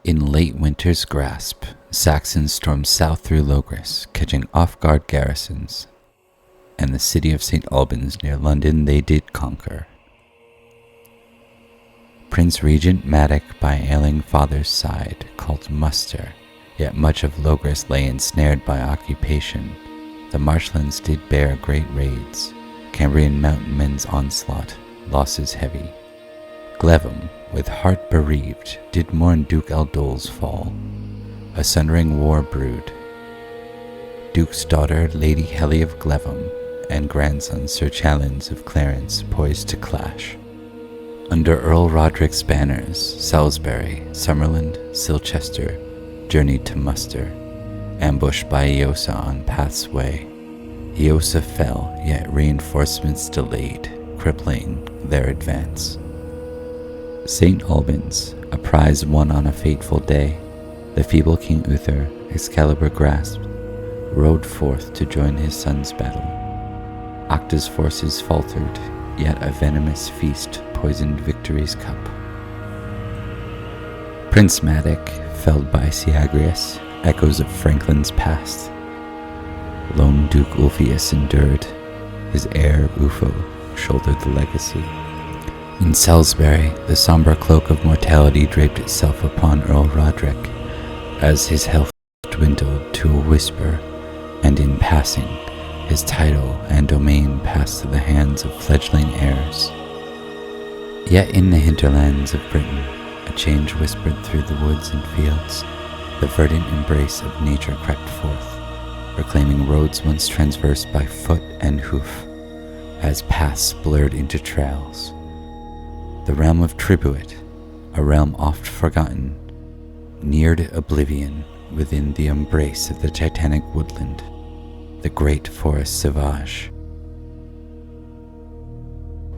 In late winter's grasp, Saxons stormed south through Logres, catching off-guard garrisons, and the city of St. Albans near London they did conquer. Prince Regent Madoc by ailing father's side called muster, yet much of Logres lay ensnared by occupation. The marshlands did bear great raids, Cambrian mountain men's onslaught, losses heavy. Glevum, with heart bereaved, did mourn Duke Aldol's fall. A sundering war brewed. Duke's daughter, Lady Helly of Glevum, and grandson Sir Challens of Clarence poised to clash. Under Earl Roderick's banners, Salisbury, Summerland, Silchester journeyed to muster, ambushed by Eosa on path's way. Eosa fell, yet reinforcements delayed, crippling their advance. St. Albans, a prize won on a fateful day, the feeble King Uther, Excalibur grasped, rode forth to join his son's battle. Octa's forces faltered, yet a venomous feast poisoned victory's cup. Prince Madoc, felled by Syagrius, echoes of Franklin's past. Lone Duke Ulfius endured, his heir Ufo shouldered the legacy. In Salisbury, the somber cloak of mortality draped itself upon Earl Roderick, as his health dwindled to a whisper, and in passing, his title and domain passed to the hands of fledgling heirs. Yet in the hinterlands of Britain, a change whispered through the woods and fields. The verdant embrace of nature crept forth, reclaiming roads once traversed by foot and hoof, as paths blurred into trails. The realm of Tribuit, a realm oft forgotten, neared oblivion within the embrace of the titanic woodland, the great forest sauvage.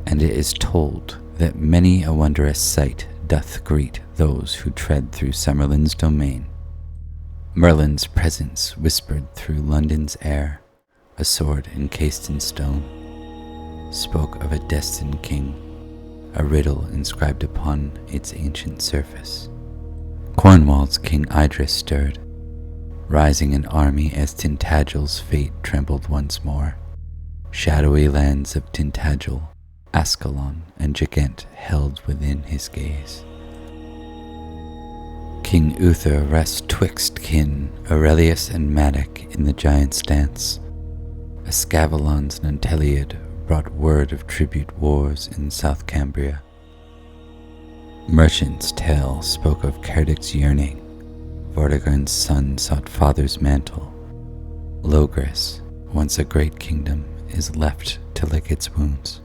And it is told that many a wondrous sight doth greet those who tread through Summerland's domain. Merlin's presence whispered through London's air, a sword encased in stone, spoke of a destined king, a riddle inscribed upon its ancient surface. Cornwall's King Idris stirred, rising an army as Tintagel's fate trembled once more. Shadowy lands of Tintagel, Ascalon, and Gigant held within his gaze. King Uther rests twixt kin Aurelius and Madoc in the giant's dance. Escavalon's Nanteliad brought word of tribute wars in South Cambria. Merchant's tale spoke of Cerdic's yearning. Vortigern's son sought father's mantle. Logres, once a great kingdom, is left to lick its wounds.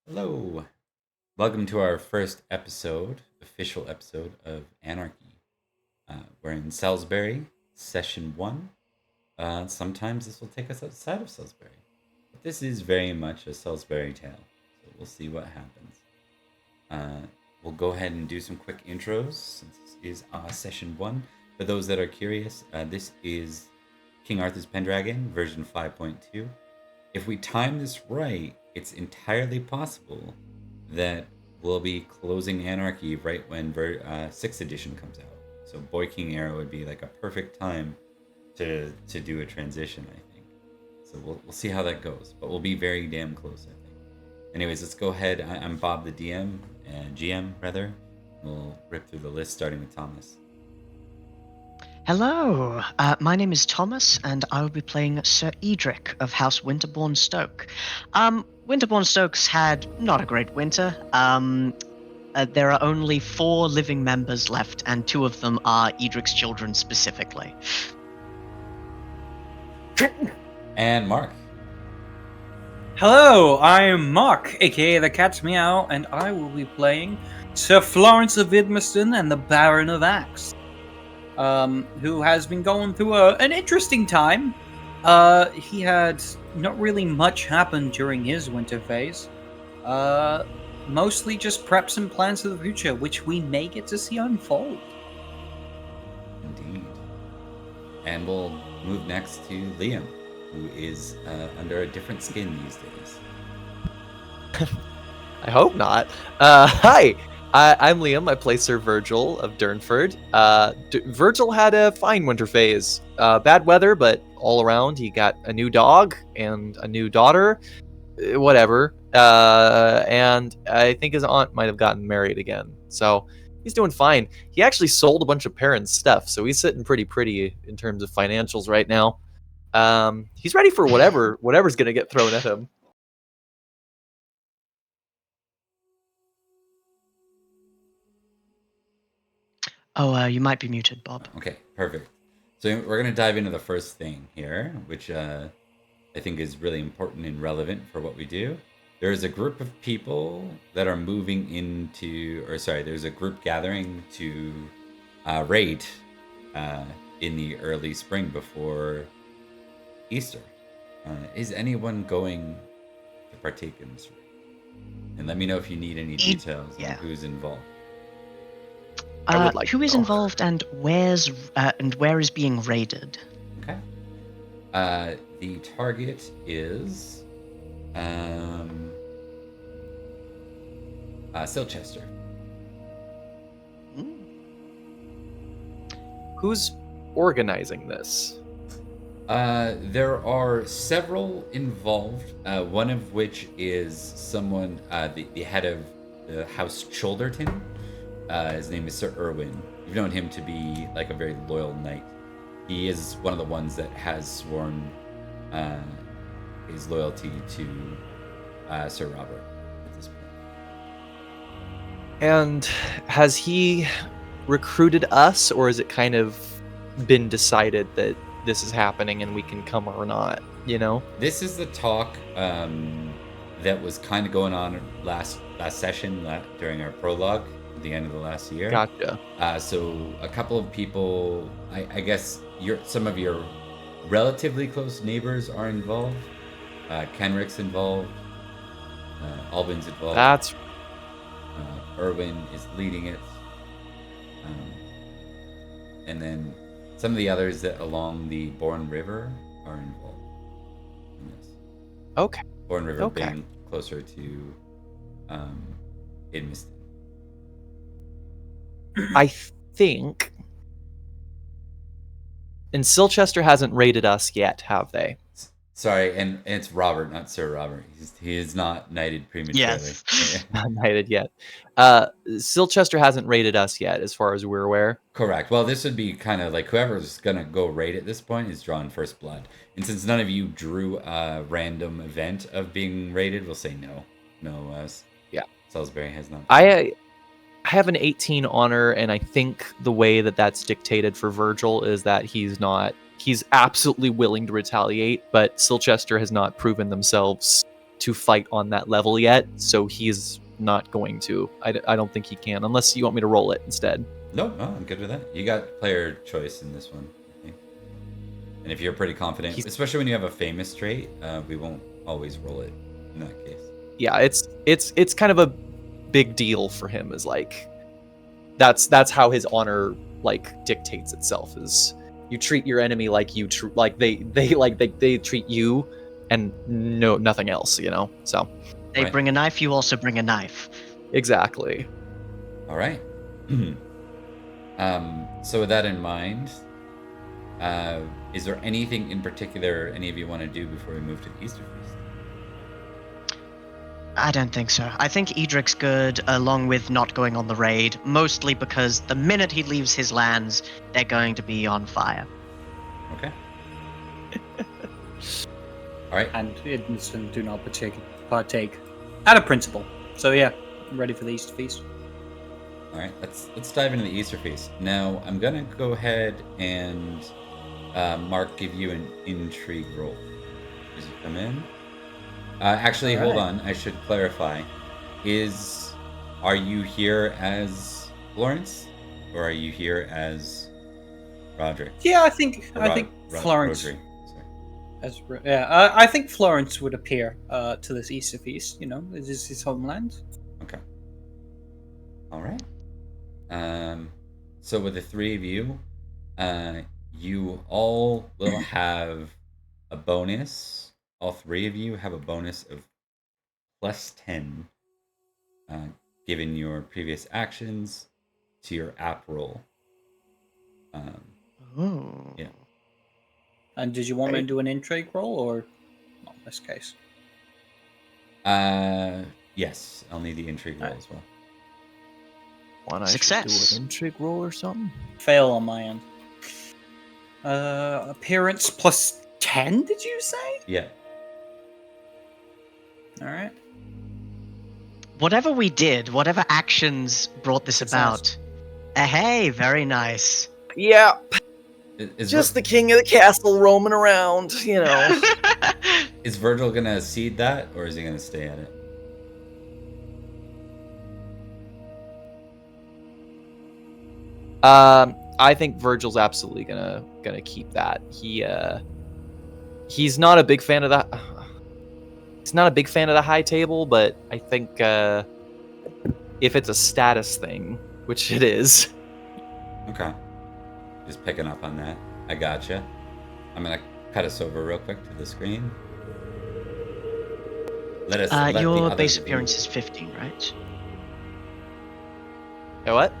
Hello, welcome to our first episode, official episode of Anarchy. We're in Salisbury, session 1. Sometimes this will take us outside of Salisbury, but this is very much a Salisbury tale, so we'll see what happens. We'll go ahead and do some quick intros since this is session 1. For those that are curious, this is King Arthur's Pendragon, version 5.2. If we time this right, it's entirely possible that we'll be closing Anarchy right when 6th edition comes out. So Boy King era would be like a perfect time to do a transition, I think. So we'll see how that goes, but we'll be very damn close, I think. Anyways, let's go ahead. I'm Bob the DM, GM rather. We'll rip through the list starting with Thomas. Hello, my name is Thomas, and I will be playing Sir Edrich of House Winterbourne Stoke. Winterbourne Stoke's had not a great winter. There are only 4 living members left, and 2 of them are Edrich's children specifically. And Mark. Hello, I'm Mark, aka the Cat's Meow, and I will be playing Sir Florence of Idmiston and the Baron of Axe, who has been going through an interesting time. He had not really much happen during his winter phase. Mostly just preps and plans for the future, which we may get to see unfold. Indeed. And we'll move next to Liam, who is under a different skin these days. I hope not. Hi, I'm Liam. I play Sir Virgil of Durnford. Virgil had a fine winter phase. Bad weather, but all around. He got a new dog and a new daughter. Whatever. And I think his aunt might have gotten married again. So he's doing fine. He actually sold a bunch of Perin's stuff, so he's sitting pretty in terms of financials right now. He's ready for whatever's gonna get thrown at him. Oh, you might be muted, Bob. Okay, perfect. So we're going to dive into the first thing here, which I think is really important and relevant for what we do. There's a group of people that are moving into, there's a group gathering to raid in the early spring before Easter. Is anyone going to partake in this raid? And let me know if you need any details on who's involved. I would like who is involved and where is being raided? Okay. The target is Silchester. Who's organizing this? There are several involved. One of which is someone, the head of the House Cholderton. His name is Sir Erwin. You've known him to be like a very loyal knight. He is one of the ones that has sworn his loyalty to Sir Robert at this point. And has he recruited us, or has it kind of been decided that this is happening and we can come or not, you know? This is the talk that was kind of going on last session during our prologue. The end of the last year. Gotcha. So a couple of people, I guess some of your relatively close neighbors are involved. Kenrick's involved. Albans involved. That's Erwin is leading it. And then some of the others that along the Bourne River are involved in this. Okay. Bourne River being closer to Idmiston. I think. And Silchester hasn't raided us yet, have they? Sorry, and it's Robert, not Sir Robert. He is not knighted prematurely. Yes. Not knighted yet. Silchester hasn't raided us yet, as far as we're aware. Correct. Well, this would be kind of like whoever's going to go raid at this point is drawing first blood. And since none of you drew a random event of being raided, we'll say no. No, yeah. Salisbury has not. I have an 18 honor, and I think the way that that's dictated for Virgil is that he's absolutely willing to retaliate, but Silchester has not proven themselves to fight on that level yet, so he's not going to. I don't think he can, unless you want me to roll it instead. No, I'm good with that. You got player choice in this one, I think. And if you're pretty confident, especially when you have a famous trait, we won't always roll it in that case. Yeah, it's kind of a big deal for him, is like that's how his honor like dictates itself, is you treat your enemy like they treat you and nothing else, you know. So they bring a knife, you also bring a knife. Exactly. All right. So with that in mind, is there anything in particular any of you want to do before we move to the Easter Feast? I don't think so. I think Edrich's good, along with not going on the raid, mostly because the minute he leaves his lands, they're going to be on fire. Okay. All right. And Idmiston do not partake out of principle. So yeah, I'm ready for the Easter Feast. All right, let's dive into the Easter Feast. Now, I'm gonna go ahead and Mark give you an intrigue roll. Does it come in? Actually, All hold right. on. I should clarify. Are you here as Florence, or are you here as Rhodri? Yeah, I think Florence. Rhodri. Sorry. I think Florence would appear to this east of east. You know, this is his homeland. Okay. All right. So with the three of you, you all will have a bonus. All three of you have a bonus of +10, given your previous actions to your app roll. Ooh. Yeah. And did you want me to do an intrigue roll or not in this case? Yes, I'll need the intrigue roll as well. Why not Success. do an intrigue roll or something? Fail on my end. Appearance +10, did you say? Yeah. All right. Whatever we did, whatever actions brought this Success. about. Hey, very nice. Yeah, Is just the king of the castle roaming around, you know. Is Virgil gonna cede that, or is he gonna stay at it? I think Virgil's absolutely gonna keep that. He's not a big fan of the high table, but I think if it's a status thing, which it is. Okay. Just picking up on that. I gotcha. I'm gonna cut us over real quick to the screen. Let the Your others base view. appearance is 15, right? What?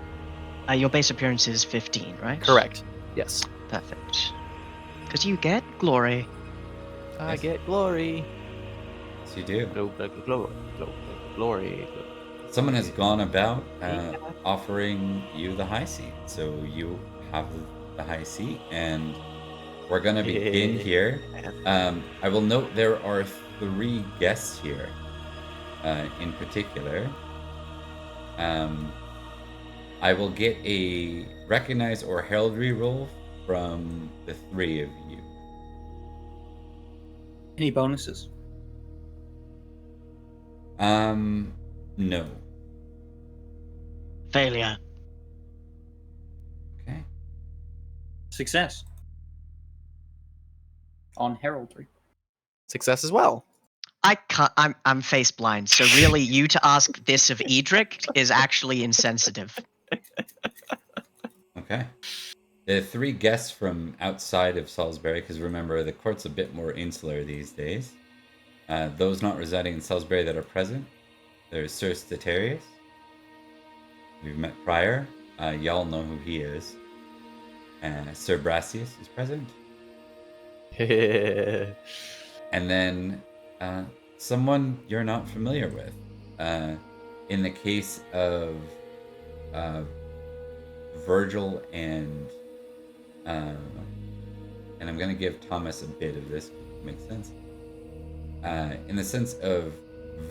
Your base appearance is 15, right? Correct. Yes. Perfect. Because you get glory. I Yes. get glory. Yes, you do. Glory. Someone has gone about offering you the high seat, so you have the high seat, and we're gonna begin here. I will note there are 3 guests here, in particular. I will get a recognize or heraldry roll from the 3 of you. Any bonuses? No. Failure. Okay. Success. On heraldry. Success as well. I can't. I'm face blind. So really, you to ask this of Edrich is actually insensitive. Okay. The 3 guests from outside of Salisbury, because remember, the court's a bit more insular these days. Those not residing in Salisbury that are present, there's Sir Statarius. We've met prior. Y'all know who he is. Sir Brassius is present. And then someone you're not familiar with. In the case of Virgil and I'm going to give Thomas a bit of this, makes sense. In the sense of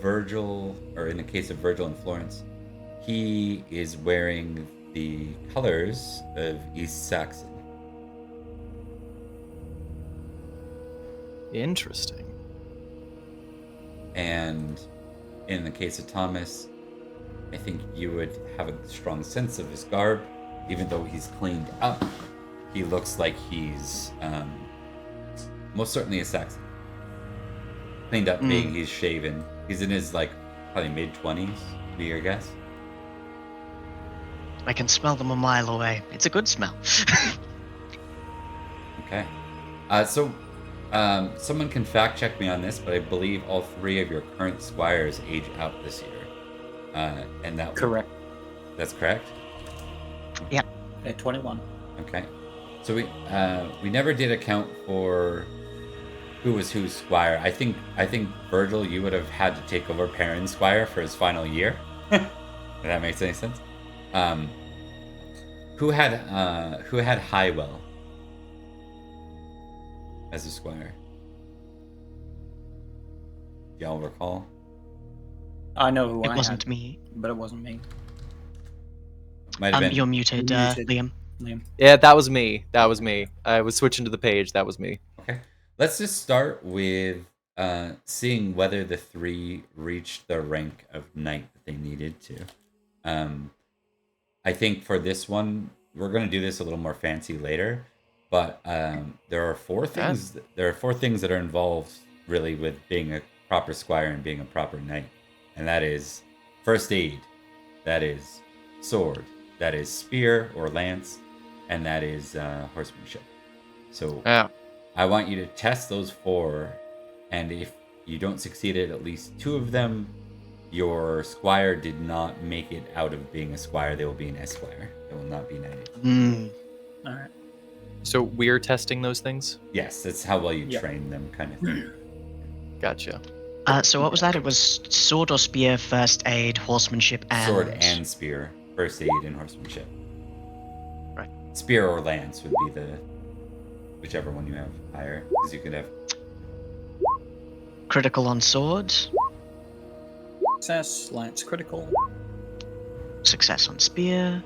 Virgil, or in the case of Virgil and Florence, he is wearing the colors of East Saxon. Interesting. And in the case of Thomas, I think you would have a strong sense of his garb. Even though he's cleaned up, he looks like he's most certainly a Saxon. Cleaned up, being he's shaven. He's in his probably mid-20s, be your guess. I can smell them a mile away. It's a good smell. Okay. So someone can fact check me on this, but I believe all 3 of your current squires age out this year. And that Correct. That's correct? Yeah. 21. Okay. So we never did account for who was whose squire. I think Virgil, you would have had to take over Perin's squire for his final year. If that makes any sense. Who had Highwell as a squire? Y'all recall? I know who It I wasn't had, me. but it wasn't me. Might have been. You're muted, You're muted. Liam. Liam. Yeah, that was me. I was switching to the page. That was me. Okay. Let's just start with seeing whether the three reached the rank of knight that they needed to. I think for this one, we're going to do this a little more fancy later, but there are four things. There are four things that are involved really with being a proper squire and being a proper knight, and that is first aid, that is sword, that is spear or lance, and that is horsemanship. So I want you to test those four, and if you don't succeed at least two of them, your squire did not make it out of being a squire. They will be an esquire. They will not be knighted. All right. So we're testing those things? Yes, that's how well you train them, kind of thing. Gotcha. So what was that? It was sword or spear, first aid, horsemanship, and... Sword and spear, first aid and horsemanship. Right. Spear or lance would be the whichever one you have higher, because you could have Critical on sword. Success, lance critical. Success on spear.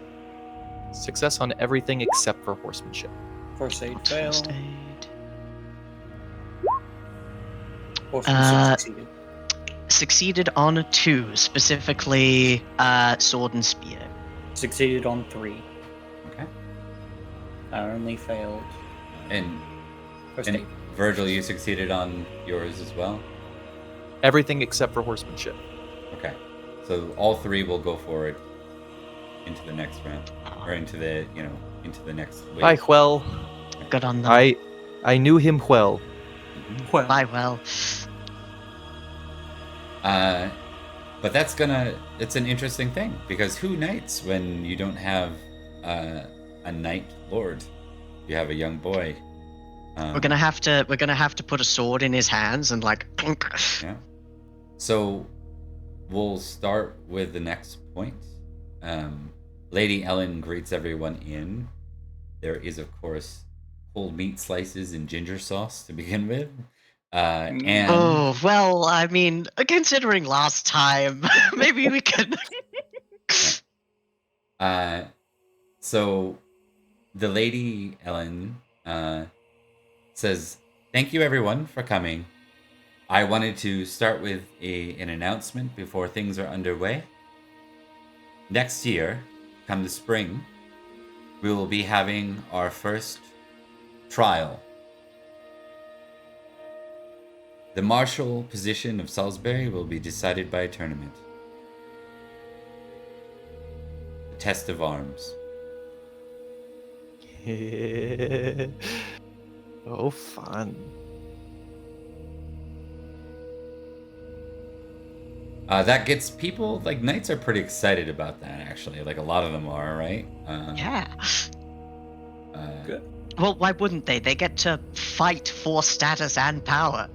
Success on everything except for horsemanship. First aid Not fail. first aid. Horsemanship succeeded. Succeeded on 2, specifically sword and spear. Succeeded on 3. Okay. I only failed. And First and aid. Virgil, you succeeded on yours as well. Everything except for horsemanship. Okay, so all three will go forward into the next round, or into the next wave. Bye, well. Good on them. I knew him well. Well, Bye, well. But it's an interesting thing, because who knights when you don't have a knight lord? You have a young boy. We're gonna have to put a sword in his hands and like. Yeah. So we'll start with the next point. Lady Ellen greets everyone in. There is, of course, whole meat slices and ginger sauce to begin with. And Oh, well, I mean, considering last time, maybe we can. So the Lady Ellen says, "Thank you everyone for coming. I wanted to start with an announcement before things are underway. Next year, come the spring, we will be having our first trial. The marshal position of Salisbury will be decided by a tournament. A test of arms. Oh, fun. That gets people, like, knights are pretty excited about that, actually. Like, a lot of them are, right? Yeah. good. Well, why wouldn't they? They get to fight for status and power.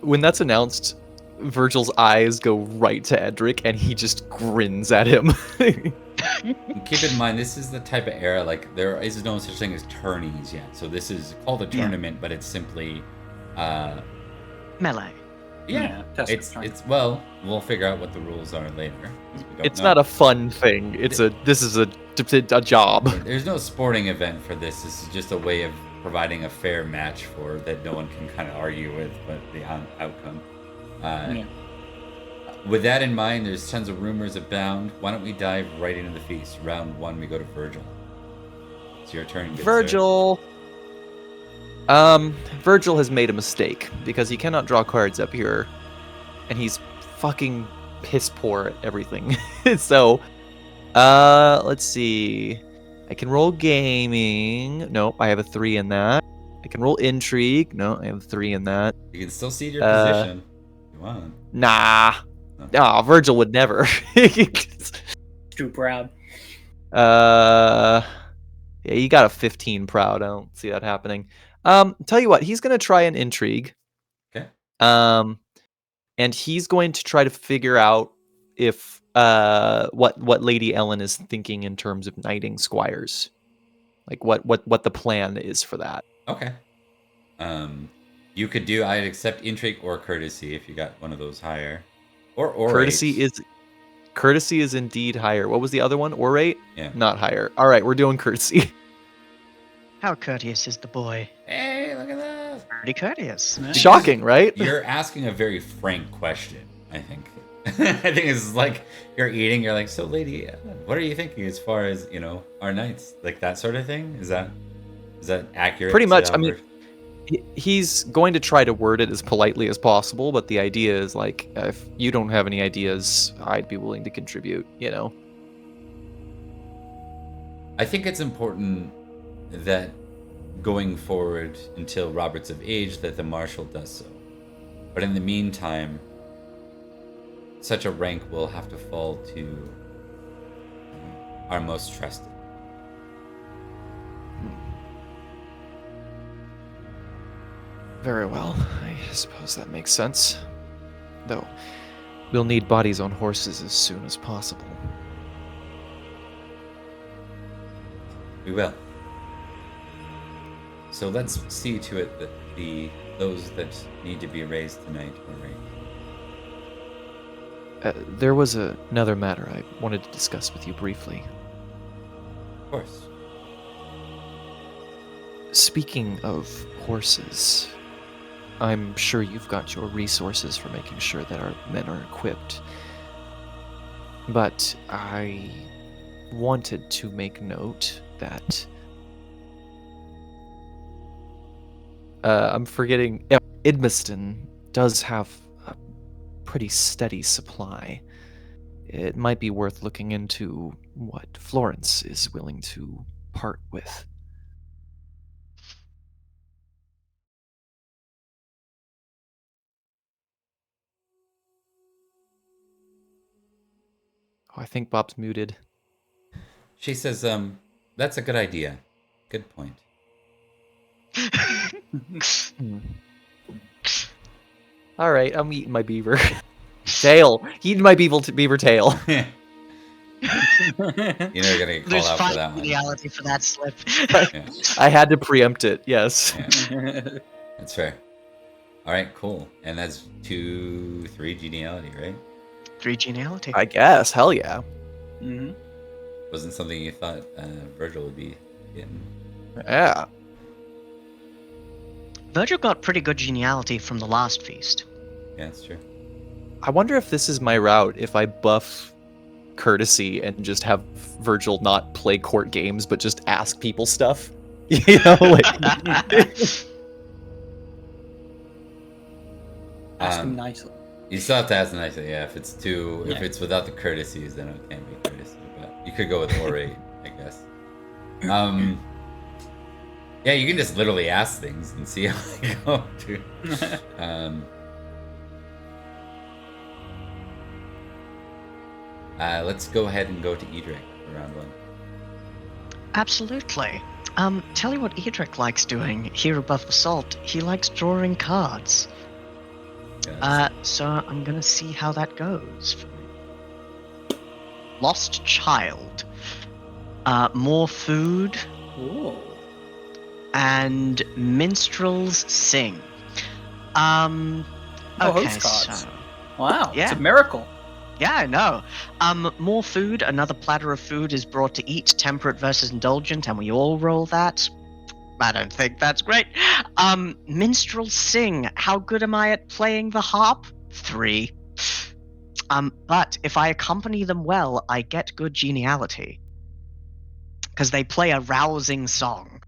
When that's announced, Virgil's eyes go right to Edrich, and he just grins at him. Keep in mind, this is the type of era, like, there is no such thing as tourneys yet. So this is called a tournament, but it's simply... Melee. Yeah, it's well, we'll figure out what the rules are later. 'Cause we don't It's know. not a fun thing. This is a job. There's no sporting event for this. This is just a way of providing a fair match for that no one can kind of argue with, but the outcome. With that in mind, there's tons of rumors abound. Why don't we dive right into the feast? Round 1, we go to Virgil. It's your turn. Good sir. Virgil. Virgil has made a mistake because he cannot draw cards up here, and he's fucking piss poor at everything. So, let's see. I can roll gaming. Nope, I have a 3 in that. I can roll intrigue. No, I have a 3 in that. You can still see your position. If you want. Nah. No. Nah, Virgil would never. Too proud. Yeah, you got a 15 proud. I don't see that happening. Tell you what, he's gonna try an intrigue. Okay. And he's going to try to figure out if what Lady Ellen is thinking in terms of knighting squires, like what the plan is for that. Okay. You could do. I'd accept intrigue or courtesy if you got one of those higher, or Courtesy is indeed higher. What was the other one? Orate? Yeah. Not higher. All right, we're doing courtesy. How courteous is the boy? Hey, look at that! pretty courteous. Shocking, right? You're asking a very frank question, I think. I think it's like you're eating, you're like, so lady, what are you thinking as far as, our knights? Like that sort of thing? Is that accurate? Pretty to much. how I mean, he's going to try to word it as politely as possible, but the idea is like, if you don't have any ideas, I'd be willing to contribute, I think it's important that going forward until Robert's of age that the marshal does so. But in the meantime, such a rank will have to fall to our most trusted. Very well. I suppose that makes sense. Though, we'll need bodies on horses as soon as possible. We will. So let's see to it that those that need to be raised tonight are raised. There was another matter I wanted to discuss with you briefly. Of course. Speaking of horses, I'm sure you've got your resources for making sure that our men are equipped. But I wanted to make note that I'm forgetting. Idmiston does have a pretty steady supply. It might be worth looking into what Florence is willing to part with. Oh, I think Bob's muted. She says, that's a good idea. Good point. All right, I'm eating my beaver tail. Eating my beaver tail. You're never gonna get called out for that one. Reality for that slip. Yeah. I had to preempt it. Yes. Yeah. That's fair. All right, cool. And that's 3 geniality, right? 3 geniality. I guess. Hell yeah. Mm-hmm. Wasn't something you thought Virgil would be getting. Yeah. Virgil got pretty good geniality from the last feast. Yeah, that's true. I wonder if this is my route. If I buff courtesy and just have Virgil not play court games, but just ask people stuff. Ask him nicely. You still have to ask nicely, yeah. If it's without the courtesies, then it can't be courtesy. But you could go with orate, I guess. Yeah, you can just literally ask things and see how they go, too. Let's go ahead and go to Edrich for round 1. Absolutely. Tell you what Edrich likes doing here above the salt. He likes drawing cards. Yes. So I'm gonna see how that goes. Lost child. More food. Ooh. And minstrels sing. Okay, host cards. so Wow, Yeah. it's a miracle. yeah, I know. More food. Another platter of food is brought to eat. Temperate versus indulgent, and we all roll that. I don't think that's great. Minstrels sing. How good am I at playing the harp? 3. But if I accompany them well, I get good geniality. Because they play a rousing song.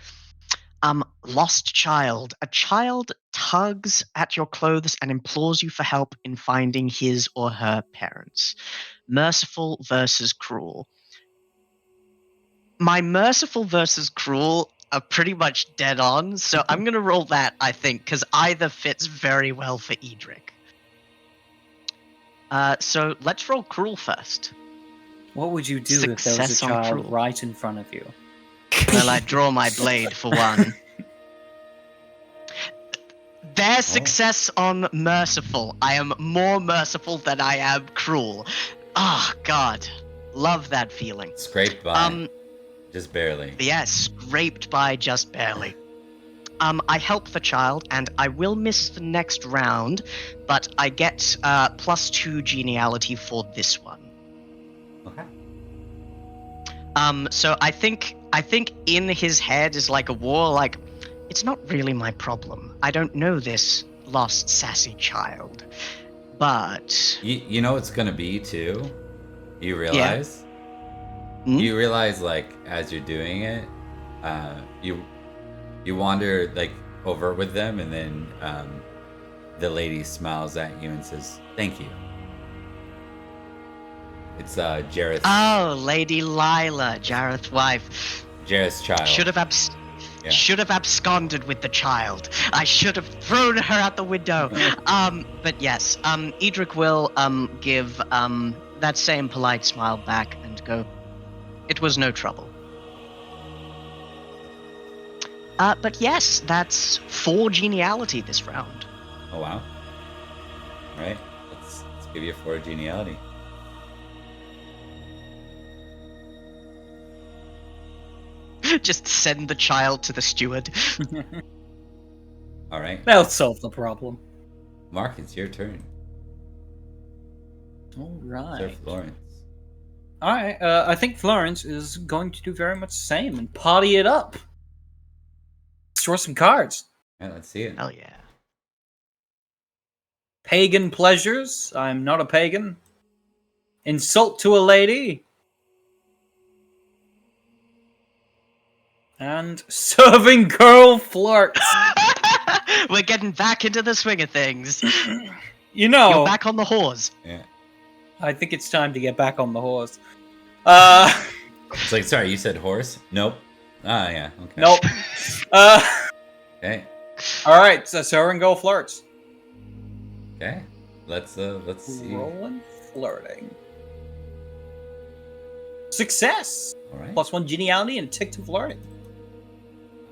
Lost child. A child tugs at your clothes and implores you for help in finding his or her parents. Merciful versus cruel. My merciful versus cruel are pretty much dead on, so I'm going to roll that, I think, because either fits very well for Edrich. So let's roll cruel first. What would you do if there was a Success on child cruel. right in front of you? Well, I draw my blade for one. Their success on merciful. I am more merciful than I am cruel. Oh, God. Love that feeling. Scraped by. Just barely. Yeah, scraped by just barely. I help the child, and I will miss the next round, but I get +2 geniality for this one. Okay. So I think in his head is like a war, like, It's not really my problem. I don't know this lost sassy child. But... You know what's gonna be, too? You realize? Hmm? You realize, like, as you're doing it, you wander, like, over with them, and then the lady smiles at you and says, "Thank you." It's Jareth's, Oh, Lady Lila, Jareth's wife. Jareth's child. Should have absconded with the child. I should have thrown her out the window. But yes, Edrich will give that same polite smile back and go, "It was no trouble." But yes, that's 4 geniality this round. Oh wow! All right, let's give you 4 geniality. Just send the child to the steward. All right, That'll solve the problem. Mark, it's your turn. All Sir right. Florence. All right. I think Florence is going to do very much the same and party it up. Let's draw some cards. Yeah, let's see it. Hell yeah. Pagan pleasures. I'm not a pagan. Insult to a lady. And serving girl flirts. We're getting back into the swing of things. You know, You're back on the horse. Yeah. I think it's time to get back on the horse. It's like, sorry, you said horse? Nope. Ah, yeah. Okay. Nope. Okay. All right. So serving girl flirts. Okay. Let's see. Rolling flirting. Success. All right. +1 geniality and tick to flirting.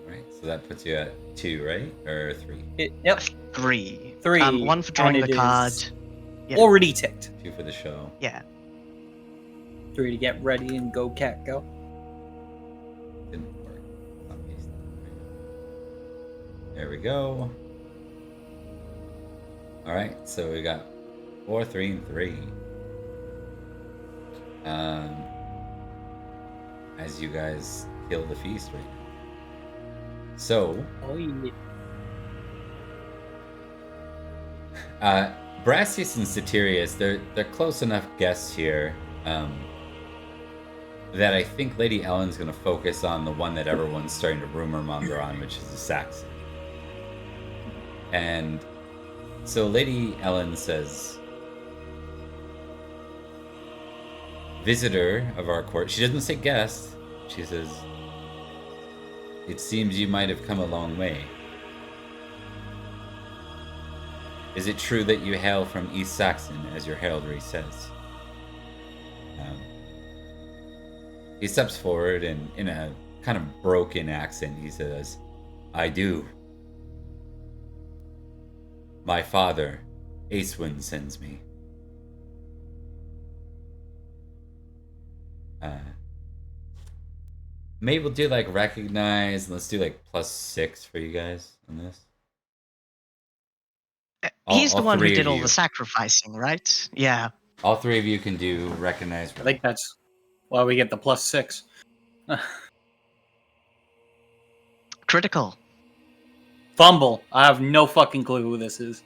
All right. So that puts you at 2, right? Or 3? Yep. 3. 3. 1 for drawing and the it card. is Yeah. Already ticked. 2 for the show. Yeah. 3 to get ready and go, cat, go. Didn't work. Not pasted. There we go. All right. So we got 4, 3, and 3. As you guys kill the feast right now. So, Oh, yeah. Brassius and Satirius, they're close enough guests here that I think Lady Ellen's going to focus on the one that everyone's starting to rumor monger on, which is the Saxon. And so Lady Ellen says, "Visitor of our court," she doesn't say guest, she says, "It seems you might have come a long way. Is it true that you hail from East Saxon, as your heraldry says?" He steps forward and, in a kind of broken accent, he says, "I do. My father, Acewin, sends me." Maybe we'll do like recognize, and let's do like +6 for you guys on this. He's the all one who 3 of did all you. the sacrificing, right? Yeah. All 3 of you can do recognize. I think that's why we get the +6. Critical. Fumble. I have no fucking clue who this is.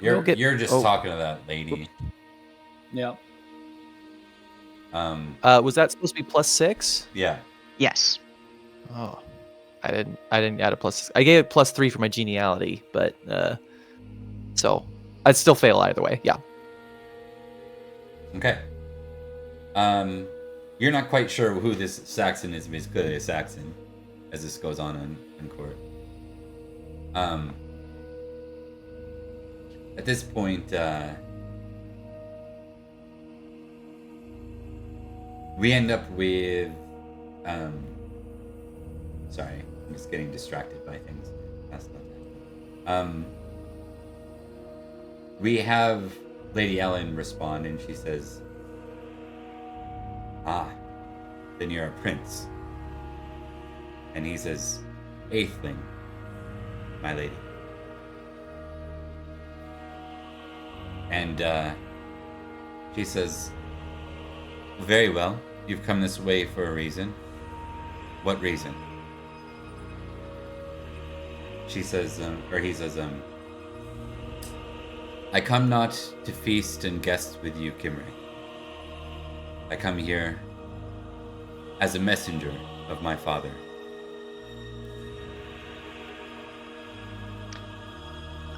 You're get- just oh. talking to that lady. Yeah. Was that supposed to be +6? Yeah. Yes. Oh, I didn't add a +6. I gave it +3 for my geniality, but so I'd still fail either way. Yeah. Okay. You're not quite sure who this Saxon is, but he's clearly a Saxon, as this goes on in court. At this point, we end up with, sorry, I'm just getting distracted by things. That's not that. We have Lady Ellen respond, and she says, "Ah, then you're a prince." And he says, "Eighthling, my lady." And she says, "Very well, you've come this way for a reason. What reason?" She says, or he says, I come not to feast and guest with you, Kimry. I come here as a messenger of my father.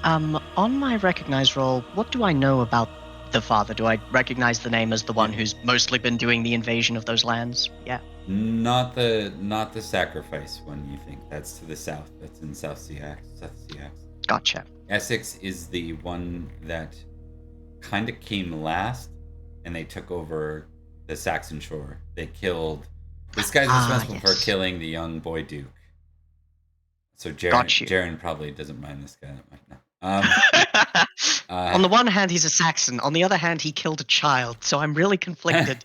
On my recognize roll, what do I know about the father? Do I recognize the name as the one who's mostly been doing the invasion of those lands? Yeah. Not the sacrifice one you think. That's to the south. That's in South Seax. Gotcha. Essex is the one that kind of came last, and they took over the Saxon shore. They killed... This guy's responsible for killing the young boy Duke. So Jaren probably doesn't mind this guy that much now. On the one hand, he's a Saxon. On the other hand, he killed a child. So I'm really conflicted.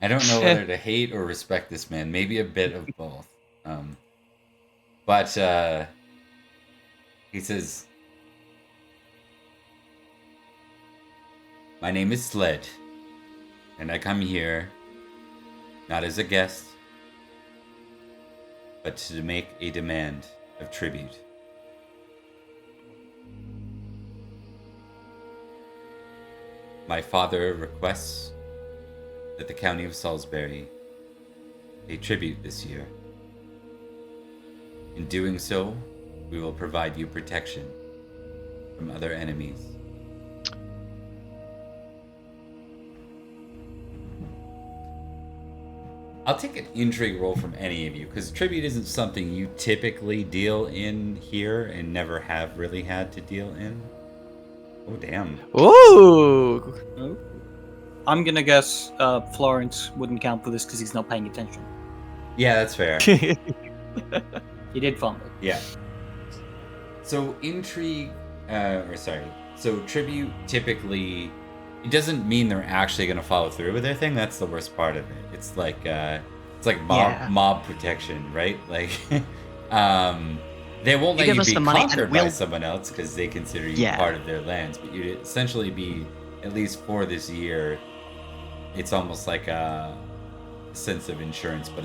I don't know whether to hate or respect this man. Maybe a bit of both. But he says, my name is Sled, and I come here not as a guest, but to make a demand of tribute. My father requests that the county of Salisbury pay tribute this year. In doing so, we will provide you protection from other enemies. I'll take an intrigue roll from any of you, because tribute isn't something you typically deal in here and never have really had to deal in. Oh, damn. Ooh! I'm gonna guess Florence wouldn't count for this because he's not paying attention. Yeah, that's fair. He did fumble. Yeah. So intrigue, so tribute typically, it doesn't mean they're actually going to follow through with their thing. That's the worst part of it. It's like mob protection, right? Like, they won't let you be conquered by someone else because they consider you part of their lands. But you'd essentially be, at least for this year, it's almost like a sense of insurance, but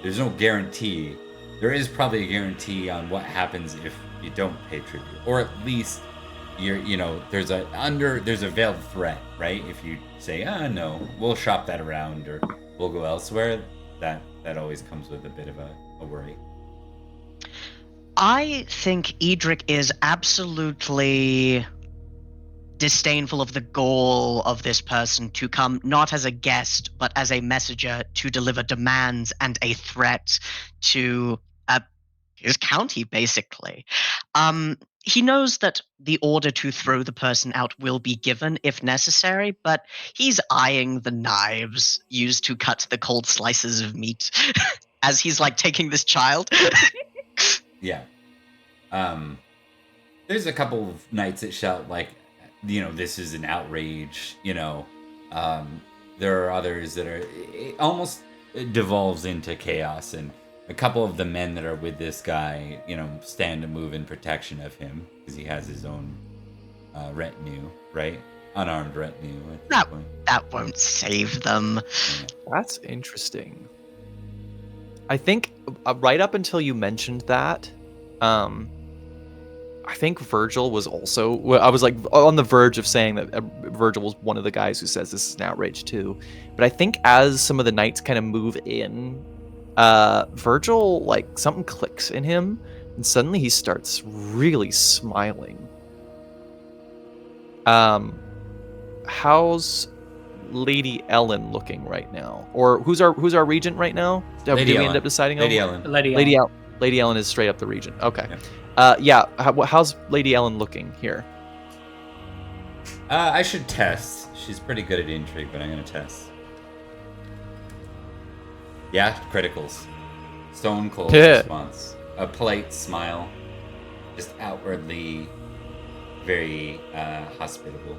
there's no guarantee. There is probably a guarantee on what happens if you don't pay tribute, or at least there's a veiled threat, right? If you say, no, we'll shop that around or we'll go elsewhere, that always comes with a bit of a worry. I think Edrich is absolutely disdainful of the goal of this person to come not as a guest, but as a messenger to deliver demands and a threat to his county, basically. He knows that the order to throw the person out will be given if necessary, but he's eyeing the knives used to cut the cold slices of meat as he's like taking this child. Yeah. There's a couple of knights that shout like, this is an outrage, there are others that it almost devolves into chaos, and a couple of the men that are with this guy, stand to move in protection of him because he has his own retinue, right? Unarmed retinue. That won't save them. Yeah. That's interesting. I think right up until you mentioned that, I think Virgil was also... I was like on the verge of saying that Virgil was one of the guys who says this is an outrage too. But I think as some of the knights kind of move in, Virgil, like, something clicks in him, and suddenly he starts really smiling. How's Lady Ellen looking right now? Or who's our regent right now? Did we end up deciding Lady on? Ellen. Lady Ellen is straight up the regent. Okay. Yeah. How's Lady Ellen looking here? I should test. She's pretty good at intrigue, but I'm gonna test. Yeah, criticals. Stone cold response. A polite smile. Just outwardly very hospitable.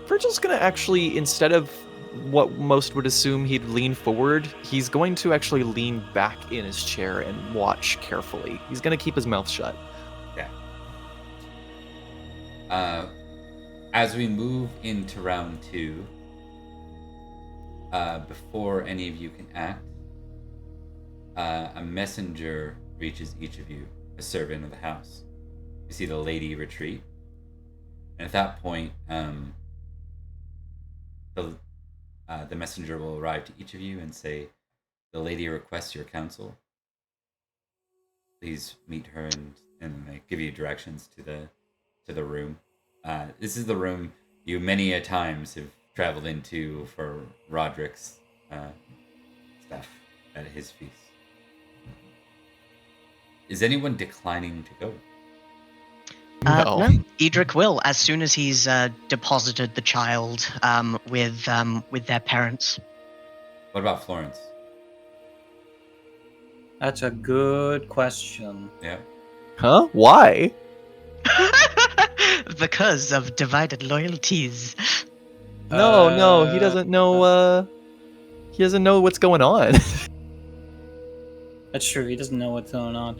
Virgil's gonna actually, instead of what most would assume he'd lean forward, he's going to actually lean back in his chair and watch carefully. He's gonna keep his mouth shut. Yeah. As we move into round 2, before any of you can act, a messenger reaches each of you, a servant of the house. You see the lady retreat, and at that point, the messenger will arrive to each of you and say, "The lady requests your counsel. Please meet her," and they give you directions to the room. This is the room you many a times have traveled into for Roderick's stuff at his feast. Is anyone declining to go? No. No, Edrich will, as soon as he's deposited the child with their parents. What about Florence? That's a good question. Yeah. Huh? Why? Because of divided loyalties. No, he doesn't know. He doesn't know what's going on. That's true. He doesn't know what's going on.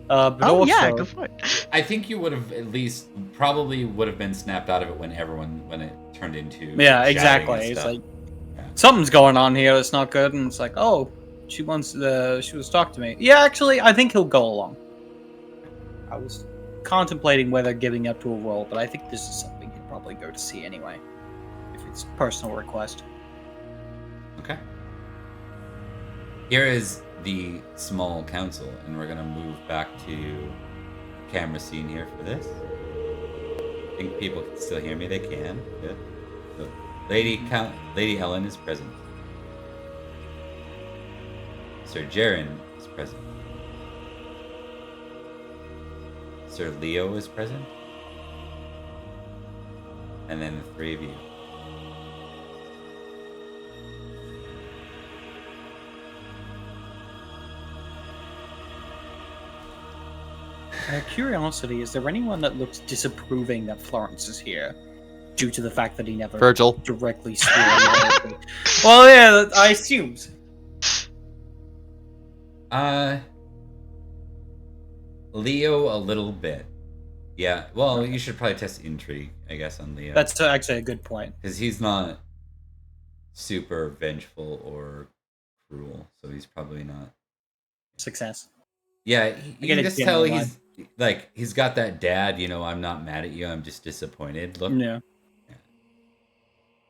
But Oh also, yeah, go for it. I think you would have at least probably would have been snapped out of it when it turned into yeah, shouting exactly. and It's stuff. like Yeah. something's going on here that's not good, and it's like, oh, she wants to talk to me. Yeah, actually, I think he'll go along. I was contemplating whether giving up to a role, but I think this is something he'd probably go to see anyway, if it's a personal request. Okay. Here is the small council, and we're gonna move back to camera scene here for this. I think people can still hear me. They can. Good. So, Lady Ellen is present. Sir Jaren is present. Sir Leo is present. And then the three of you. Curiosity, is there anyone that looks disapproving that Florence is here, due to the fact that he never Virgil. directly swore loyalty? Well, yeah, I assumed. Leo a little bit. Yeah, well, you should probably test intrigue, I guess, on Leo. That's actually a good point. Because he's not super vengeful or cruel, so he's probably not. Success. Yeah, you can just tell genuine he's got that dad, I'm not mad at you, I'm just disappointed. Look, Yeah.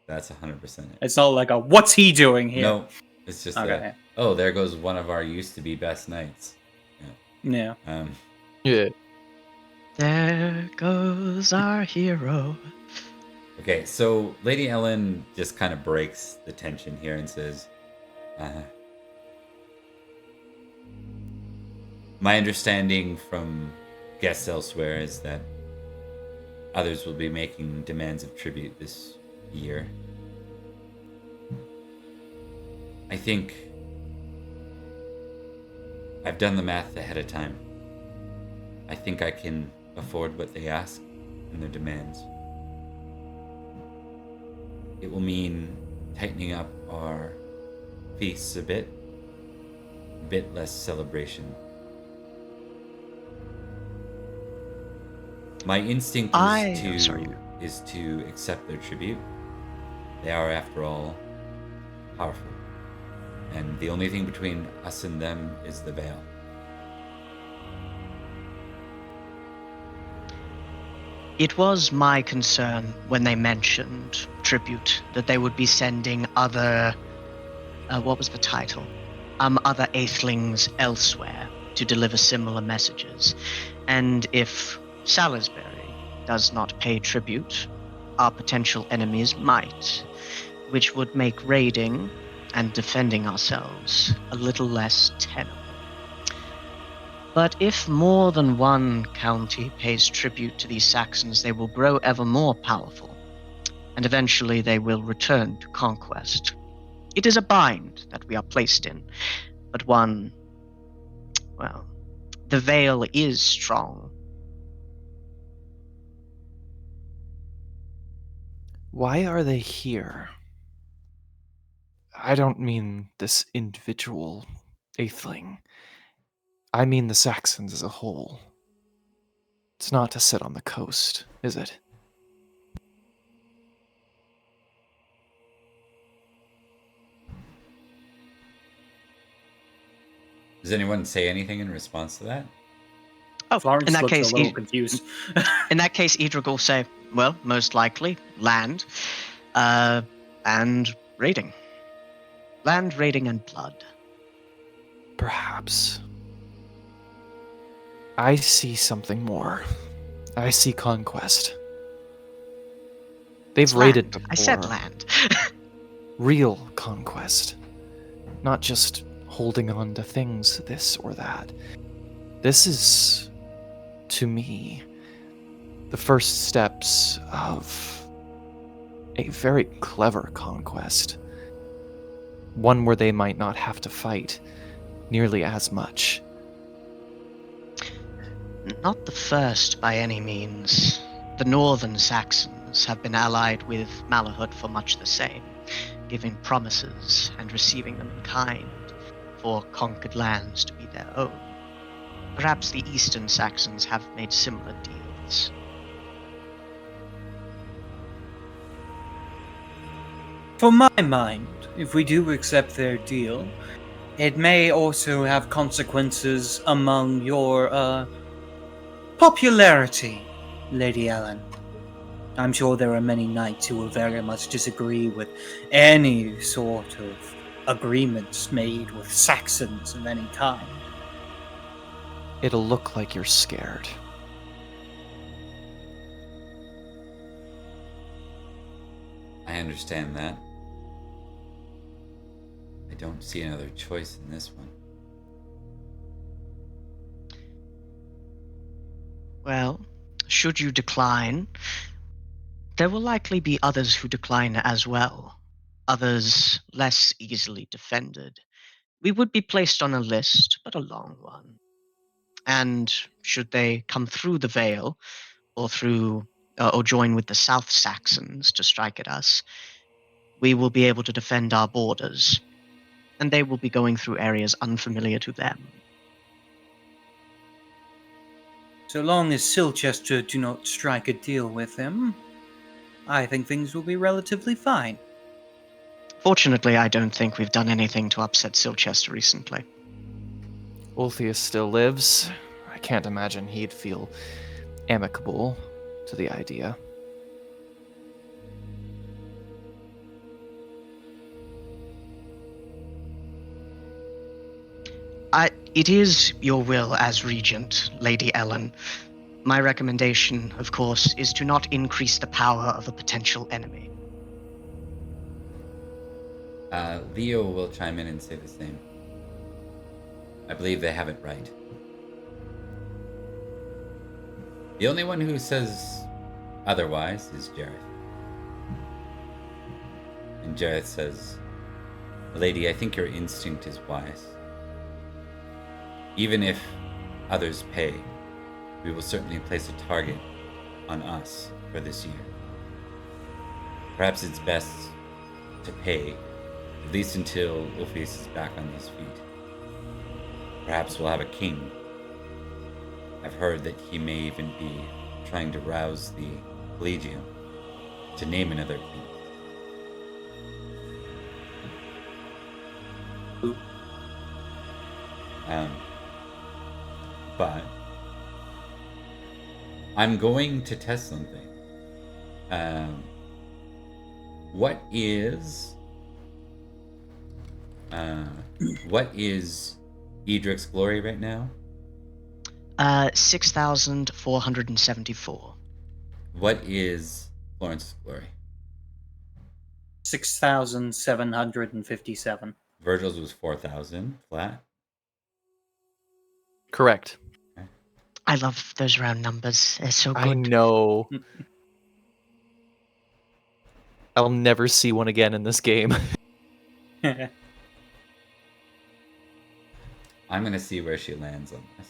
that's 100%. It's not like a, what's he doing here? No, it's just Okay. oh, there goes one of our used to be best knights. Yeah. Yeah. There goes our hero. Okay, so Lady Ellen just kind of breaks the tension here and says, my understanding from guests elsewhere is that others will be making demands of tribute this year. I think I've done the math ahead of time. I think I can afford what they ask and their demands. It will mean tightening up our feasts a bit less celebration. My instinct is to accept their tribute. They are, after all, powerful. And the only thing between us and them is the veil. It was my concern when they mentioned tribute that they would be sending other, what was the title? Other Aethelings elsewhere to deliver similar messages. And if Salisbury does not pay tribute, our potential enemies might, which would make raiding and defending ourselves a little less tenable. But if more than one county pays tribute to these Saxons, they will grow ever more powerful, and eventually they will return to conquest. It is a bind that we are placed in, but one, well, the veil is strong. Why are they here? I don't mean this individual Atheling. I mean the Saxons as a whole. It's not to sit on the coast, is it? Does anyone say anything in response to that? Oh, Florence in that looks case, a little confused. Idrich will say, well, most likely, land, and raiding. Land, raiding, and blood. Perhaps. I see something more. I see conquest. They've It's raided land. before. I said land. Real conquest. Not just holding on to things, this or that. This is, to me, the first steps of a very clever conquest. One where they might not have to fight nearly as much. Not the first by any means. The northern Saxons have been allied with Malahut for much the same, giving promises and receiving them in kind for conquered lands to be their own. Perhaps the eastern Saxons have made similar deals. For my mind, if we do accept their deal, it may also have consequences among your, popularity, Lady Ellen. I'm sure there are many knights who will very much disagree with any sort of agreements made with Saxons of any kind. It'll look like you're scared. I understand that. I don't see another choice in this one. Well, should you decline, there will likely be others who decline as well, others less easily defended. We would be placed on a list, but a long one. And should they come through the Vale, or join with the South Saxons to strike at us, we will be able to defend our borders, and they will be going through areas unfamiliar to them. So long as Silchester do not strike a deal with them, I think things will be relatively fine. Fortunately, I don't think we've done anything to upset Silchester recently. Ulfius still lives. I can't imagine he'd feel amicable to the idea. It is your will as regent, Lady Ellen. My recommendation, of course, is to not increase the power of a potential enemy. Leo will chime in and say the same. I believe they have it right. The only one who says otherwise is Jareth. And Jareth says, Lady, I think your instinct is wise. Even if others pay, we will certainly place a target on us for this year. Perhaps it's best to pay, at least until Ulfius is back on his feet. Perhaps we'll have a king. I've heard that he may even be trying to rouse the Collegium to name another king. But I'm going to test something. What is Edrich's glory right now? 6,474. What is Florence's glory? 6,757. Virgil's was 4,000 flat. Correct. I love those round numbers. They're so good. I know. I'll never see one again in this game. I'm gonna see where she lands on this.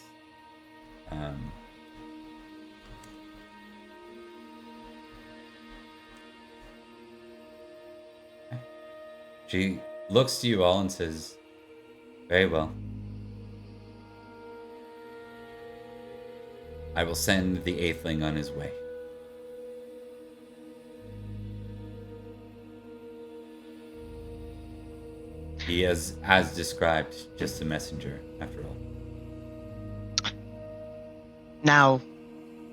She looks to you all and says, very well. I will send the Eighthling on his way. He is, as described, just a messenger, after all. Now,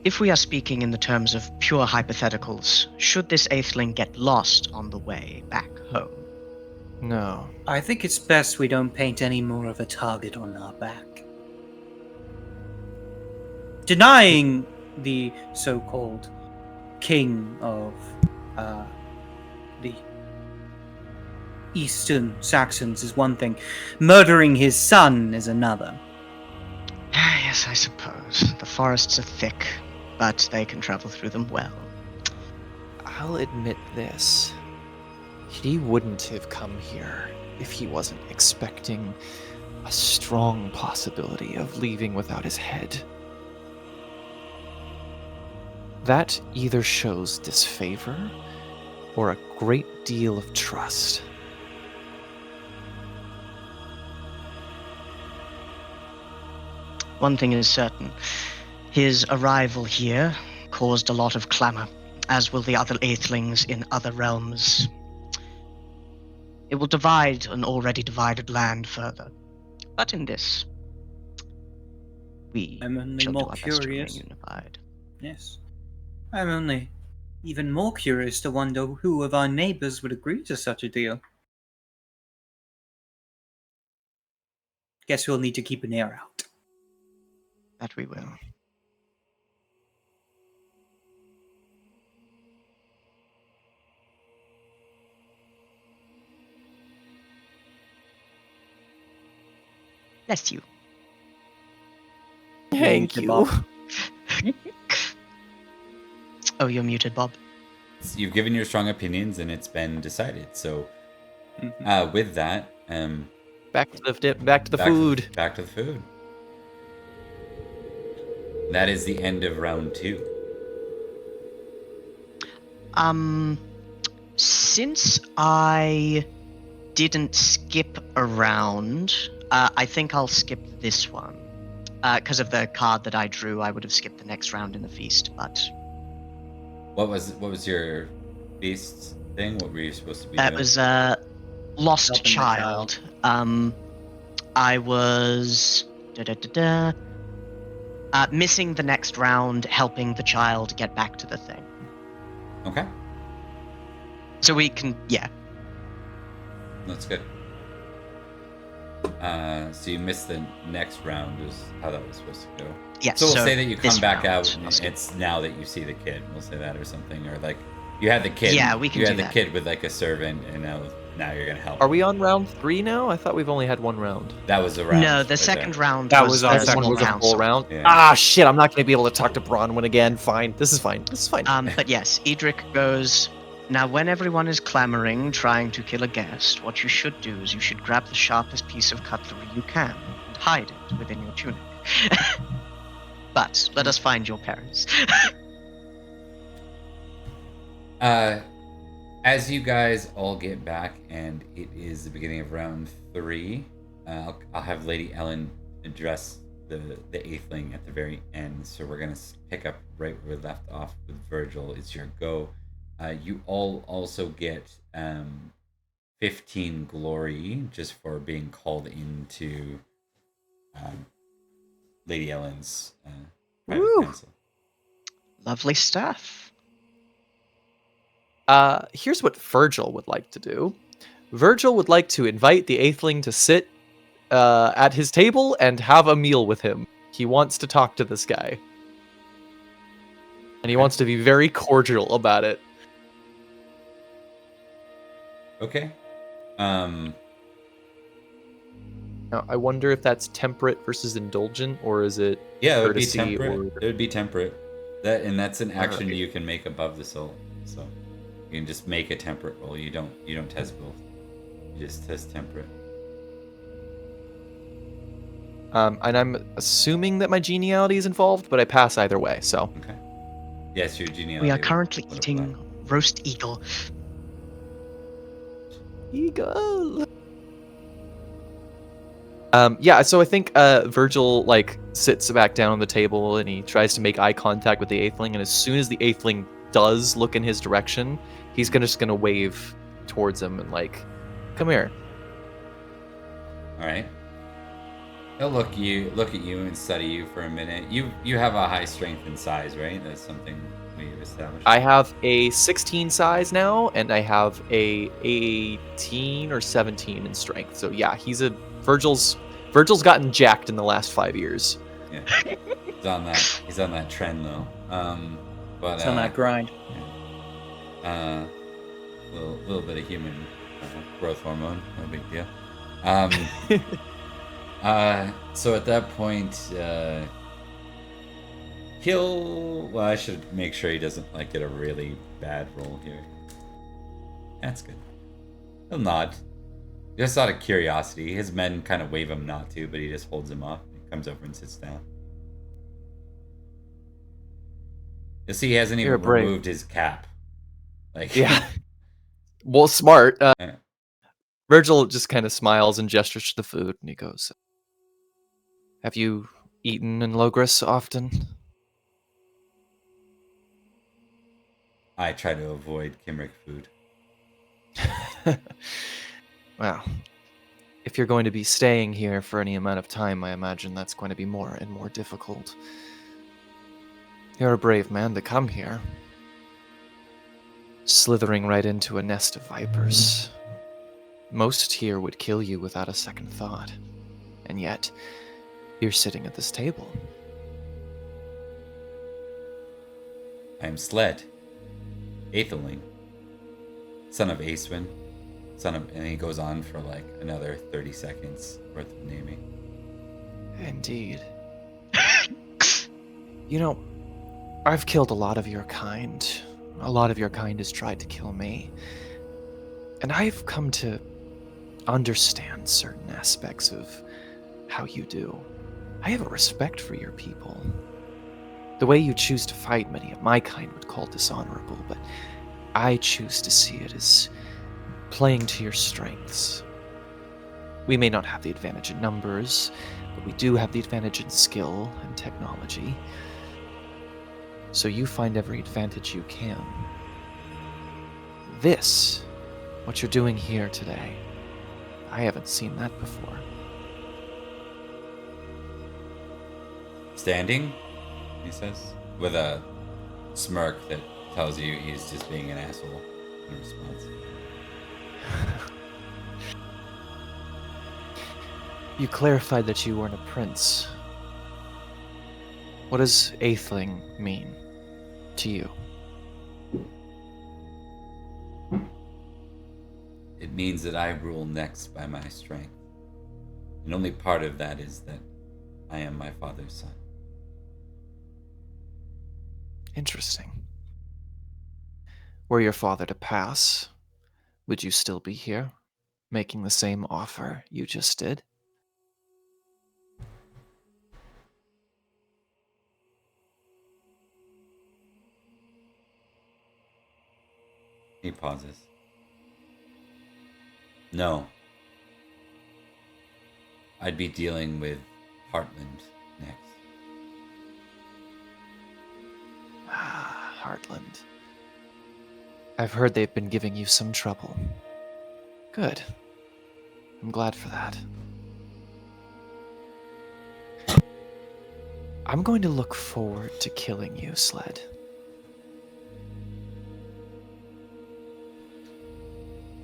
if we are speaking in the terms of pure hypotheticals, should this Atheling get lost on the way back home? No. I think it's best we don't paint any more of a target on our back. Denying the so-called king of the Eastern Saxons is one thing. Murdering his son is another. Yes, I suppose. The forests are thick, but they can travel through them well. I'll admit this. He wouldn't have come here if he wasn't expecting a strong possibility of leaving without his head. That either shows disfavor or a great deal of trust. One thing is certain. His arrival here caused a lot of clamor, as will the other Aethelings in other realms. It will divide an already divided land further. But in this, we I'm only shall do more our best to remain curious. unified. Yes. I'm only even more curious to wonder who of our neighbors would agree to such a deal. Guess we'll need to keep an ear out. That we will. Bless you. Thank You're you. Bob. Oh, you're muted, Bob. You've given your strong opinions, and it's been decided. So, with that, Back to the food. Back to the food. That is the end of round 2. Since I didn't skip a round, I think I'll skip this one. Because of the card that I drew, I would have skipped the next round in the feast, but... What was your feast thing? What were you supposed to be That doing? was Lost Helping the Child. I was... missing the next round, helping the child get back to the thing. Okay, So we can... Yeah. that's good. So you missed the next round, is how that was supposed to go. Yes, So we'll say that you this come back round, out, I'll and skip. it's now that you see the kid. We'll say that or something, or like you had the kid. Yeah, we can You do had the that. kid with like a servant, and now you're gonna help. Are we on round 3 now? I thought we've only had one round. That was a round. No, the right second there. round That was was the our That second one was a council. full round. Yeah. Ah, shit! I'm not gonna be able to talk to Bronwyn again. Fine. This is fine. But yes, Edrich goes, now when everyone is clamoring, trying to kill a guest, what you should do is you should grab the sharpest piece of cutlery you can and hide it within your tunic. But let us find your parents. As you guys all get back, and it is the beginning of round 3, I'll have Lady Ellen address the Atheling at the very end. So we're gonna pick up right where we left off with Virgil. It's your go. You all also get 15 glory just for being called into Lady Ellen's private Woo! council. Lovely stuff. Here's what Virgil would like to do. Virgil would like to invite the Atheling to sit at his table and have a meal with him. He wants to talk to this guy. And he wants to be very cordial about it. Okay. Now, I wonder if that's temperate versus indulgent, or is it Yeah, it would be courtesy temperate. or... It would be temperate. That's an action Alright. you can make above the soul. So you can just make a temperate roll. You don't test both. You just test temperate. And I'm assuming that my geniality is involved, but I pass either way, so... Okay. Yes, your geniality. We are would- currently would eating apply. roast eagle. Eagle. Yeah, so I think Virgil like sits back down on the table and he tries to make eye contact with the Atheling, and as soon as the Atheling does look in his direction, he's just gonna wave towards him and like, come here. All right. He'll look at you and study you for a minute. You have a high strength and size, right? That's something we've established. I have a 16 size now, and I have a 18 or 17 in strength. So yeah, Virgil's gotten jacked in the last 5 years. Yeah, he's on that trend though. But It's on that grind. Yeah. Little bit of human growth hormone, no big deal. So at that point, well, I should make sure he doesn't like get a really bad roll here. That's good. He'll nod. Just out of curiosity. His men kind of wave him not to, but he just holds him off. He comes over and sits down. You see, he hasn't even removed his cap. Yeah. Well, smart. Yeah. Virgil just kind of smiles and gestures to the food, and he goes, "Have you eaten in Logres often?" I try to avoid Kimric food. Well, if you're going to be staying here for any amount of time, I imagine that's going to be more and more difficult. You're a brave man to come here. Slithering right into a nest of vipers. Most here would kill you without a second thought. And yet, you're sitting at this table. I am Sled, Aethelling, son of Aeswin, and he goes on for like another 30 seconds worth of naming. Indeed. You know, I've killed a lot of your kind. A lot of your kind has tried to kill me. And I've come to understand certain aspects of how you do. I have a respect for your people. The way you choose to fight, many of my kind would call dishonorable, but I choose to see it as playing to your strengths. We may not have the advantage in numbers, but we do have the advantage in skill and technology. So you find every advantage you can. This, what you're doing here today, I haven't seen that before. Standing, he says, with a smirk that tells you he's just being an asshole in response. You clarified that you weren't a prince. What does Aethling mean to you? It means that I rule next by my strength. And only part of that is that I am my father's son. Interesting. Were your father to pass, would you still be here, making the same offer you just did? He pauses. No. I'd be dealing with Heartland next. Ah, Heartland. I've heard they've been giving you some trouble. Good. I'm glad for that. I'm going to look forward to killing you, Sled.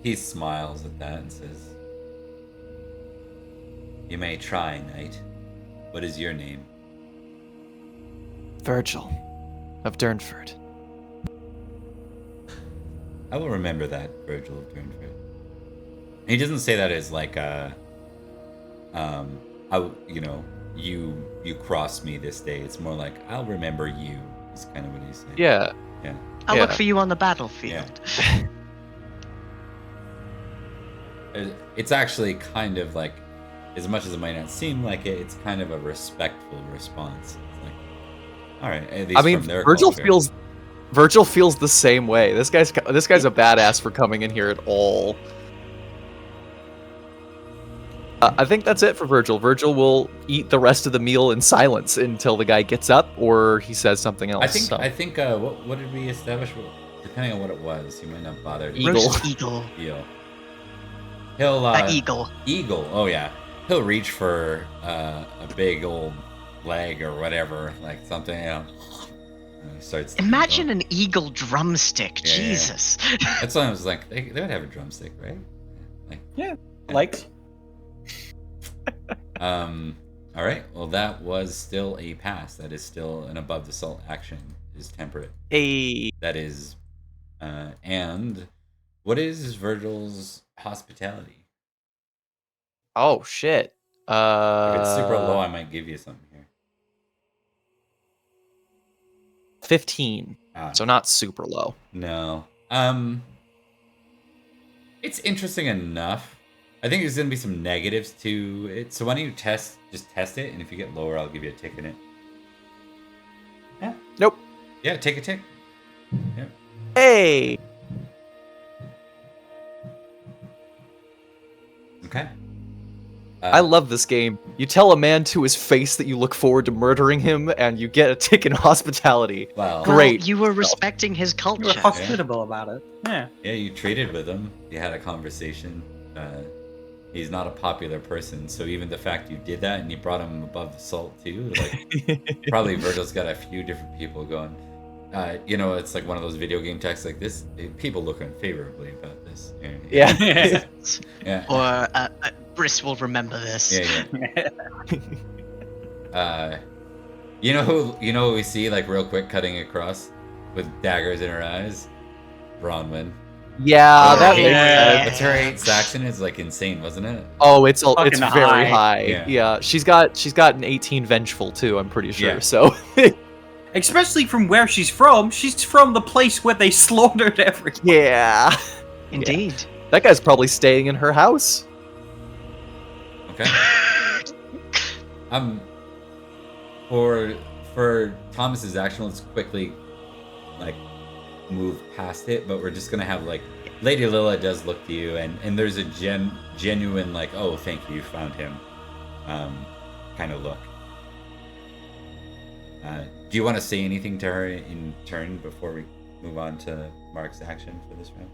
He smiles at that and says, "You may try, knight. What is your name?" Virgil of Durnford. I will remember that, Virgil of Durnford. He doesn't say that as like a, you crossed me this day. It's more like, I'll remember you, is kind of what he's saying. Yeah. Yeah. I'll look for you on the battlefield. Yeah. It's actually kind of like, as much as it might not seem like it, it's kind of a respectful response. It's like, all right, at least from their culture. Virgil feels the same way. This guy's a badass for coming in here at all. I think that's it for Virgil. Virgil will eat the rest of the meal in silence until the guy gets up or he says something else. I think. What did we establish? Depending on what it was, he might not bother. Roast eagle. He'll Eagle. Eagle. Oh yeah. he'll reach for a big old leg or whatever, like something. And he starts. Imagine an eagle drumstick. Yeah, yeah. Jesus. That's why I was like, they would have a drumstick, right? Like. All right. Well, that was still a pass. That is still an above the salt action. Is temperate. Hey. That is, and what is Virgil's hospitality? Oh shit. If it's super low, I might give you something here. 15. So not super low. No. It's interesting enough. I think there's gonna be some negatives to it. So why don't you just test it, and if you get lower, I'll give you a tick in it. Yeah. Nope. Yeah, take a tick. Yeah. Hey. Okay. I love this game. You tell a man to his face that you look forward to murdering him, and you get a tick in hospitality. Well, Great. Well, you were respecting his culture. You were hospitable about it. Yeah. Yeah, you traded with him. You had a conversation. He's not a popular person, so even the fact you did that and you brought him above the salt too, like probably Virgil's got a few different people going. It's like one of those video game texts like this. People look unfavorably about this. Yeah. Yeah. Or Briss will remember this. Yeah. You know who we see like real quick cutting across with daggers in her eyes? Bronwyn. Yeah, that makes Yeah. sense. What's her 8 Saxon is like insane, wasn't it? Oh, it's Fucking very high. high. Yeah. She's got an 18 vengeful too, I'm pretty sure. Yeah. So Especially from where she's from. She's from the place where they slaughtered everyone. yeah. Indeed. That guy's probably staying in her house. Okay. For Thomas's action, let's quickly like move past it, but we're just gonna have like Lady Lila does look to you, and there's a genuine like, oh, thank you, found him, kind of look. Do you want to say anything to her in turn before we move on to Mark's action for this round?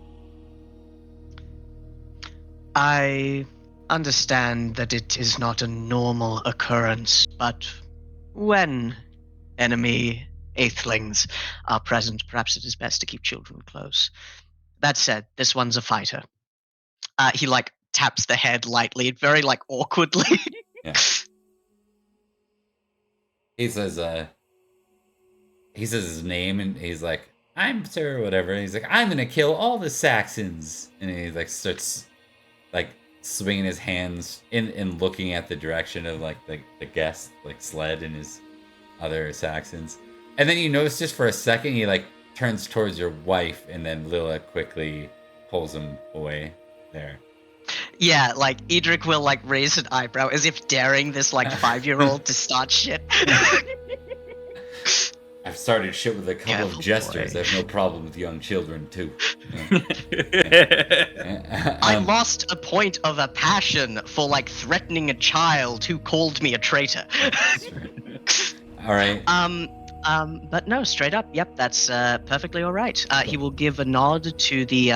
I understand that it is not a normal occurrence, but when enemy aethelings are present, perhaps it is best to keep children close. That said, this one's a fighter. He like taps the head lightly, very like awkwardly. Yeah. He says his name, and he's like, I'm Sir whatever, and he's like, I'm gonna kill all the Saxons, and he like starts like swinging his hands and looking at the direction of like the guest like sled and his other Saxons, and then you notice just for a second he like turns towards your wife, and then Lila quickly pulls him away there. Yeah, like Edrich will like raise an eyebrow as if daring this like 5-year-old to start shit. I've started shit with a couple Careful, of jesters. boy. I have no problem with young children too. I lost a point of a passion for like threatening a child who called me a traitor. All right. But no, straight up, yep, that's perfectly all right. He will give a nod to the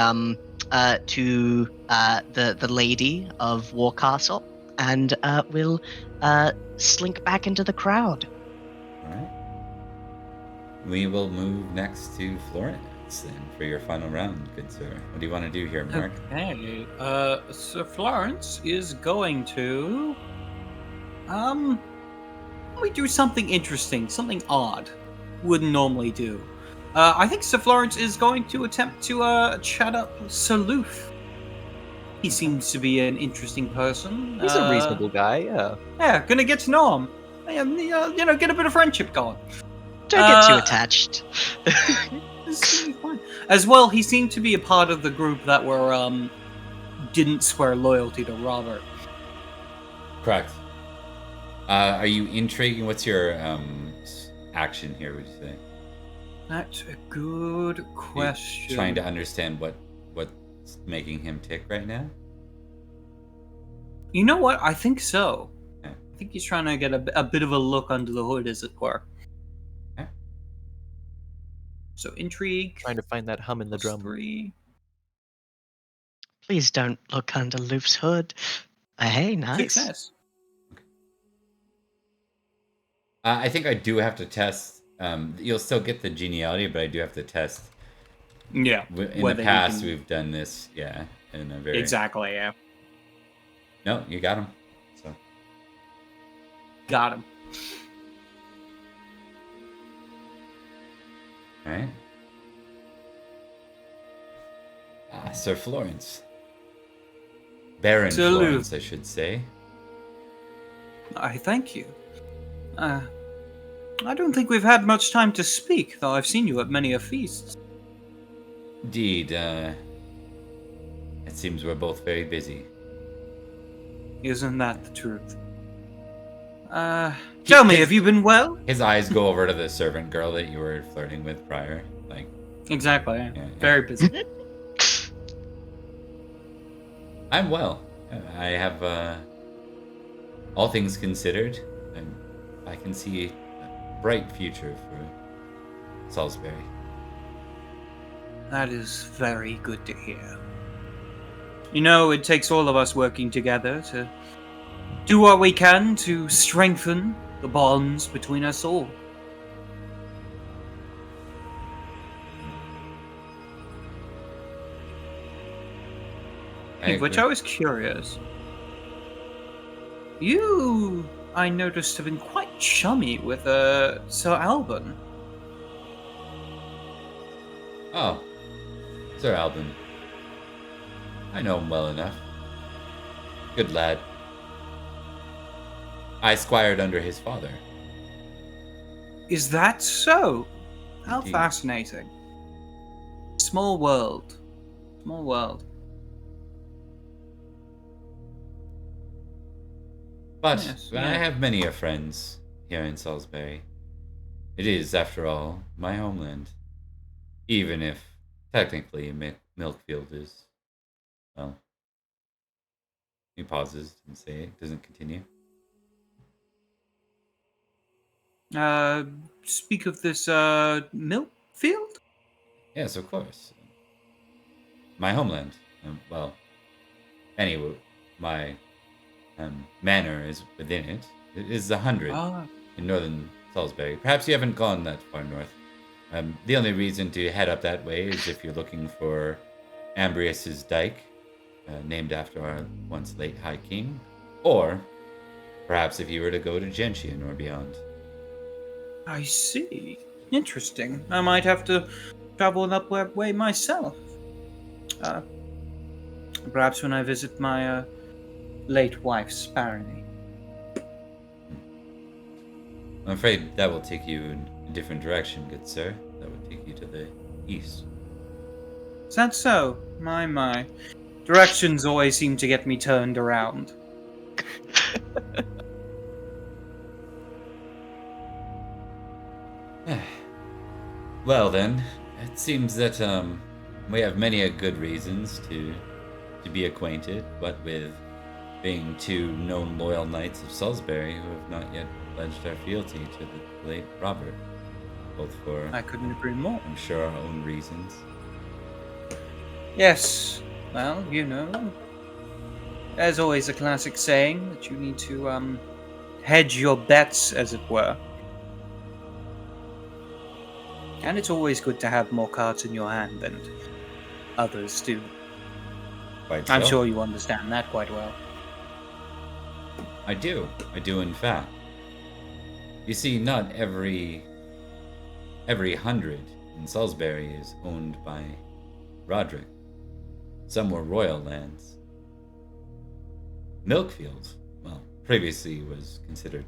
lady of Warcastle, and will slink back into the crowd. All right. We will move next to Florence then for your final round, good sir. What do you want to do here, Mark? Okay. So Florence is going to we do something interesting, something odd. Wouldn't normally do. I think Sir Florence is going to attempt to chat up Sir Luth. He seems to be an interesting person. He's a reasonable guy, yeah. Yeah, gonna get to know him. Get a bit of friendship going. Don't get too attached. This will be fine. As well, he seemed to be a part of the group that were didn't swear loyalty to Robert. Correct. Are you intriguing? What's your action here, would you say? That's a good question. Trying to understand what's making him tick right now? You know what? I think so. Okay. I think he's trying to get a bit of a look under the hood, as it were. Okay. So intrigue. Trying to find that hum in the drum. 3. Please don't look under Luke's hood. Hey, nice. Success. I think I do have to test. You'll still get the geniality, but I do have to test. Yeah. In the whether he past, can- we've done this, yeah, in a very. Exactly, yeah. No, you got him. So Got him. all right. Sir Florence. Baron Salute. Florence, I should say. I thank you. I don't think we've had much time to speak, though I've seen you at many a feasts. Indeed, it seems we're both very busy. Isn't that the truth? Tell me, have you been well? His eyes go over to the servant girl that you were flirting with prior. Like, Exactly, yeah. Yeah. Very busy. I'm well. I have, all things considered, I can see a bright future for Salisbury. That is very good to hear. You know, it takes all of us working together to do what we can to strengthen the bonds between us all. Which I was curious. You, I noticed, have been quite chummy with Sir Alban. Oh, Sir Alban. I know him well enough. Good lad. I squired under his father. Is that so? How Indeed. fascinating. Small world. Small world. But Yes, I yeah. have many a friends here in Salisbury. It is, after all, my homeland. Even if, technically, Milkfield is, well... He pauses and say it, doesn't continue. Speak of this, milk field? Yes, of course. My homeland. Well, anyway, my manor is within it. It is 100 Ah, in northern Salisbury. Perhaps you haven't gone that far north. The only reason to head up that way is if you're looking for Ambrius's Dyke, named after our once late High King, or perhaps if you were to go to Gentian or beyond. I see. Interesting. I might have to travel that way myself. Perhaps when I visit my late wife's barony. I'm afraid that will take you in a different direction, good sir. That would take you to the east. Is that so? My. Directions always seem to get me turned around. Well then, it seems that we have many a good reasons to be acquainted, what with being two known loyal knights of Salisbury who have not yet pledged our fealty to the late Robert, both for, I couldn't agree more. I'm sure, our own reasons. Yes. Well, you know, there's always a classic saying that you need to hedge your bets, as it were. And it's always good to have more cards in your hand than others do. Quite I'm so. sure you understand that quite well. I do in fact. You see, not every 100 in Salisbury is owned by Rhodri. Some were royal lands. Milkfield, well, previously was considered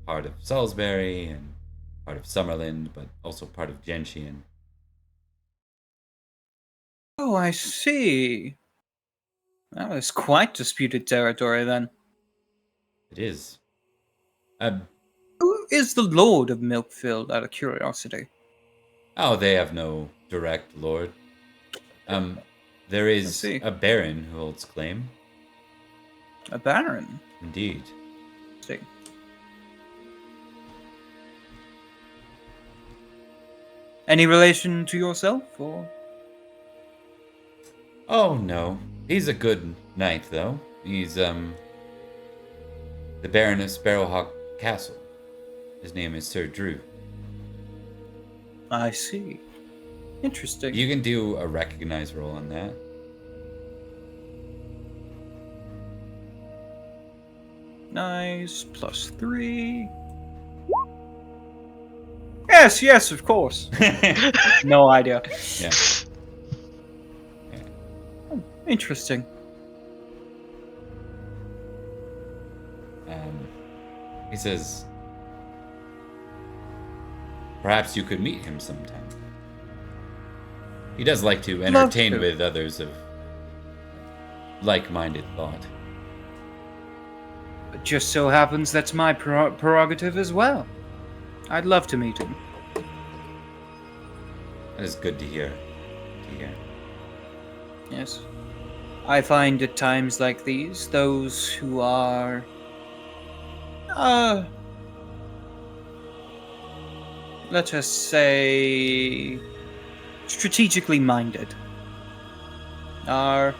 part of Salisbury and part of Summerland, but also part of Gentian. Oh, I see. That was quite disputed territory then. It is. Who is the Lord of Milkfield, out of curiosity? Oh, they have no direct lord. There is see. a baron who holds claim. A baron? Indeed. See. Any relation to yourself, or? Oh no, he's a good knight though. He's the Baron of Sparrowhawk castle. His name is Sir Drew. I see. Interesting. You can do a recognize roll on that. Nice. +3. Yes, of course. No idea. Yeah. Oh, interesting. He says, perhaps you could meet him sometime. He does like to entertain to. with others of like-minded thought. It just so happens that's my prerogative as well. I'd love to meet him. That is good to hear. Yes. I find at times like these, those who are... let us say... strategically minded. Are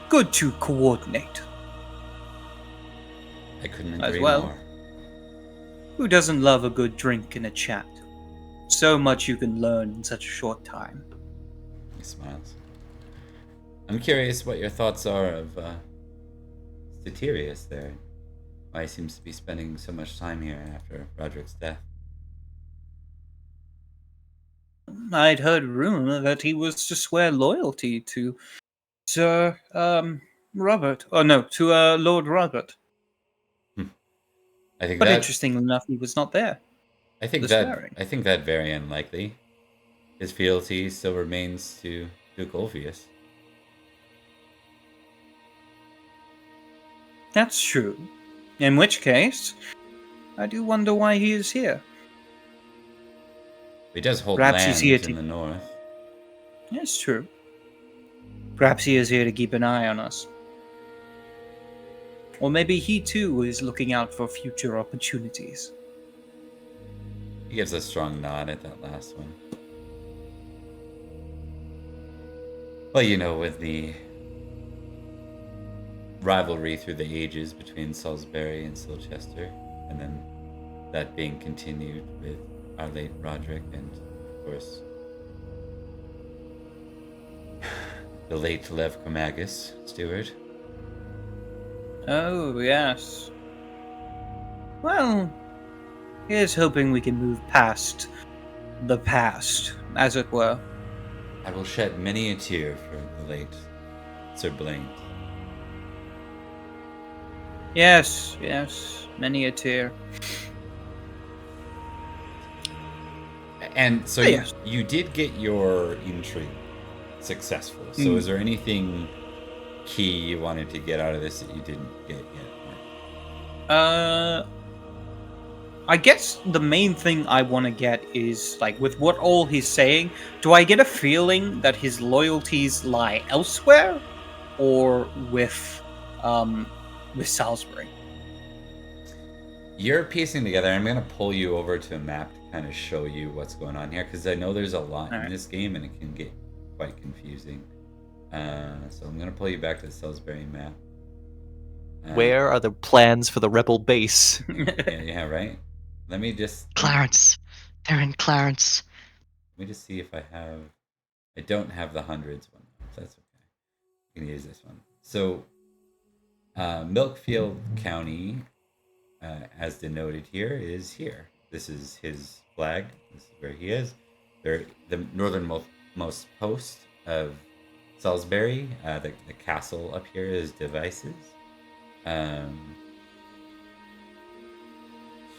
good to coordinate. I couldn't As agree well. more. Who doesn't love a good drink and a chat? So much you can learn in such a short time. He smiles. I'm curious what your thoughts are of Statirius there. Why he seems to be spending so much time here after Roderick's death. I'd heard rumor that he was to swear loyalty to Sir Robert. Oh no, to Lord Robert. I think But that interestingly enough, he was not there. I think the that swearing. I think that very unlikely. His fealty still remains to Duke Ulfius. That's true. In which case, I do wonder why he is here. He does hold Perhaps he's here lands in the north. It's true. Perhaps he is here to keep an eye on us. Or maybe he too is looking out for future opportunities. He gives a strong nod at that last one. Well, you know, with the rivalry through the ages between Salisbury and Silchester, and then that being continued with our late Roderick and, of course, the late Lev Comagus, Steward. Oh, yes. Well, here's hoping we can move past the past, as it were. I will shed many a tear for the late Sir Blaine. Yes, many a tear. And so Yes. you did get your intrigue successful. So is there anything key you wanted to get out of this that you didn't get yet? I guess the main thing I want to get is, like, with what all he's saying, do I get a feeling that his loyalties lie elsewhere? Or with Salisbury? You're piecing together. I'm going to pull you over to a map to kind of show you what's going on here, because I know there's a lot in this game and it can get quite confusing. So I'm going to pull you back to the Salisbury map. Where are the plans for the rebel base? Yeah, right? Let me just... Clarence. They're in Clarence. Let me just see if I have... I don't have the hundreds one. So that's okay. You can use this one. So, Milkfield County, as denoted here, is here. This is his flag. This is where he is. They're the northernmost post of Salisbury. The castle up here is Devices.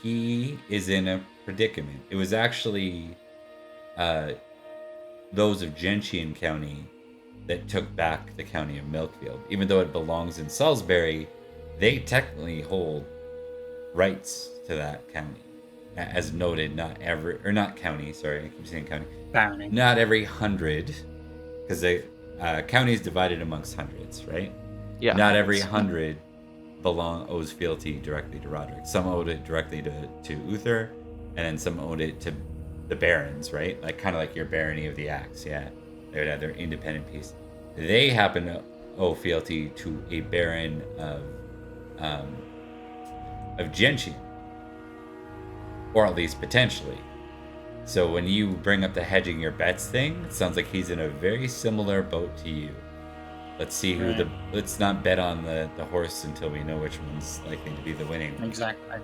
He is in a predicament. It was actually those of Gentian County that took back the county of Milkfield. Even though it belongs in Salisbury, they technically hold rights to that county. As noted, not county, sorry, I keep saying county. Bounty. Not every 100, because the county is divided amongst hundreds, right? Yeah. Not every 100 owes fealty directly to Roderick. Some owed it directly to Uther, and then some owed it to the barons, right? Like kind of like your barony of the axe, yeah. They would have their independent piece. They happen to owe fealty to a baron of Gentian, or at least potentially. So when you bring up the hedging your bets thing, it sounds like he's in a very similar boat to you. Let's see who Right. let's not bet on the horse until we know which one's likely to be the winning one. Exactly.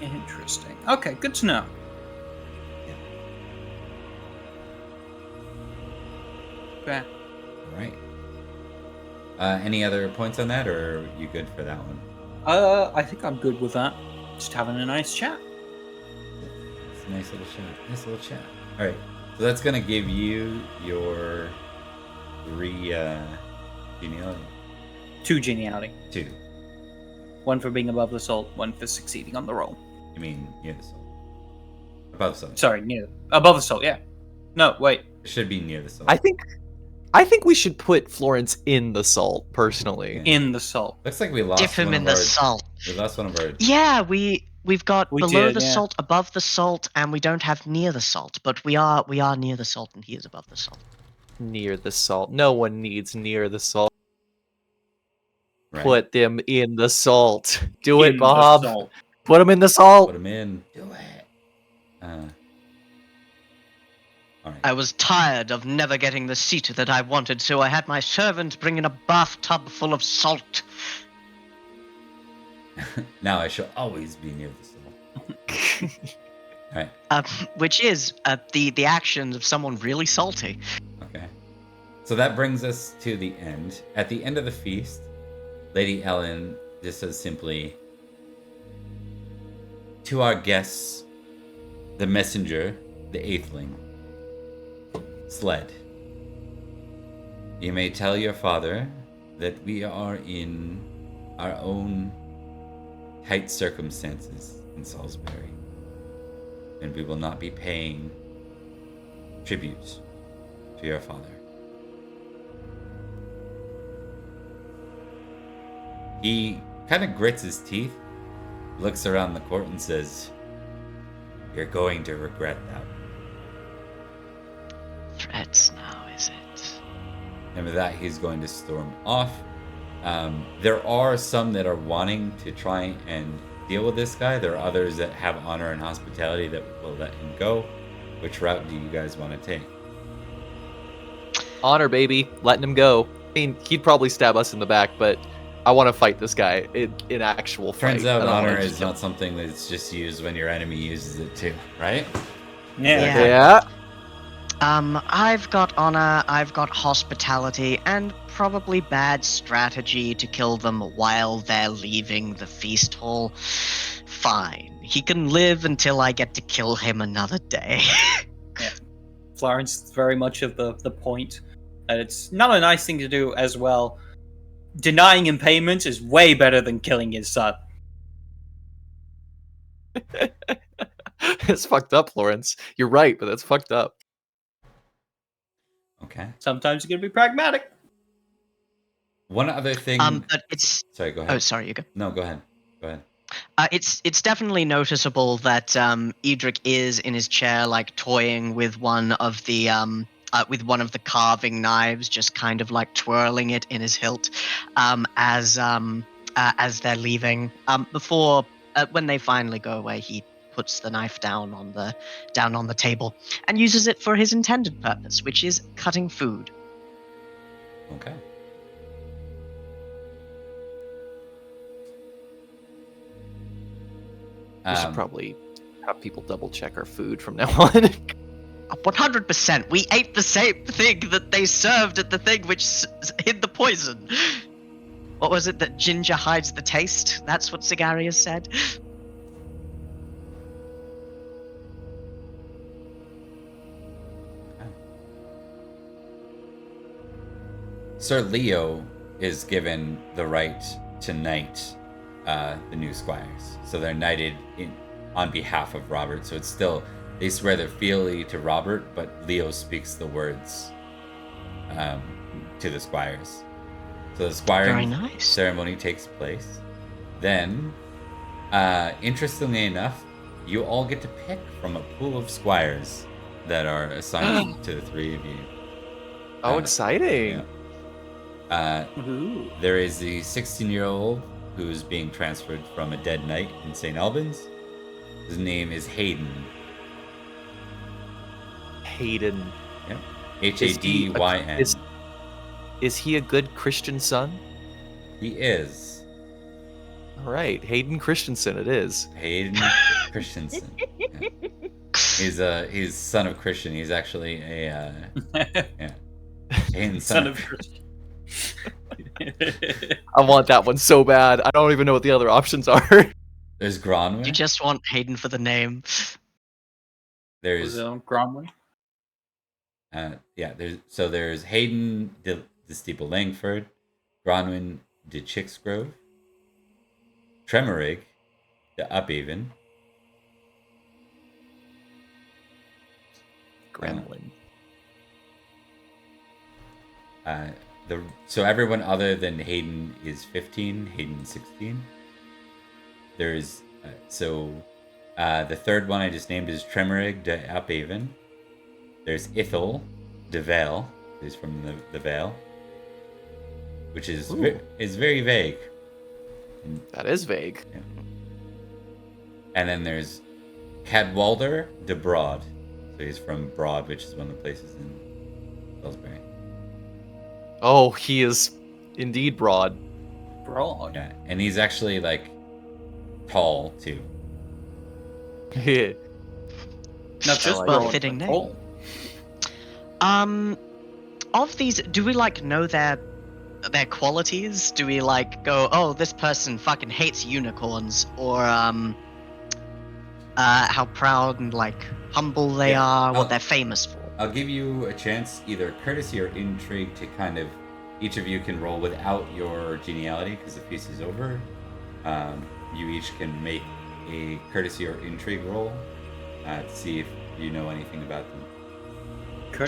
Interesting. Okay, good to know. Okay. All right. Any other points on that, or are you good for that one? I think I'm good with that. Just having a nice chat. It's a nice little chat. Nice little chat. All right. So that's gonna give you your 3 geniality. 2 geniality. 2. 1 for being above the salt, 1 for succeeding on the roll. You mean near the salt? Above the salt. Sorry, above the salt. Yeah. No, wait. It should be near the salt. I think we should put Florence in the salt, personally. In the salt. Looks like we lost Dip him one in of the our, salt. We lost one of our. Yeah, we've got We below did, the yeah. salt, above the salt, and we don't have near the salt. But we are near the salt, and he is above the salt. Near the salt. No one needs near the salt. Right. Put them in the salt. Do In it, the Bob. salt. Put them in the salt. Put him in. Do it. All right. I was tired of never getting the seat that I wanted, so I had my servant bring in a bathtub full of salt. Now I shall always be near the salt. All right. Which is the actions of someone really salty. Okay. So that brings us to the end. At the end of the feast, Lady Ellen just says simply, "To our guests, the messenger, the eighthling, Sled. You may tell your father that we are in our own tight circumstances in Salisbury, and we will not be paying tribute to your father." He kind of grits his teeth, looks around the court and says, "You're going to regret that." Threats now, is it? And with that, he's going to storm off. There are some that are wanting to try and deal with this guy. There are others that have honor and hospitality that will let him go. Which route do you guys want to take? Honor, baby. Letting him go. I mean, he'd probably stab us in the back, but I want to fight this guy in actual fight. Turns out I don't wanna honor just is kill- not something that's just used when your enemy uses it too, right? Yeah. Yeah. I've got honor, I've got hospitality, and probably bad strategy to kill them while they're leaving the feast hall. Fine. He can live until I get to kill him another day. Florence is very much of the point that it's not a nice thing to do as well. Denying him payment is way better than killing his son. It's fucked up, Florence. You're right, but that's fucked up. Okay. Sometimes you gotta be pragmatic. One other thing. But it's... Sorry, go ahead. Oh, sorry, you go. No, go ahead. Go ahead. It's definitely noticeable that Edrich is in his chair, like toying with one of the carving knives, just kind of like twirling it in his hilt, as they're leaving. Before when they finally go away, he puts the knife down on the table and uses it for his intended purpose, which is cutting food. Okay. We should probably have people double check our food from now on. 100%. We ate the same thing that they served at the thing which hid the poison. What was it that ginger hides the taste? That's what Sigarius said. Sir Leo is given the right to knight the new squires. So they're knighted on behalf of Robert. So it's still, they swear their fealty to Robert, but Leo speaks the words to the squires. So the squiring ceremony takes place. Then, interestingly enough, you all get to pick from a pool of squires that are assigned to the three of you. Oh, exciting. Yeah. There is the 16-year-old who's being transferred from a dead knight in St. Albans. His name is Hayden. Hayden. Yep. Hadyn. Is he a good Christian son? He is. All right, Hayden Christensen it is. Hayden Christensen. Yeah. He's son of Christian. He's actually a yeah. Hayden Son of Christian. I want that one so bad. I don't even know what the other options are. There's Gronwyn. You just want Hayden for the name. There's Gromwyn. There's Hayden de Steeple Langford, Gronwyn de Chicksgrove, Tremorig de Uphaven, Gremlin. So everyone other than Hayden is 15. Hayden's 16. There's the third one I just named is Tremorig de Uphaven. There's Ithel de Vale, who's from the Vale, which is very vague. That is vague. Yeah. And then there's Cadwalder de Broad. So he's from Broad, which is one of the places in Salisbury. Oh, he is indeed broad. Broad. Yeah, and he's actually like tall too. Not just like broad, fitting but name. tall. Of these, do we like know their qualities? Do we like go, oh, this person fucking hates unicorns, or how proud and like humble they are, what they're famous for? I'll give you a chance, either courtesy or intrigue, to kind of each of you can roll without your geniality because the feast is over. You each can make a courtesy or intrigue roll to see if you know anything about them.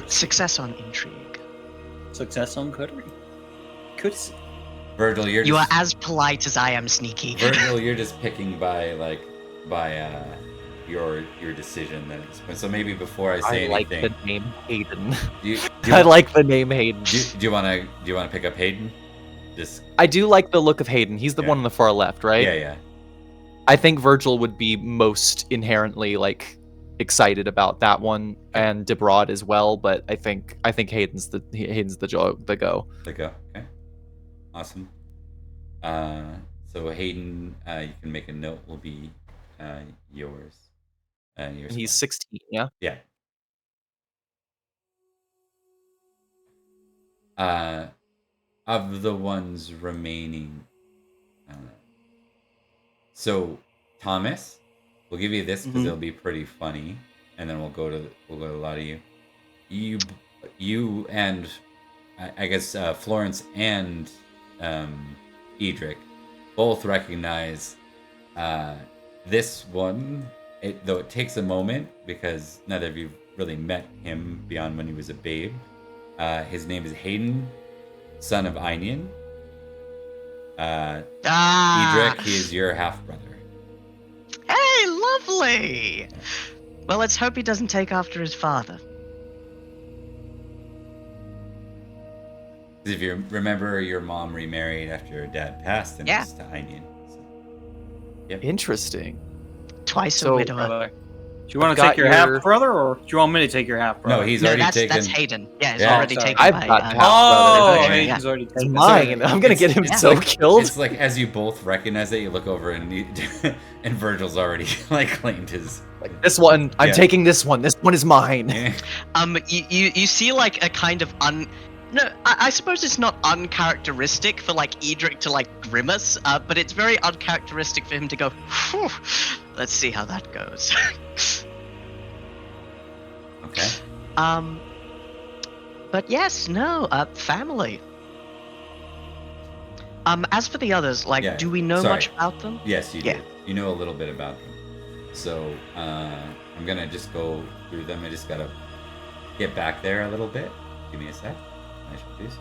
Success on intrigue. Success on courtesy. Courtesy. Virgil, You are as polite as I am sneaky. Virgil, you're just picking by your decision then. So maybe before I say I like anything, the name Hayden. I like the name Hayden. Do you want to pick up Hayden? Just I do like the look of Hayden. He's the one on the far left, right? yeah. I think Virgil would be most inherently like excited about that one, and DeBroad as well. But I think Hayden's the go. The go. Okay. Awesome. So Hayden, you can make a note. Will be yours. He's 16. Yeah. Yeah. Of the ones remaining, so Thomas, we'll give you this because it'll be pretty funny, and then we'll go to a lot of you. You and I guess Florence and Edrich both recognize this one. Though it takes a moment because neither of you really met him beyond when he was a babe. His name is Hayden, son of Einian. Edrich, he is your half-brother. Hey, lovely! Well, let's hope he doesn't take after his father. If you remember, your mom remarried after your dad passed and was to Einian. So, yep. Interesting. Twice a So, widower. Do you want to take your half brother, or do you want me to take your half brother? No, he's already taken. That's Hayden. Yeah, he's Yeah. already Sorry. taken I've by. got half Oh, brother. Hayden's already It's taken. mine. I'm gonna get him so killed. It's like as you both recognize it, you look over and and Virgil's already like claimed his. Like this one, I'm taking this one. This one is mine. You see like a kind of No, I suppose it's not uncharacteristic for like Edrich to like grimace, but it's very uncharacteristic for him to go, "Phew, let's see how that goes." Okay. But yes, no, family. As for the others, like, do we know much about them? Yes, you do. You know a little bit about them. So I'm gonna just go through them. I just gotta get back there a little bit. Give me a sec. I shall do so.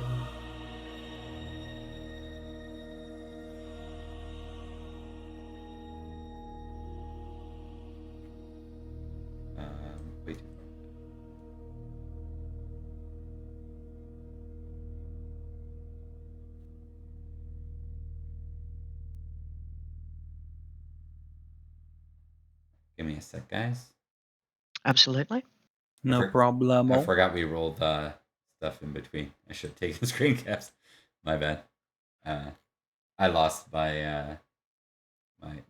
Wait. Give me a sec, guys. Absolutely. No problem. I forgot we rolled stuff in between. I should take the screen caps. My bad. I lost my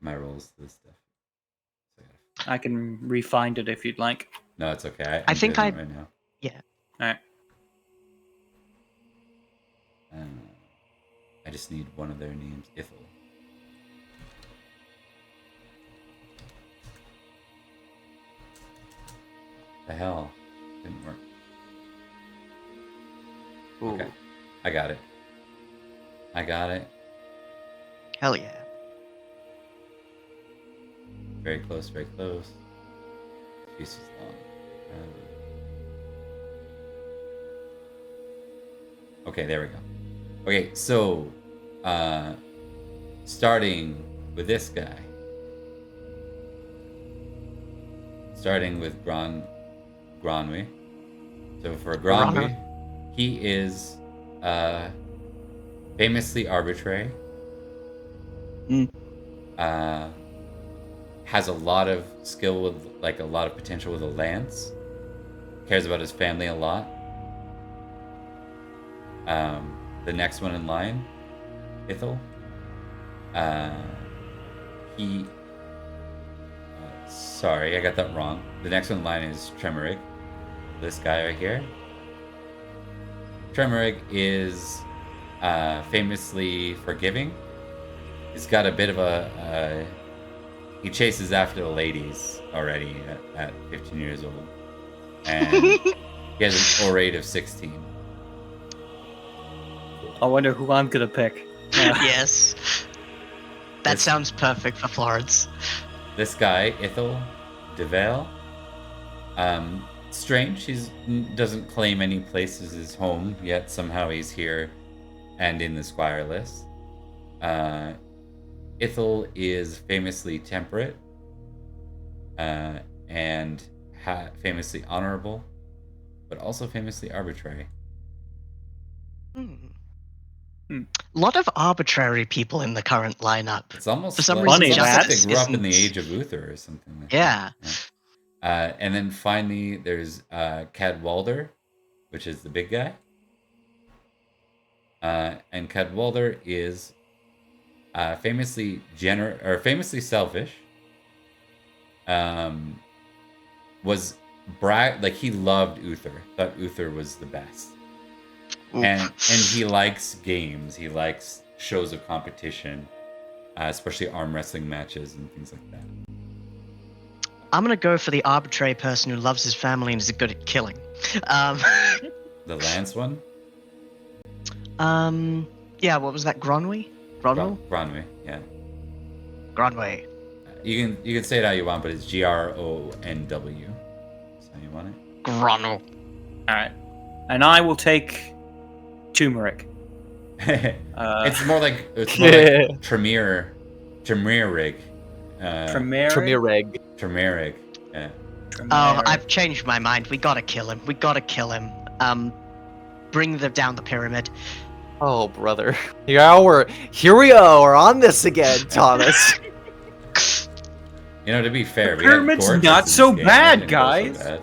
my rolls to this stuff. I can refind it if you'd like. No, it's okay. I think doing it right now. Yeah. All right. I just need one of their names. Ithel. The hell? Didn't work. Ooh. Okay. I got it. Hell yeah. Very close, very close. Piece is long. Okay, there we go. Okay, so starting with this guy. Starting with Granwy. So for Granwy, he is famously arbitrary. Has a lot of skill with, like, a lot of potential with a lance. Cares about his family a lot. The next one in line, Ithel. Sorry, I got that wrong. The next one in line is Tremorig. This guy right here. Tremorig is famously forgiving. He's got a bit of a... he chases after the ladies already at 15 years old. And he has an O rate of 16. I wonder who I'm gonna pick. Yes. That sounds perfect for Florence. This guy, Ithel DeVale, strange. He doesn't claim any place as his home, yet somehow he's here and in the squire list. Ithel is famously temperate and famously honorable, but also famously arbitrary. A lot of arbitrary people in the current lineup. It's almost for some like, reason, it's almost like justice they grew up in the isn't- age of Uther or something like Yeah. that. And then finally, there's Cadwalder, which is the big guy. And Cadwalder is famously famously selfish. Was like, he loved Uther. Thought Uther was the best. Oof. And he likes games. He likes shows of competition, especially arm wrestling matches and things like that. I'm gonna go for the arbitrary person who loves his family and is good at killing. The lance one? Yeah, what was that? Gronwy? Gronwy? Granwy, yeah. Gronwy. You can say it how you want, but it's Gronw. That's how you want it. Gronwy. Alright. And I will take turmeric. It's more like Tremere Rig. Turmeric. Tremeric. Yeah. Oh, I've changed my mind. We gotta kill him. Bring them down the pyramid. Oh, brother. Here we are. We're on this again, Thomas. You know, to be fair, The pyramid's not so bad, guys. Yeah.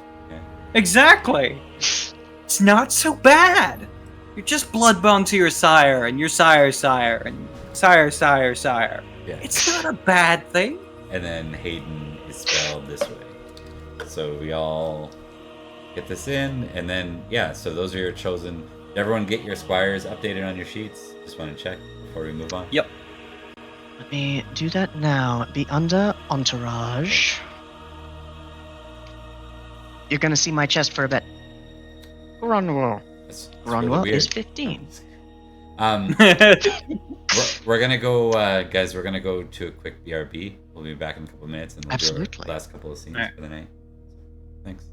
Exactly. It's not so bad. You're just bloodbound to your sire and your sire's sire and sire. Yeah. It's not a bad thing. And then Hayden is spelled this way. So we all get this in, and then, yeah, so those are your chosen. Did everyone get your squires updated on your sheets? Just want to check before we move on. Yep. Let me do that now. Be under entourage. You're gonna see my chest for a bit. Gronwy. That's Gronwy really is weird. 15. We're gonna go, guys. We're gonna go to a quick BRB. We'll be back in a couple of minutes, and we'll do Absolutely. our last couple of scenes Alright. for the night. Thanks.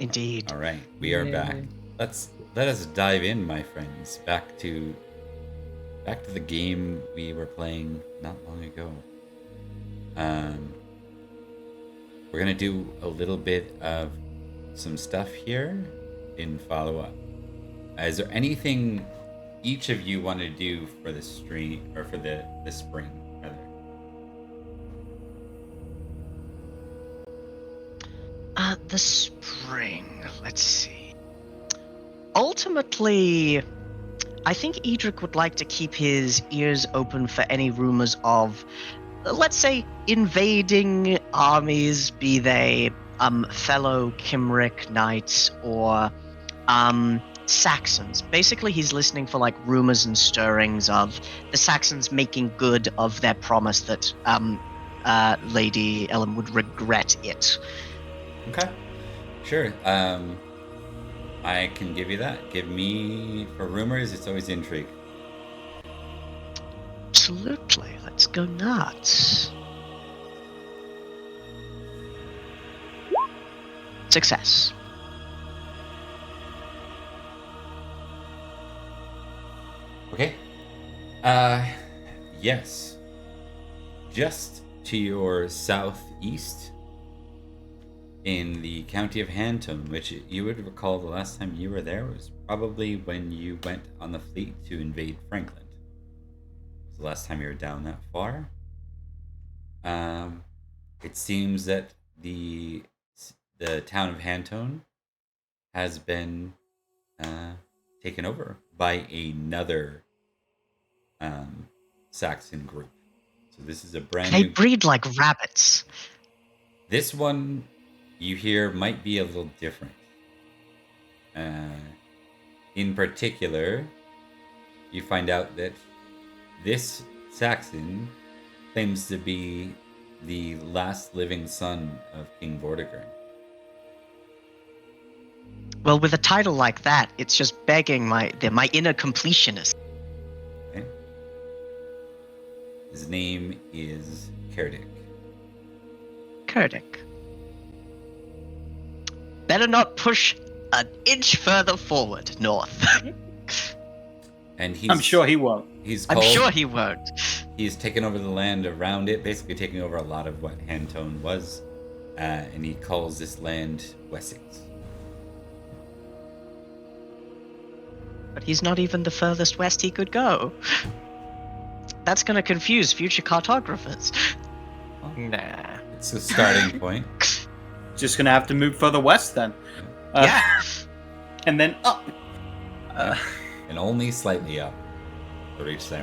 Indeed. All right, we are back. Let us dive in, my friends, back to the game we were playing not long ago. We're gonna do a little bit of some stuff here in follow-up. Is there anything each of you want to do for the stream, or for the spring, rather? The spring. Let's see. Ultimately, I think Edrich would like to keep his ears open for any rumors of, let's say, invading armies, be they fellow Cymric knights or Saxons. Basically, he's listening for like rumors and stirrings of the Saxons making good of their promise that Lady Ellen would regret it. Okay, sure. I can give you that. Give me, for rumors, it's always intrigue. Absolutely. Let's go nuts. Success. Okay. Yes. Just to your southeast, in the county of Hantone, which you would recall the last time you were there was probably when you went on the fleet to invade Frankland. It was the last time you were down that far. It seems that the town of Hantone has been taken over by another Saxon group. So this is a brand They new. breed like rabbits. This one you hear might be a little different. In particular, you find out that this Saxon claims to be the last living son of King Vortigern. Well, with a title like that, it's just begging my inner completionist. Okay? His name is Cerdic. Cerdic. Better not push an inch further forward, north. And I'm sure he won't. I'm sure he won't. He's taken over the land around it, basically taking over a lot of what Hantone was, and he calls this land Wessex. But he's not even the furthest west he could go. That's going to confuse future cartographers. Nah. It's a starting point. Just gonna have to move further west then. Yeah. And then up. And only slightly up to reach there.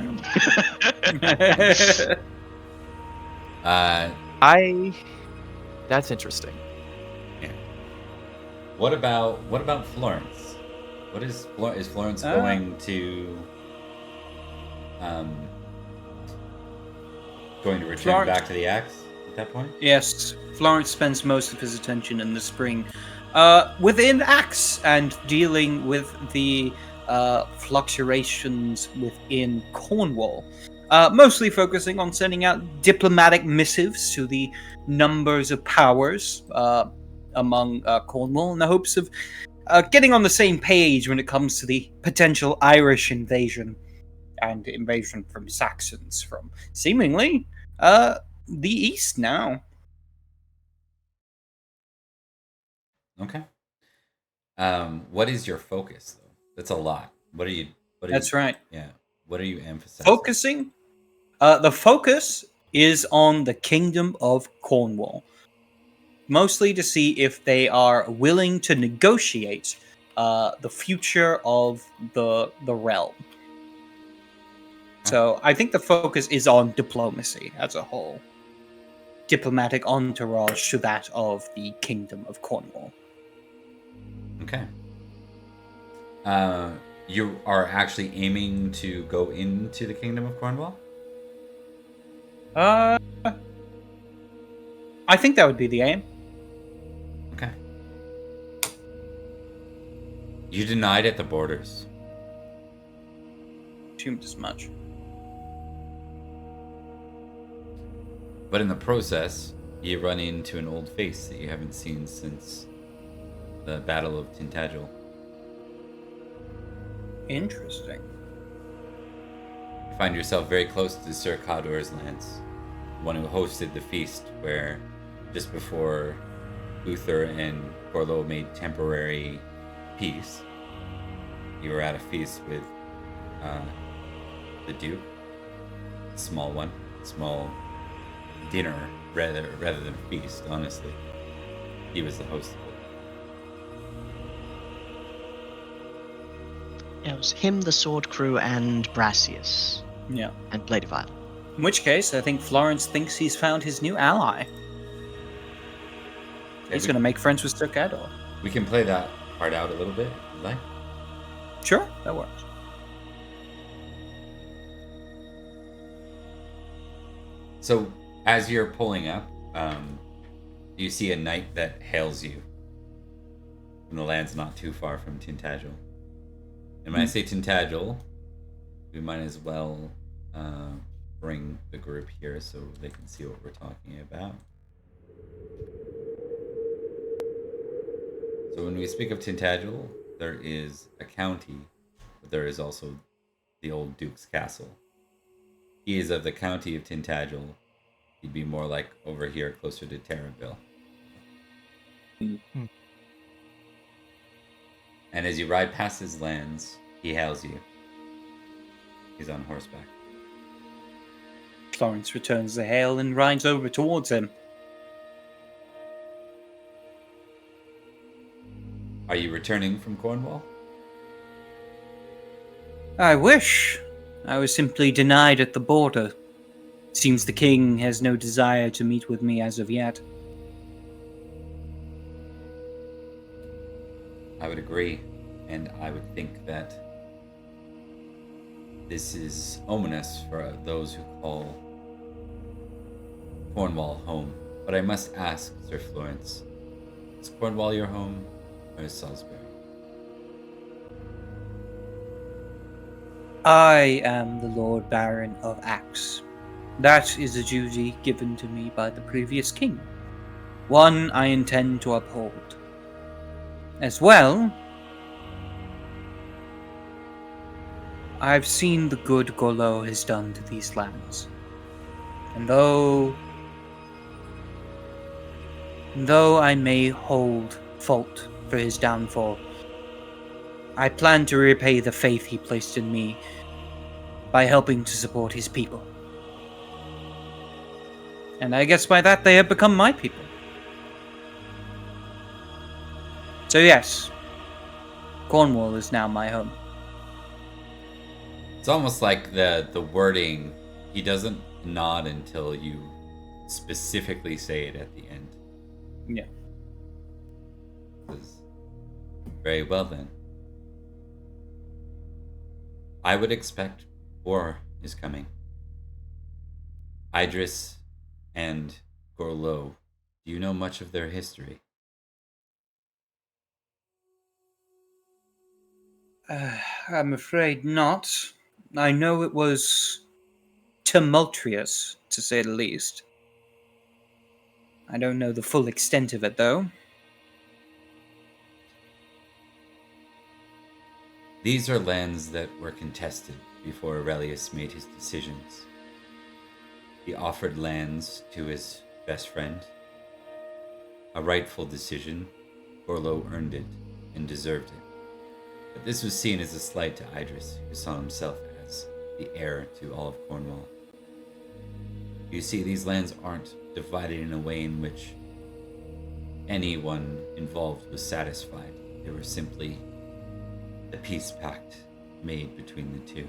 That's interesting. Yeah. What about Florence? What is Florence going to return back to the axe at that point? Yes, Florence spends most of his attention in the spring within Axe and dealing with the fluctuations within Cornwall. Mostly focusing on sending out diplomatic missives to the numbers of powers among Cornwall in the hopes of getting on the same page when it comes to the potential Irish invasion and invasion from Saxons from seemingly the east now. Okay. What is your focus though? That's a lot. That's right. Yeah. What are you emphasizing? Focusing? The focus is on the Kingdom of Cornwall. Mostly to see if they are willing to negotiate the future of the realm. So I think the focus is on diplomacy as a whole. Diplomatic entourage to that of the Kingdom of Cornwall. Okay. You are actually aiming to go into the Kingdom of Cornwall? I think that would be the aim. Okay. You denied at the borders. Assumed as much. But in the process, you run into an old face that you haven't seen since the Battle of Tintagel. Interesting. You find yourself very close to Sir Cador's lands, the one who hosted the feast where, just before Uther and Gorlo made temporary peace, you were at a feast with the Duke. Small one. Small dinner rather than a feast, honestly. He was the host of it. It was him, the Sword Crew, and Brassius. Yeah. And Blade of Isle. In which case, I think Florence thinks he's found his new ally. He's going to make friends with Sir Cador. We can play that part out a little bit, if you'd like. Sure, that works. So, as you're pulling up, you see a knight that hails you. And the land's not too far from Tintagel. And when I say Tintagel, we might as well bring the group here so they can see what we're talking about. So when we speak of Tintagel, there is a county, but there is also the old Duke's castle. He is of the county of Tintagel. He'd be more like over here, closer to Terraville. Mm-hmm. And as you ride past his lands, he hails you. He's on horseback. Florence returns the hail and rides over towards him. Are you returning from Cornwall? I wish. I was simply denied at the border. Seems the king has no desire to meet with me as of yet. I would agree, and I would think that this is ominous for those who call Cornwall home. But I must ask, Sir Florence, is Cornwall your home, or is Salisbury? I am the Lord Baron of Axe. That is a duty given to me by the previous king. One I intend to uphold. As well, I've seen the good Gorlo has done to these lands. And though I may hold fault for his downfall, I plan to repay the faith he placed in me by helping to support his people. And I guess by that they have become my people. So yes, Cornwall is now my home. It's almost like the wording, he doesn't nod until you specifically say it at the end. Yeah. Very well then. I would expect war is coming. Idris and Gorlo, do you know much of their history? I'm afraid not. I know it was tumultuous, to say the least. I don't know the full extent of it, though. These are lands that were contested before Aurelius made his decisions. He offered lands to his best friend. A rightful decision. Gorlo earned it and deserved it. But this was seen as a slight to Idris, who saw himself as the heir to all of Cornwall. You see, these lands aren't divided in a way in which anyone involved was satisfied. They were simply a peace pact made between the two.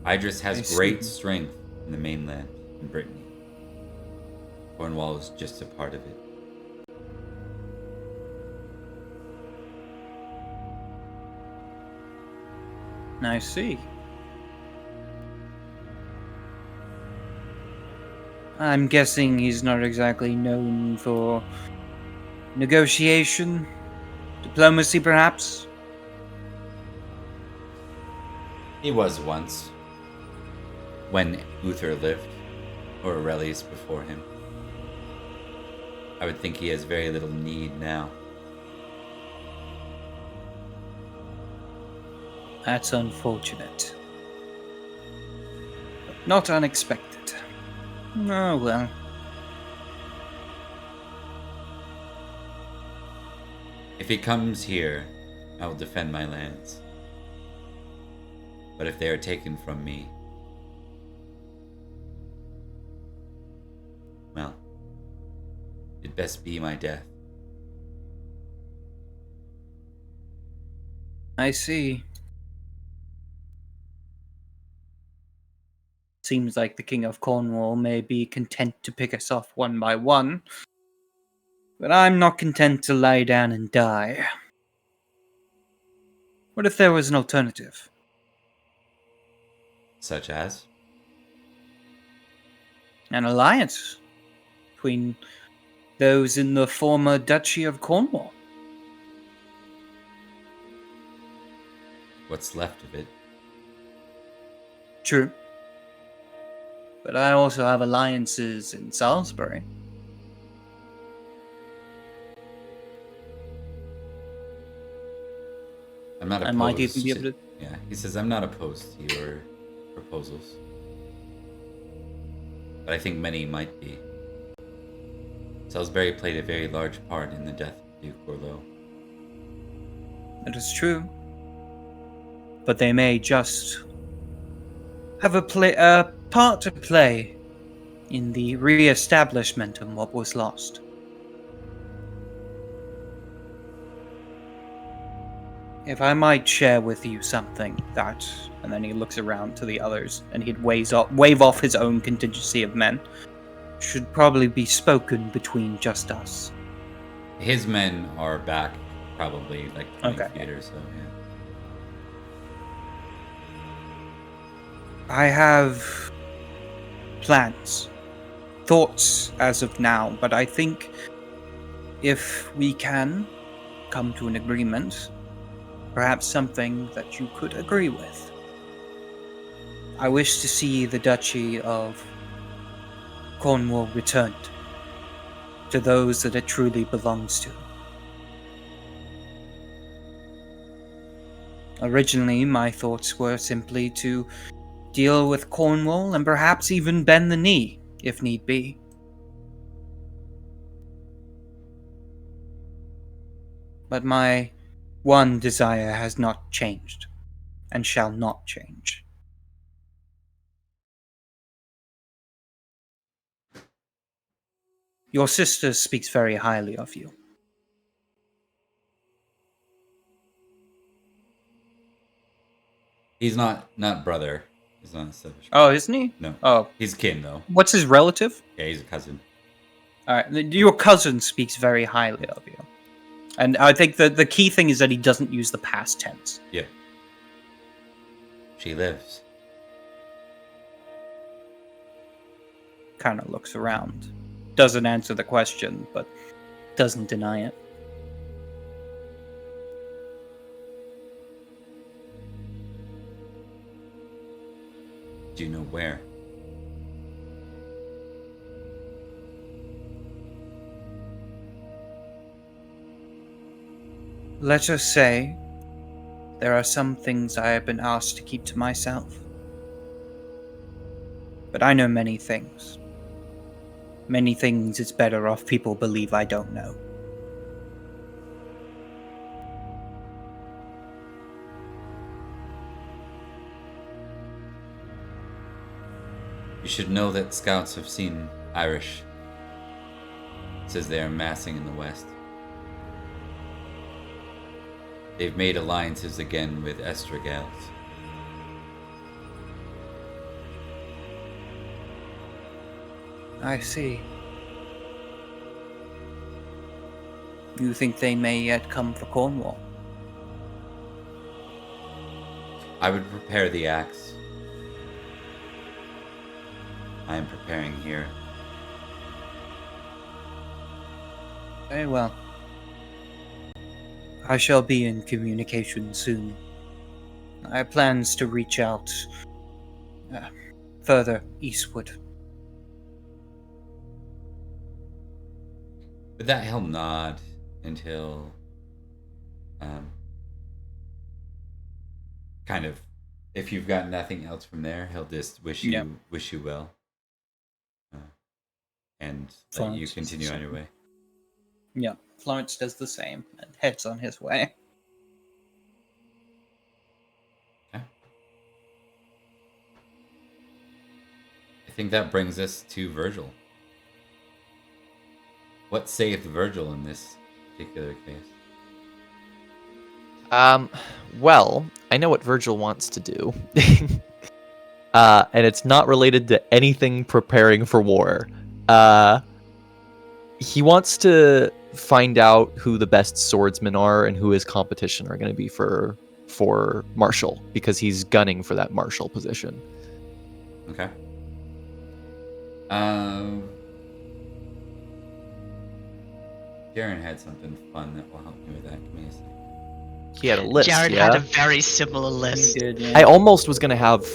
Idris has great strength in the mainland in Brittany. Cornwall is just a part of it. I see. I'm guessing he's not exactly known for negotiation, diplomacy perhaps? He was once, when Uther lived, or Aurelius before him. I would think he has very little need now. That's unfortunate. But not unexpected. Oh well. If he comes here, I will defend my lands. But if they are taken from me, well, it'd best be my death. I see. Seems like the King of Cornwall may be content to pick us off one by one, but I'm not content to lie down and die. What if there was an alternative? Such as? An alliance between those in the former Duchy of Cornwall. What's left of it? True. But I also have alliances in Salisbury. I'm not I opposed. might even be able to... Yeah, he says, I'm not opposed to your proposals. But I think many might be. Salisbury played a very large part in the death of Duke Orleans. That is true. But they may just have a part to play in the re-establishment of what was lost. If I might share with you something that, and then he looks around to the others, and he'd wave off his own contingency of men, should probably be spoken between just us. His men are back probably like 20 feet or so, yeah. I have plans, thoughts as of now, but I think if we can come to an agreement, perhaps something that you could agree with. I wish to see the Duchy of Cornwall returned to those that it truly belongs to. Originally, my thoughts were simply to deal with Cornwall and perhaps even bend the knee, if need be. But my one desire has not changed, and shall not change. Your sister speaks very highly of you. He's not brother. He's not a sister. Oh, isn't he? No. Oh. He's kin, though. What's his relative? Yeah, he's a cousin. Alright, your cousin speaks very highly of you. And I think the key thing is that he doesn't use the past tense. Yeah. She lives. Kind of looks around. Doesn't answer the question, but doesn't deny it. Do you know where? Let's just say there are some things I have been asked to keep to myself. But I know many things. Many things it's better off people believe I don't know. You should know that scouts have seen Irish. It says they are massing in the west. They've made alliances again with Estragals. I see. You think they may yet come for Cornwall? I would prepare the axe. I am preparing here. Very well. I shall be in communication soon. I have plans to reach out further eastward. With that, he'll nod and he'll kind of, if you've got nothing else from there, he'll just wish you well, and let you Florence continue on your way. Yeah, Florence does the same and heads on his way. Okay. I think that brings us to Virgil. What saved Virgil in this particular case? Well, I know what Virgil wants to do. And it's not related to anything preparing for war. He wants to find out who the best swordsmen are and who his competition are going to be for marshal, because he's gunning for that marshal position. Okay. Darren had something fun that will help me with that. Give me a second. He had a list. Jared yeah? had a very similar list. I almost was going to have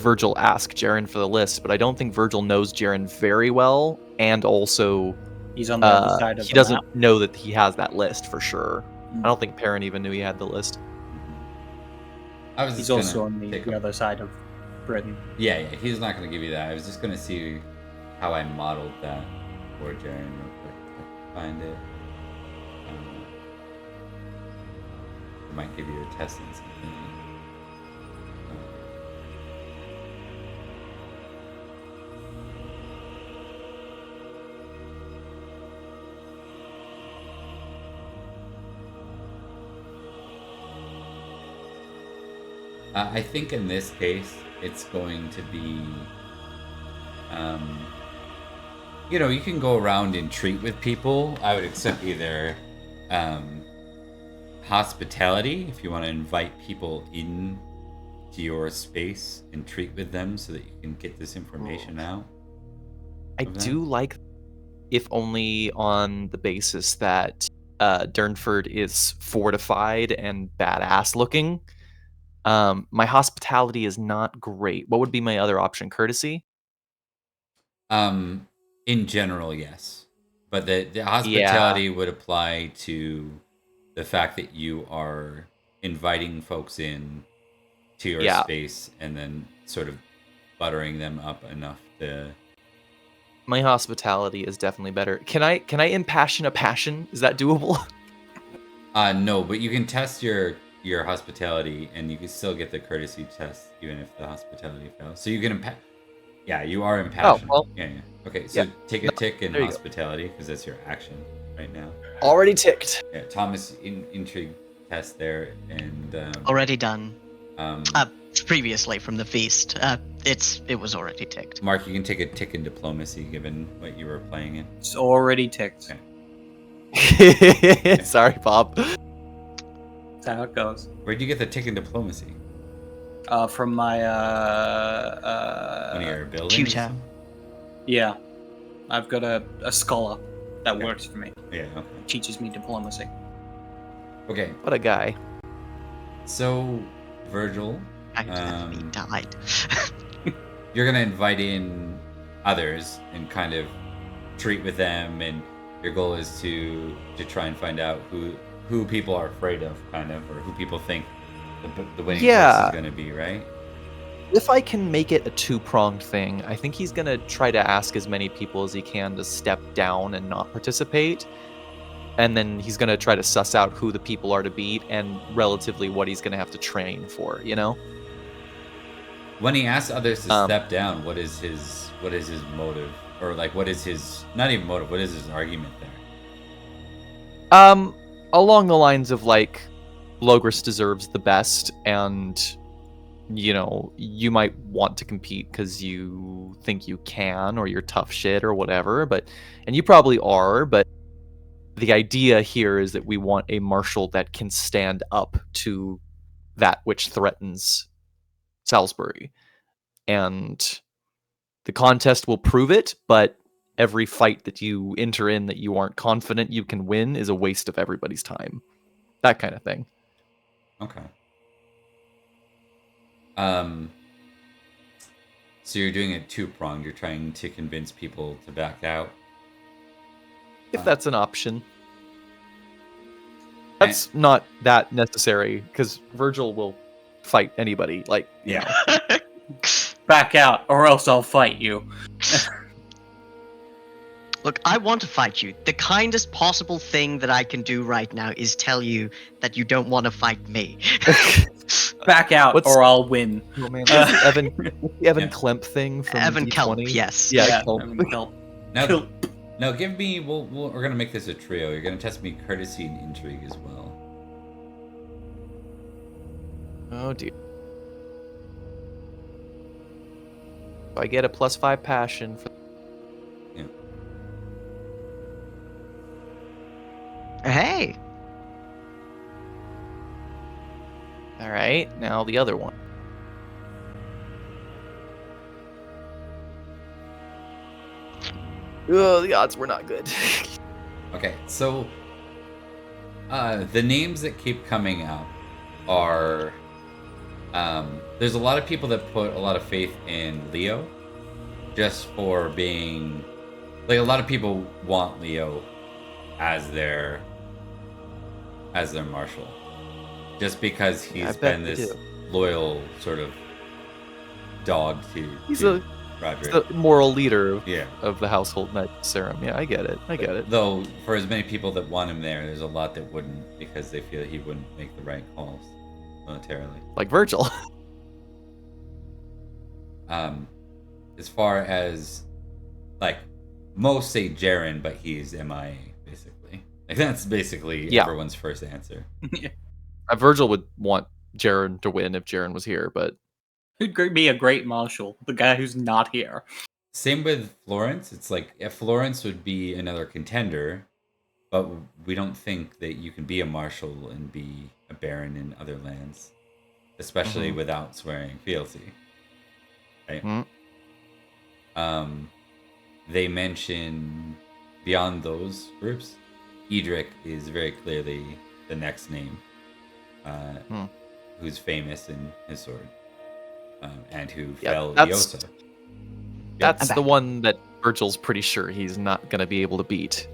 Virgil ask Jaren for the list, but I don't think Virgil knows Jaren very well, and also He's on the other side of he the doesn't map. know that he has that list for sure. I don't think Perin even knew he had the list. I was He's just also gonna on take the other side of Britain. Yeah, he's not going to give you that. I was just going to see how I modeled that for Jaren real quick. To find it. It might give you a test in something. I think in this case, it's going to be, you can go around and treat with people. I would accept either hospitality, if you want to invite people in to your space and treat with them so that you can get this information out. I do like, if only on the basis that Durnford is fortified and badass looking. My hospitality is not great. What would be my other option? Courtesy? In general, yes. But the hospitality would apply to the fact that you are inviting folks in to your space and then sort of buttering them up enough to... My hospitality is definitely better. Can I impassion a passion? Is that doable? No, but you can test your hospitality and you can still get the courtesy test even if the hospitality fails. So you can you are impassioned. Oh, well, yeah. Okay, so take a tick in hospitality because that's your action right now. Already ticked. Yeah, Thomas, intrigue test there, and already done. Previously from the feast, it was already ticked. Mark, you can take a tick in diplomacy given what you were playing in. It's already ticked. Okay. Sorry, Bob. That's how it goes. Where'd you get the tick in diplomacy? From my one of your buildings. Tutor. Yeah, I've got a scholar that works for me. Yeah. Okay. Teaches me diplomacy. Okay. What a guy. So, Virgil, I definitely died. You're gonna invite in others and kind of treat with them, and your goal is to try and find out who people are afraid of, kind of, or who people think the winning horse is gonna be, right? If I can make it a two-pronged thing, I think he's gonna try to ask as many people as he can to step down and not participate. And then he's going to try to suss out who the people are to beat and relatively what he's going to have to train for, When he asks others to step down, what is his motive? Or like what is his not even motive, what is his argument there? Along the lines of like Logres deserves the best and you might want to compete because you think you can or you're tough shit or whatever, and you probably are, but the idea here is that we want a marshal that can stand up to that which threatens Salisbury. And the contest will prove it, but every fight that you enter in that you aren't confident you can win is a waste of everybody's time. That kind of thing. Okay. So you're doing it two-pronged. You're trying to convince people to back out. if that's an option. That's not that necessary, because Virgil will fight anybody. Like, Yeah. Back out, or else I'll fight you. Look, I want to fight you. The kindest possible thing that I can do right now is tell you that you don't want to fight me. Back out, or I'll win. Oh man, Evan Klemp thing from Evan D20? Kelp, yes. Yeah, Evan Kelp. Now give me. We're gonna make this a trio. You're gonna test me courtesy and intrigue as well. Oh dear. I get a +5 passion for. Yeah. Hey. All right, now the other one. Oh, the odds were not good. Okay, so the names that keep coming up are there's a lot of people that put a lot of faith in Leo, just for being like, a lot of people want Leo as their marshal, just because he's been this loyal sort of dog to Rhodri. He's the moral leader Yeah. of the household Knight Serum. Yeah, I get it. Though, for as many people that want him there's a lot that wouldn't, because they feel he wouldn't make the right calls militarily. Like Virgil. As far as, like, most say Jaren, but he's MIA, basically. Like, that's basically everyone's first answer. Virgil would want Jaren to win if Jaren was here, but He'd be a great marshal, the guy who's not here. Same with Florence. It's like, if Florence would be another contender, but we don't think that you can be a marshal and be a baron in other lands, especially without swearing fealty. Right? They mention, beyond those groups, Edrich is very clearly the next name, who's famous in his sword, and who fell Eosa. That's the one that Virgil's pretty sure he's not going to be able to beat.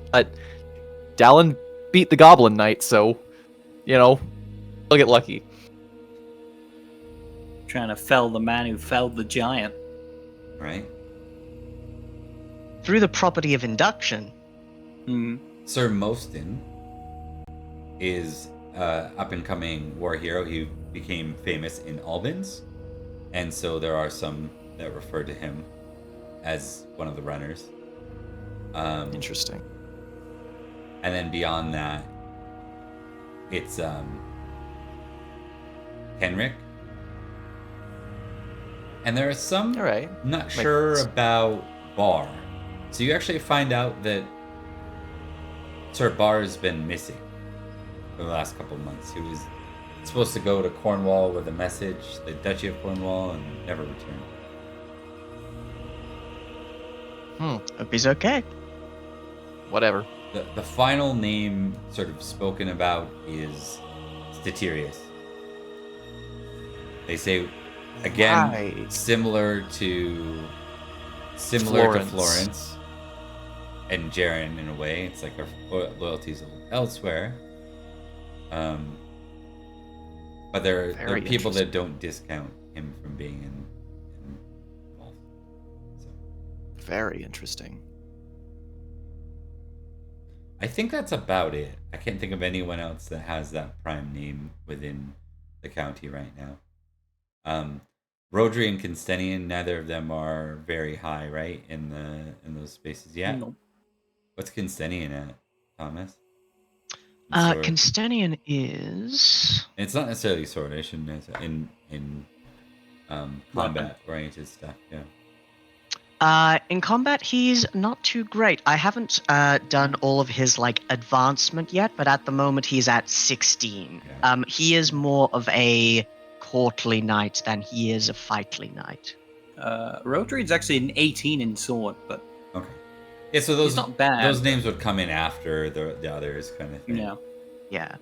Dallin beat the Goblin Knight, so, he'll get lucky. Trying to fell the man who felled the giant. Right? Through the property of induction. Sir Mostin is up-and-coming war hero. He became famous in Albans, and so there are some that refer to him as one of the runners. Interesting. And then beyond that, it's Henrik. And there are some not sure about Bar. So you actually find out that Sir Bar has been missing for the last couple of months. He was supposed to go to Cornwall with a message, the Duchy of Cornwall, and never returned. Hope he's okay. Whatever. The final name sort of spoken about is Statirius. They say, again, similar to Florence and Jaren in a way. It's like our loyalties elsewhere. But there are people that don't discount him from being involved. So. Very interesting. I think that's about it. I can't think of anyone else that has that prime name within the county right now. Rhodri and Cynstenian, neither of them are very high, right, in those spaces yet. Nope. What's Cynstenian at, Thomas? Cynstenian is... It's not necessarily sword. I shouldn't say in combat-oriented stuff. Yeah. In combat, he's not too great. I haven't done all of his advancement yet, but at the moment he's at 16. Okay. He is more of a courtly knight than he is a fightly knight. Rhodri's actually an 18 in sword, but okay. Yeah, so those not bad. Those names would come in after the others, kind of thing. Yeah.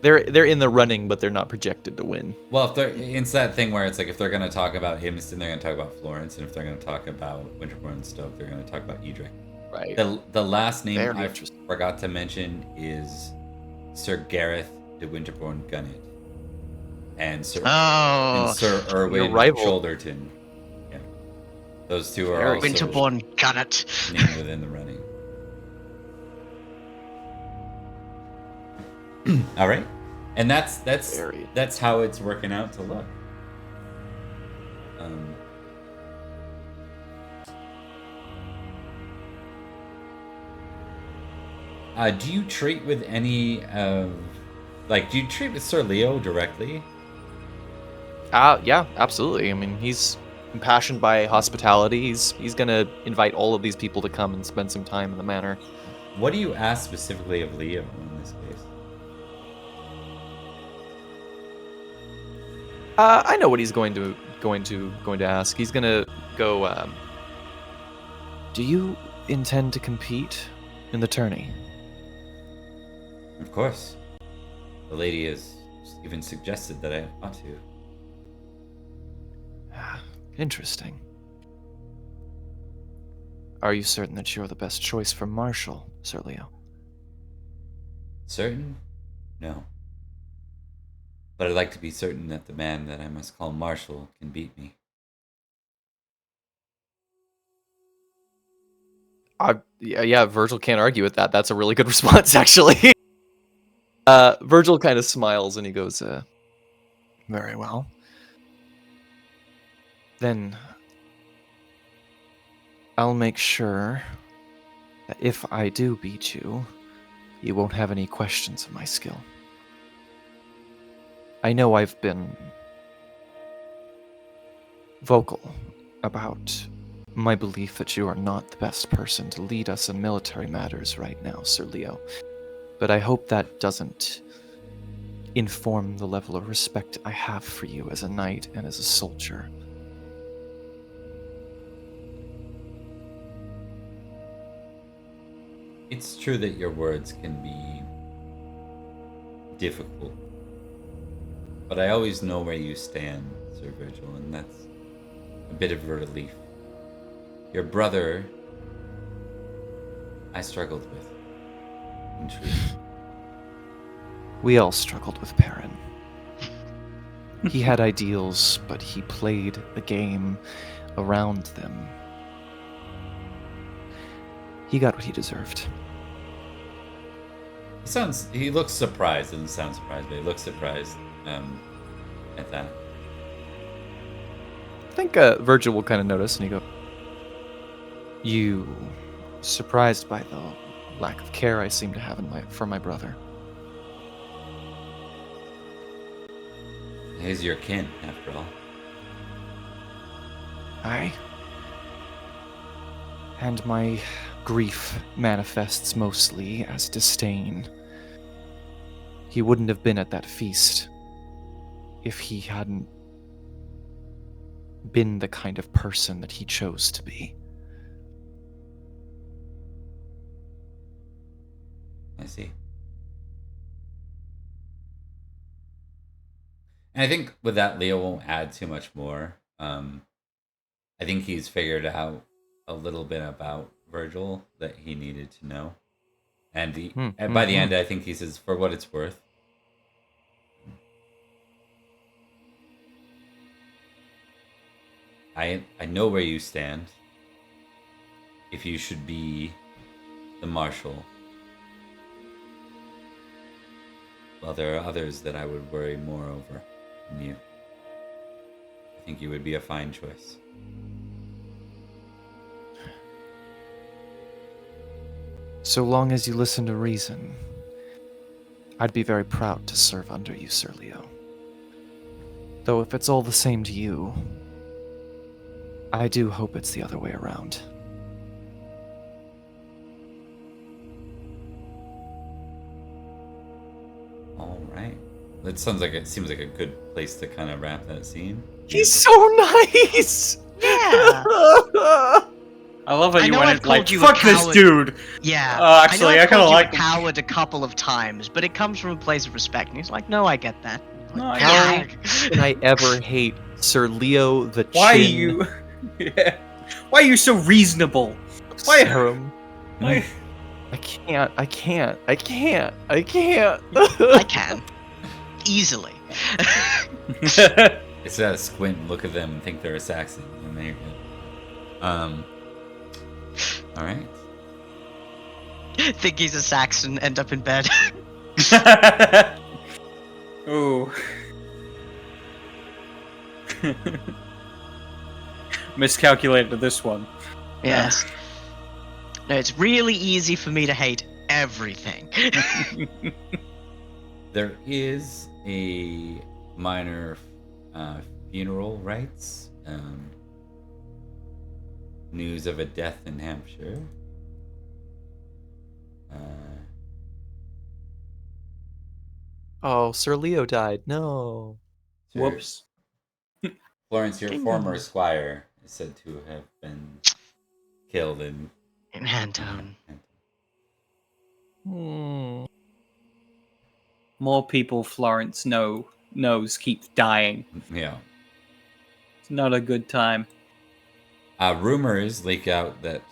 They're in the running, but they're not projected to win. Well, it's that thing where it's like, if they're going to talk about Idmiston, they're going to talk about Florence, and if they're going to talk about Winterbourne and Stoke, they're going to talk about Edrich. Right. The last name Very I interesting. forgot to mention is Sir Gareth de Winterbourne Gunnet. And Sir Your Erwin rival. Shoulderton. Yeah. Those two are Very also Winterbourne Gunnet. named within the running. All right. And that's how it's working out to look. Do you treat with any of, do you treat with Sir Leo directly? Yeah, absolutely. I mean, he's impassioned by hospitality. He's gonna invite all of these people to come and spend some time in the manor. What do you ask specifically of Leo in this case? I know what he's going to ask. He's gonna go. Do you intend to compete in the tourney? Of course. The lady has even suggested that I ought to. Interesting. Are you certain that you're the best choice for Marshal, Sir Leo? Certain? No. But I'd like to be certain that the man that I must call Marshal can beat me. Yeah, Virgil can't argue with that. That's a really good response, actually. Virgil kind of smiles and he goes, very well. Then I'll make sure that if I do beat you, you won't have any questions of my skill. I know I've been vocal about my belief that you are not the best person to lead us in military matters right now, Sir Leo. But I hope that doesn't inform the level of respect I have for you as a knight and as a soldier. It's true that your words can be difficult, but I always know where you stand, Sir Virgil, and that's a bit of a relief. Your brother, I struggled with, in truth. We all struggled with Perin. He had ideals, but he played the game around them. He got what he deserved. He looks surprised. Doesn't sound surprised, but he looks surprised at that. I think Virgil will kind of notice and he go, you surprised by the lack of care I seem to have for my brother. He's your kin, after all. Aye. And my grief manifests mostly as disdain. He wouldn't have been at that feast if he hadn't been the kind of person that he chose to be. I see. And I think with that, Leo won't add too much more. I think he's figured out a little bit about Virgil that he needed to know. And by the end, I think he says, for what it's worth, I know where you stand. If you should be the Marshal, well, there are others that I would worry more over than you. I think you would be a fine choice. So long as you listen to reason, I'd be very proud to serve under you, Sir Leo. Though if it's all the same to you, I do hope it's the other way around. All right. That seems like a good place to kind of wrap that scene. He's so nice! Yeah. I love how I you know went I've in like, called you a fuck this coward. dude! Yeah. Actually, I I kinda called like you him. a coward a couple of times, but it comes from a place of respect. And he's like, no, I get that. No, I How don't. can I ever hate Sir Leo the Why are Chin you... Yeah. Why are you so reasonable? Why... Serum? I can't. I can. Easily. It's a squint and look at them and think they're a Saxon, and they're good. All right. Think he's a Saxon, end up in bed. Ooh. Miscalculated this one. Yes. No, it's really easy for me to hate everything. There is a minor funeral rites. News of a death in Hampshire. Oh, Sir Leo died. No. Whoops. Florence, your former squire, is said to have been killed in Handtone. More people Florence knows keep dying. Yeah. It's not a good time. Rumors leak out that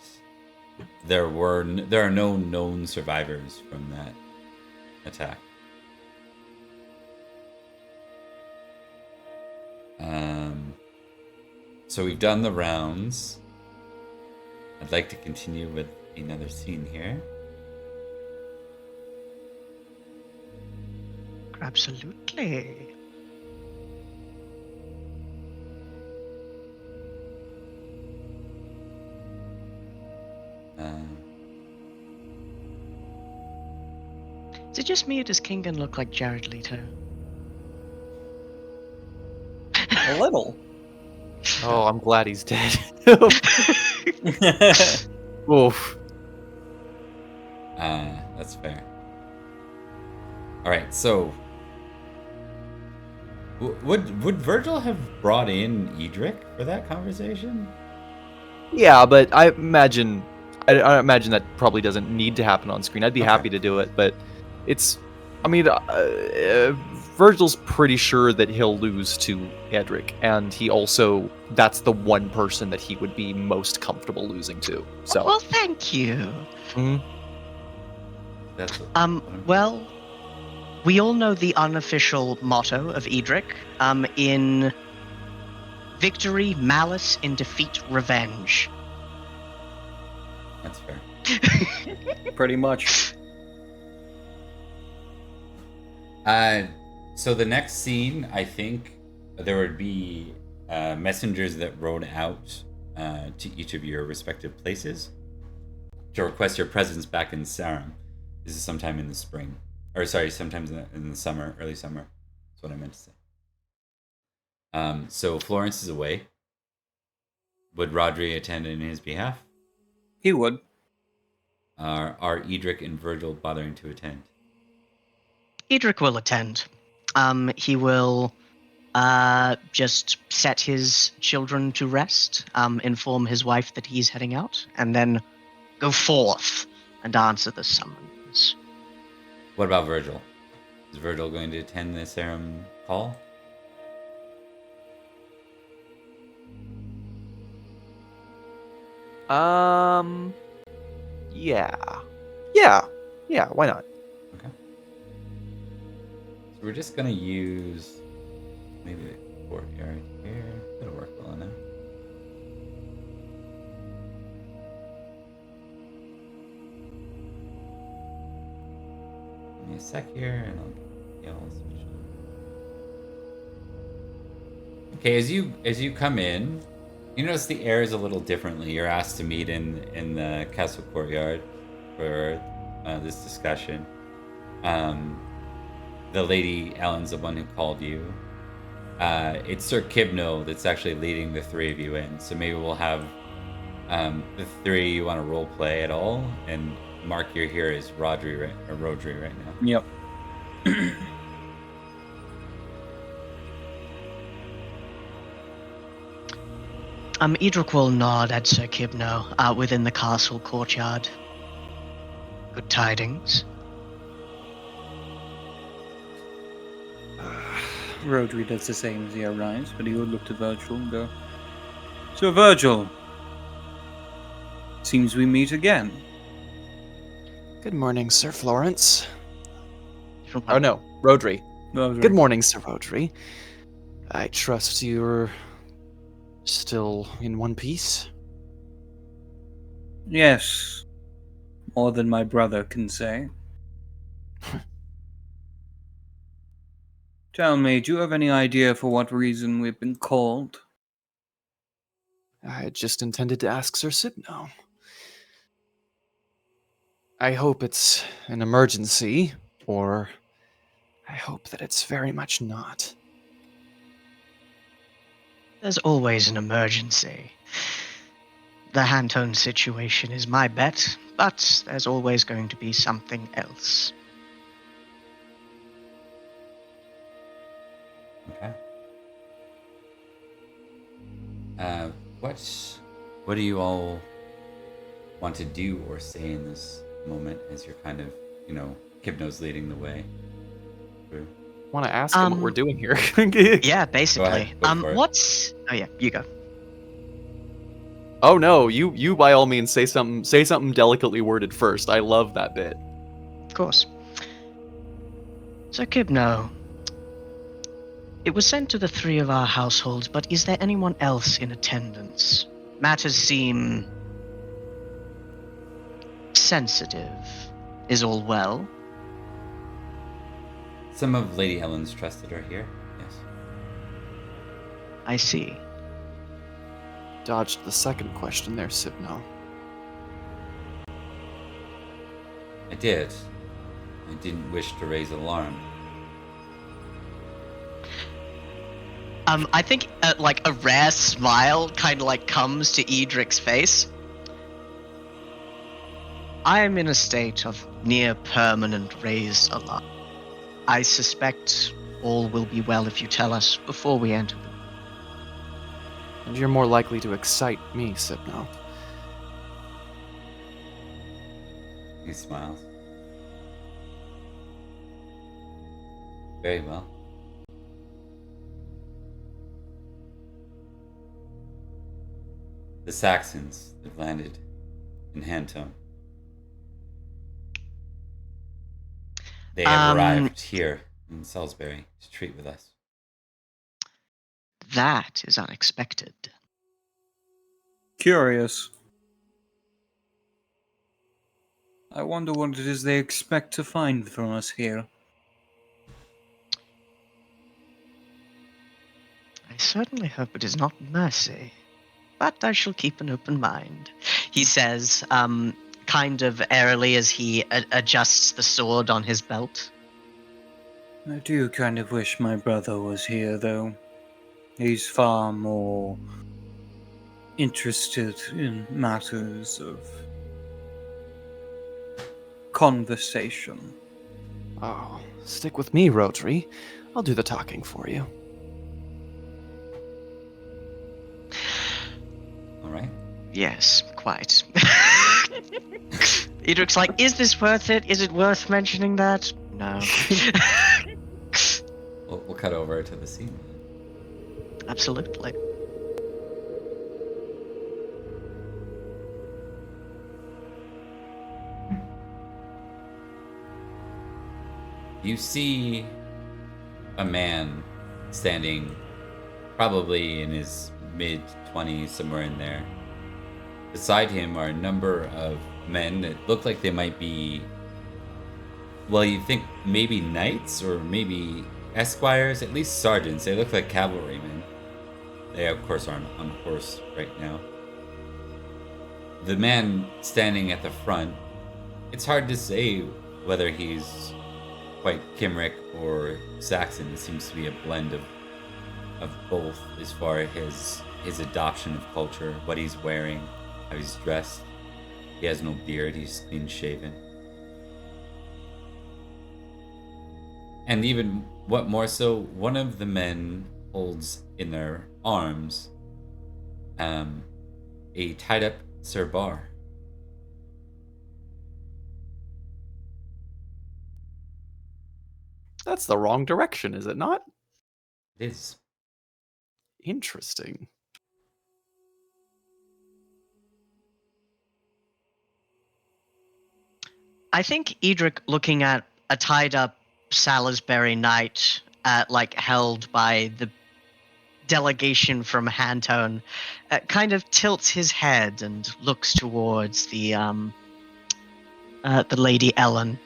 there are no known survivors from that attack. So we've done the rounds. I'd like to continue with another scene here. Absolutely. Is it just me or does Kingan look like Jared Leto? A little. Oh, I'm glad he's dead. Oof. That's fair. All right, so would Virgil have brought in Edrich for that conversation? Yeah, but I imagine that probably doesn't need to happen on screen. I'd be happy to do it, but it's, I mean, Virgil's pretty sure that he'll lose to Edrich, and he also, that's the one person that he would be most comfortable losing to. So. Well, thank you. Mhm. Well, we all know the unofficial motto of Edrich. In victory, malice; in defeat, revenge. That's fair. Pretty much. So the next scene, I think there would be messengers that rode out to each of your respective places to request your presence back in Sarum. This is sometime in the spring. Or sorry, sometimes in the summer, early summer. That's what I meant to say. So Florence is away. Would Rhodri attend in his behalf? He would. Are Edrich and Virgil bothering to attend? Edrich will attend. He will just set his children to rest, inform his wife that he's heading out, and then go forth and answer the summons. What about Virgil? Is Virgil going to attend the Sarum call? Yeah, why not? Okay. So we're just gonna use maybe the courtyard here. It'll work well enough. Give me a sec here and I'll get all switched on. Okay, as you come in, you notice the air is a little differently. You're asked to meet in the castle courtyard for this discussion. The lady Ellen's the one who called you. It's Sir Kibno that's actually leading the three of you in. So maybe we'll have the three you want to role play at all. And Mark, you're here as Rhodri right now. Yep. Edrich will nod at Sir Kibno within the castle courtyard. Good tidings. Rhodri does the same as he arrives, but he would look to Virgil and go, "So Virgil, seems we meet again." Good morning, Sir Florence. From Oh no, Rhodri. Rhodri. Good morning, Sir Rhodri. I trust you're still in one piece? Yes. More than my brother can say. Tell me, do you have any idea for what reason we've been called? I just intended to ask Sir Sibno. I hope it's an emergency, or I hope that it's very much not. There's always an emergency. The Hantone situation is my bet, but there's always going to be something else. Okay. What do you all want to do or say in this moment as you're kind of, Kibno's leading the way through? Want to ask him what we're doing here? Yeah, basically. Go for it. Oh yeah, you go. Oh no, you by all means say something delicately worded first. I love that bit. Of course. So Kibno, it was sent to the 3 of our households, but is there anyone else in attendance? Matters seem sensitive. Is all well? Some of Lady Helen's trusted are here, yes. I see. Dodged the second question there, Sibno. I did. I didn't wish to raise alarm. I think a rare smile kind of comes to Edric's face. I am in a state of near permanent raised alarm. I suspect all will be well if you tell us before we enter them. And you're more likely to excite me, Sibno. He smiles. Very well. The Saxons have landed in Hantone. They have arrived here in Salisbury to treat with us. That is unexpected. Curious. I wonder what it is they expect to find from us here. I certainly hope it is not mercy, but I shall keep an open mind, he says, kind of airily as he adjusts the sword on his belt. I do kind of wish my brother was here, though. He's far more interested in matters of conversation. Oh, stick with me, Rhodri. I'll do the talking for you. All right. Yes, quite. Edric's like, is this worth it? Is it worth mentioning that? No. We'll cut over to the scene. Absolutely. You see a man standing probably in his mid-20s, somewhere in there. Beside him are a number of men that look like they might be, well, you think maybe knights or maybe esquires, at least sergeants. They look like cavalrymen. They, of course, aren't on horse right now. The man standing at the front, it's hard to say whether he's quite Cymric or Saxon. It seems to be a blend of both as far as his adoption of culture, what he's wearing, how he's dressed. He has no beard, he's clean shaven. And even what more so, one of the men holds in their arms a tied up Sir Bar. That's the wrong direction, is it not? It is. Interesting. I think Edrich, looking at a tied-up Salisbury knight, held by the delegation from Hantone, kind of tilts his head and looks towards the Lady Ellen.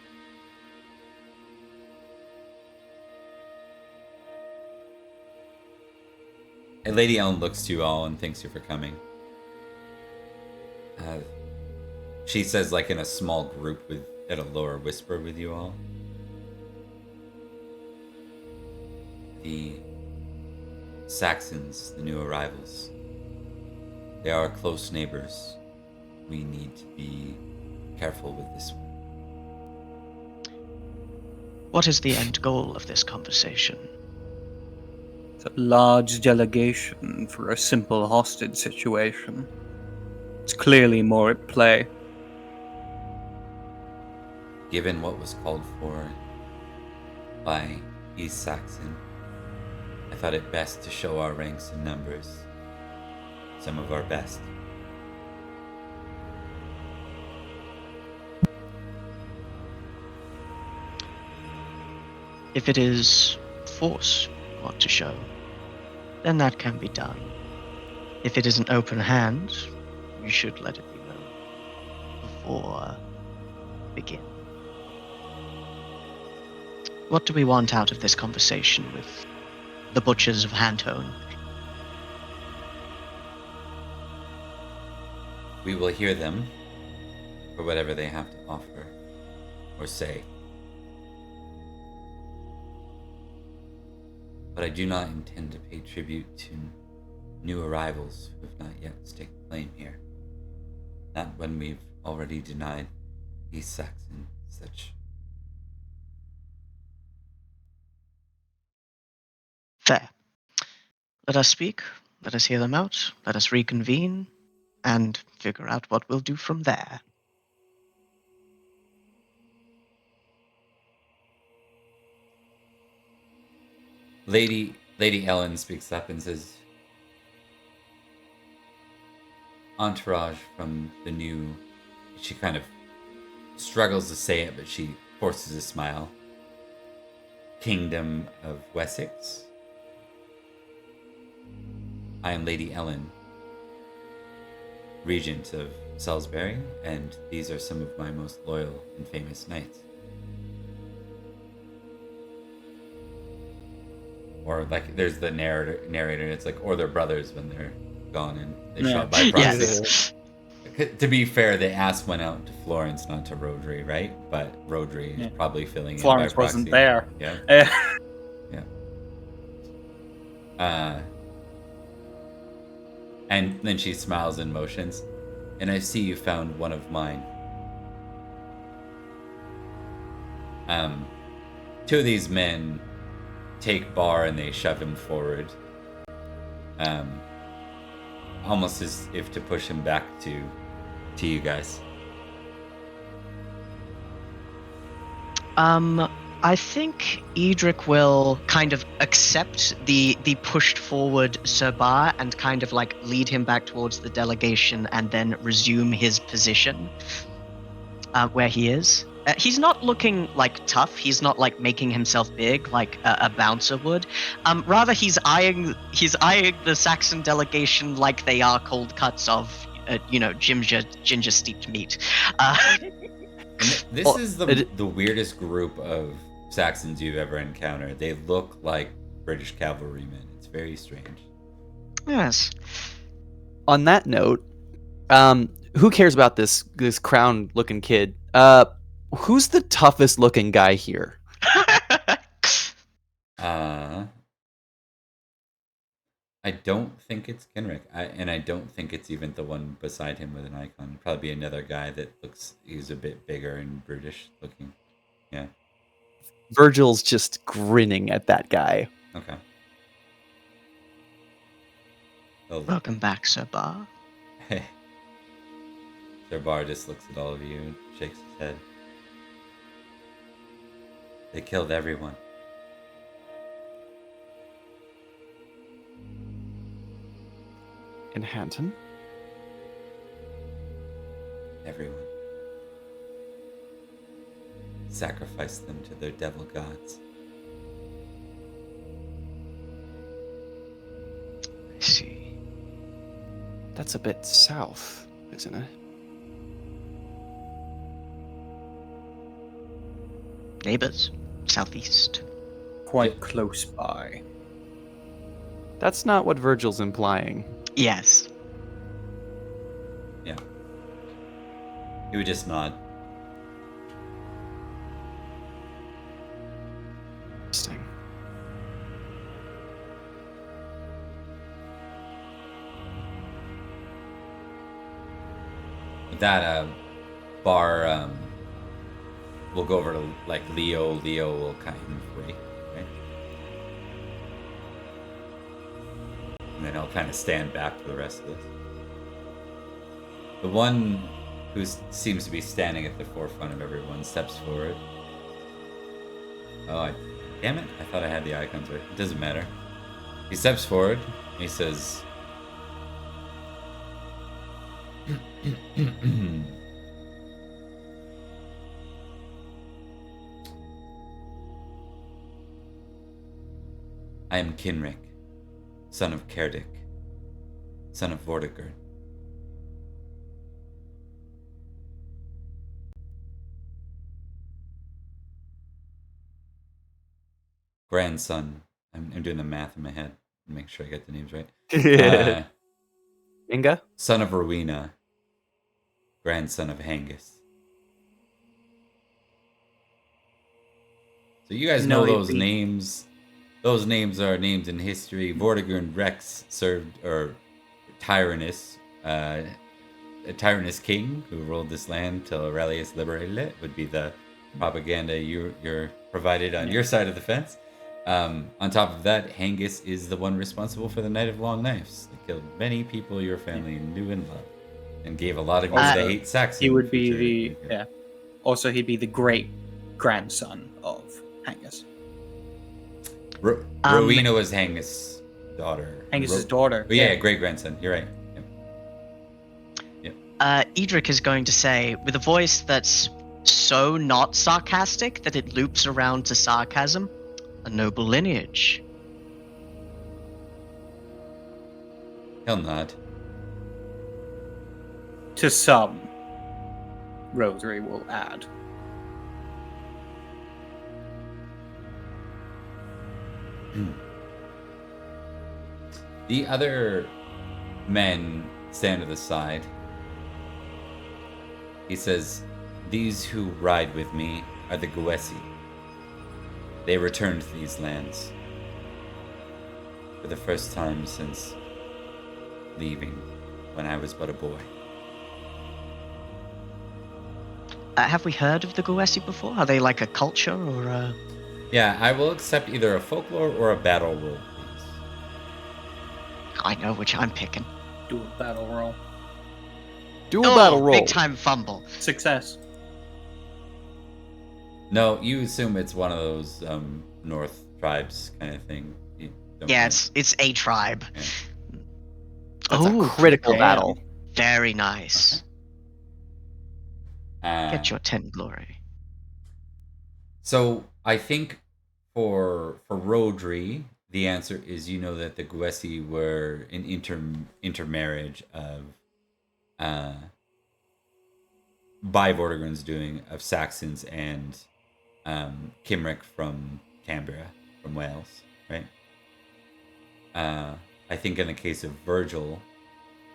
And Lady Ellen looks to you all and thanks you for coming. She says, like in a small group at a lower whisper with you all. The Saxons, the new arrivals, they are close neighbors. We need to be careful with this one. What is the end goal of this conversation? It's a large delegation for a simple hostage situation. It's clearly more at play. Given what was called for by East Saxon, I thought it best to show our ranks and numbers, some of our best. If it is force you want to show, then that can be done. If it is an open hand, you should let it be known before we begin. What do we want out of this conversation with the butchers of Hantone? We will hear them for whatever they have to offer or say. But I do not intend to pay tribute to new arrivals who have not yet staked claim here. Not when we've already denied East Saxon such. Fair. Let us speak, let us hear them out, let us reconvene, and figure out what we'll do from there. Lady Ellen speaks up and says, entourage from the new, she kind of struggles to say it, but she forces a smile, Kingdom of Wessex. I am Lady Ellen, Regent of Salisbury, and these are some of my most loyal and famous knights. Or like, there's the narrator, it's like, or their brothers when they're gone and they shot by proxy. Yes. To be fair, they asked went out to Florence, not to Rhodri, right? But Rhodri is probably filling Florence in by proxy. wasn't there. Yeah. Yeah. And then she smiles and motions. And I see you found one of mine. Two of these men take Bar and they shove him forward. Almost as if to push him back to you guys. I think Edrich will kind of accept the pushed forward Sir Bar and kind of like lead him back towards the delegation and then resume his position where he is. He's not looking like tough. He's not like making himself big like a bouncer would. Rather, he's eyeing the Saxon delegation like they are cold cuts of ginger steeped meat. This is the weirdest group of Saxons you've ever encountered. They look like British cavalrymen. It's very strange. Yes. On that note, who cares about this crown-looking kid? Who's the toughest looking guy here? I don't think it's Kenrick, and I don't think it's even the one beside him with an icon. Probably another guy that he's a bit bigger and brutish looking. Yeah. Virgil's just grinning at that guy. Okay. Welcome back, Sir Bar. Hey. Sir Bar just looks at all of you and shakes his head. They killed everyone. In Hanton? Everyone. sacrifice them to their devil gods. I see. That's a bit south, isn't it? Neighbors, southeast. Quite close by. That's not what Virgil's implying. Yes. Yeah. He would just nod. Interesting. With that, Bar, we'll go over to, like, Leo. Leo will kind of break, right? And then he'll kind of stand back for the rest of this. The one who seems to be standing at the forefront of everyone steps forward. Oh, damn it. I thought I had the icons right. It doesn't matter. He steps forward. And he says... I am Kinric, son of Cerdic, son of Vortigern. Grandson. I'm doing the math in my head to make sure I get the names right. Inga? Son of Rowena, grandson of Hengist. So you guys know those names. Those names are names in history. Vortigern Rex served, or Tyrannus, a Tyrannus king who ruled this land till Aurelius liberated it, would be the propaganda you're provided on your side of the fence. On top of that, Hengist is the one responsible for the Night of Long Knives. They killed many people your family knew and loved, and gave a lot of reason to hate Saxon. He would be Also, he'd be the great grandson of Hengist. Rowena was Hengist's daughter. Hengist's daughter. Oh, yeah, great grandson. You're right. Yep. Edrich is going to say, with a voice that's so not sarcastic that it loops around to sarcasm, a noble lineage. He'll nod. To some, Rhodri will add. The other men stand to the side. He says, "These who ride with me are the Guesi. They returned to these lands for the first time since leaving when I was but a boy." Have we heard of the Guesi before? Are they like a culture or a... Yeah, I will accept either a folklore or a battle roll, please. I know which I'm picking. Do a battle roll. Do a battle roll. Big time fumble. Success. No, you assume it's one of those North tribes kind of thing. You don't Yeah, know. it's a tribe. Yeah. That's a critical damn. battle. Very nice. Okay. Get your 10 glory. So I think for Rhodri, the answer is you know that the Guesi were an intermarriage of by Vortigern's doing of Saxons and Cymric from Cambria, from Wales, right? I think in the case of Virgil,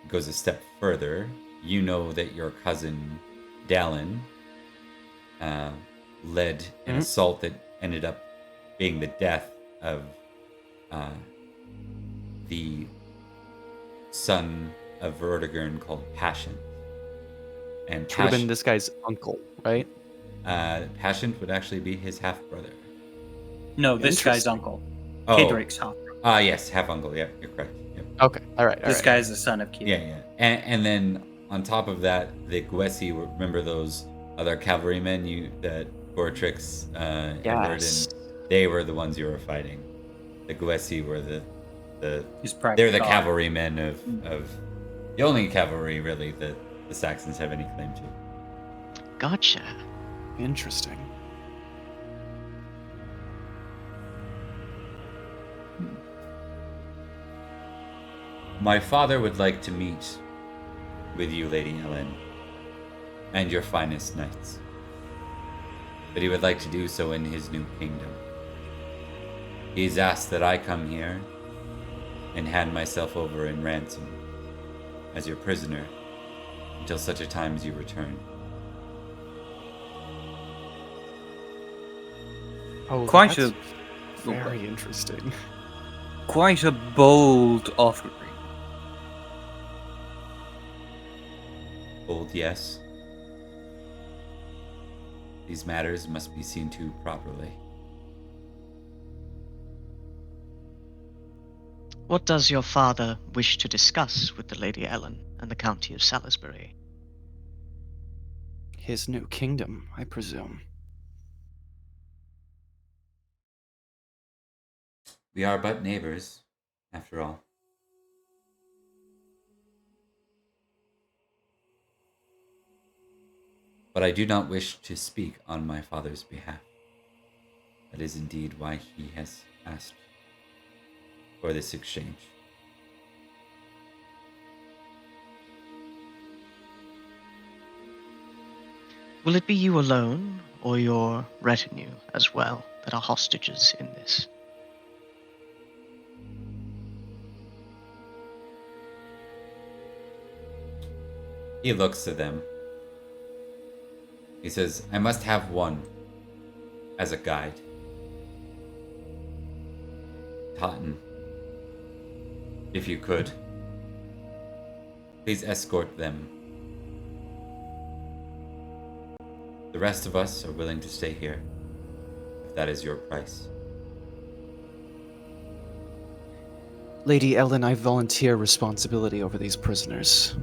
it goes a step further. You know that your cousin Dallin led an assault that ended up being the death of the son of Vortigern called Passion. And Should have been this guy's uncle, right? Passion would actually be his half brother. No, this guy's Interesting. uncle. Oh, Kedric's half. yes, half uncle. Yeah, you're correct. Yep. Okay, all right. This guy's the son of Kedric. Yeah. And then on top of that, the Guesi, remember those other cavalrymen that Beortrix Edward, Yes. and they were the ones you were fighting. The Guesi were His private they're the guard. cavalrymen of the only cavalry really that the Saxons have any claim to. Gotcha. Interesting. My father would like to meet with you, Lady Ellen, and your finest knights. But he would like to do so in his new kingdom. He's asked that I come here and hand myself over in ransom as your prisoner until such a time as you return. Oh, Quite that's a very interesting. quite a bold offering. Bold, yes. These matters must be seen to properly. What does your father wish to discuss with the Lady Ellen and the County of Salisbury? His new kingdom, I presume. We are but neighbors, after all. But I do not wish to speak on my father's behalf. That is indeed why he has asked for this exchange. Will it be you alone, or your retinue as well, that are hostages in this? He looks to them. He says, I must have one as a guide. Totten, if you could, please escort them. The rest of us are willing to stay here, if that is your price. Lady Ellen, I volunteer responsibility over these prisoners.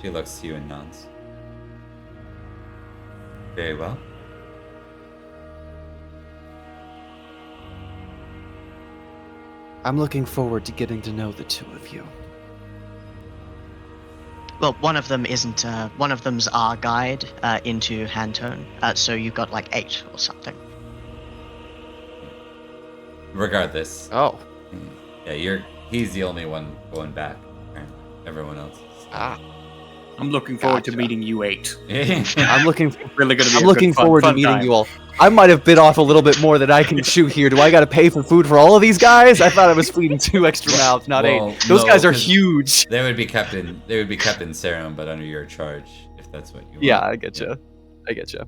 She looks to you and nods. Very well. I'm looking forward to getting to know the two of you. Well, one of them isn't. One of them's our guide into Hantone. So you've got like 8 or something. Regardless, Oh. yeah, he's the only one going back. Apparently, everyone else is. I'm looking forward to Gotcha. meeting you 8. I'm looking Really going to be I'm a looking good fun, forward to fun meeting time. you all. I might have bit off a little bit more than I can chew here. Do I got to pay for food for all of these guys? I thought I was feeding 2 extra mouths, not Well, 8. Those no, guys are 'cause huge. They would be kept in Sarum, but under your charge, if that's what you want. Yeah, I get you. I get you.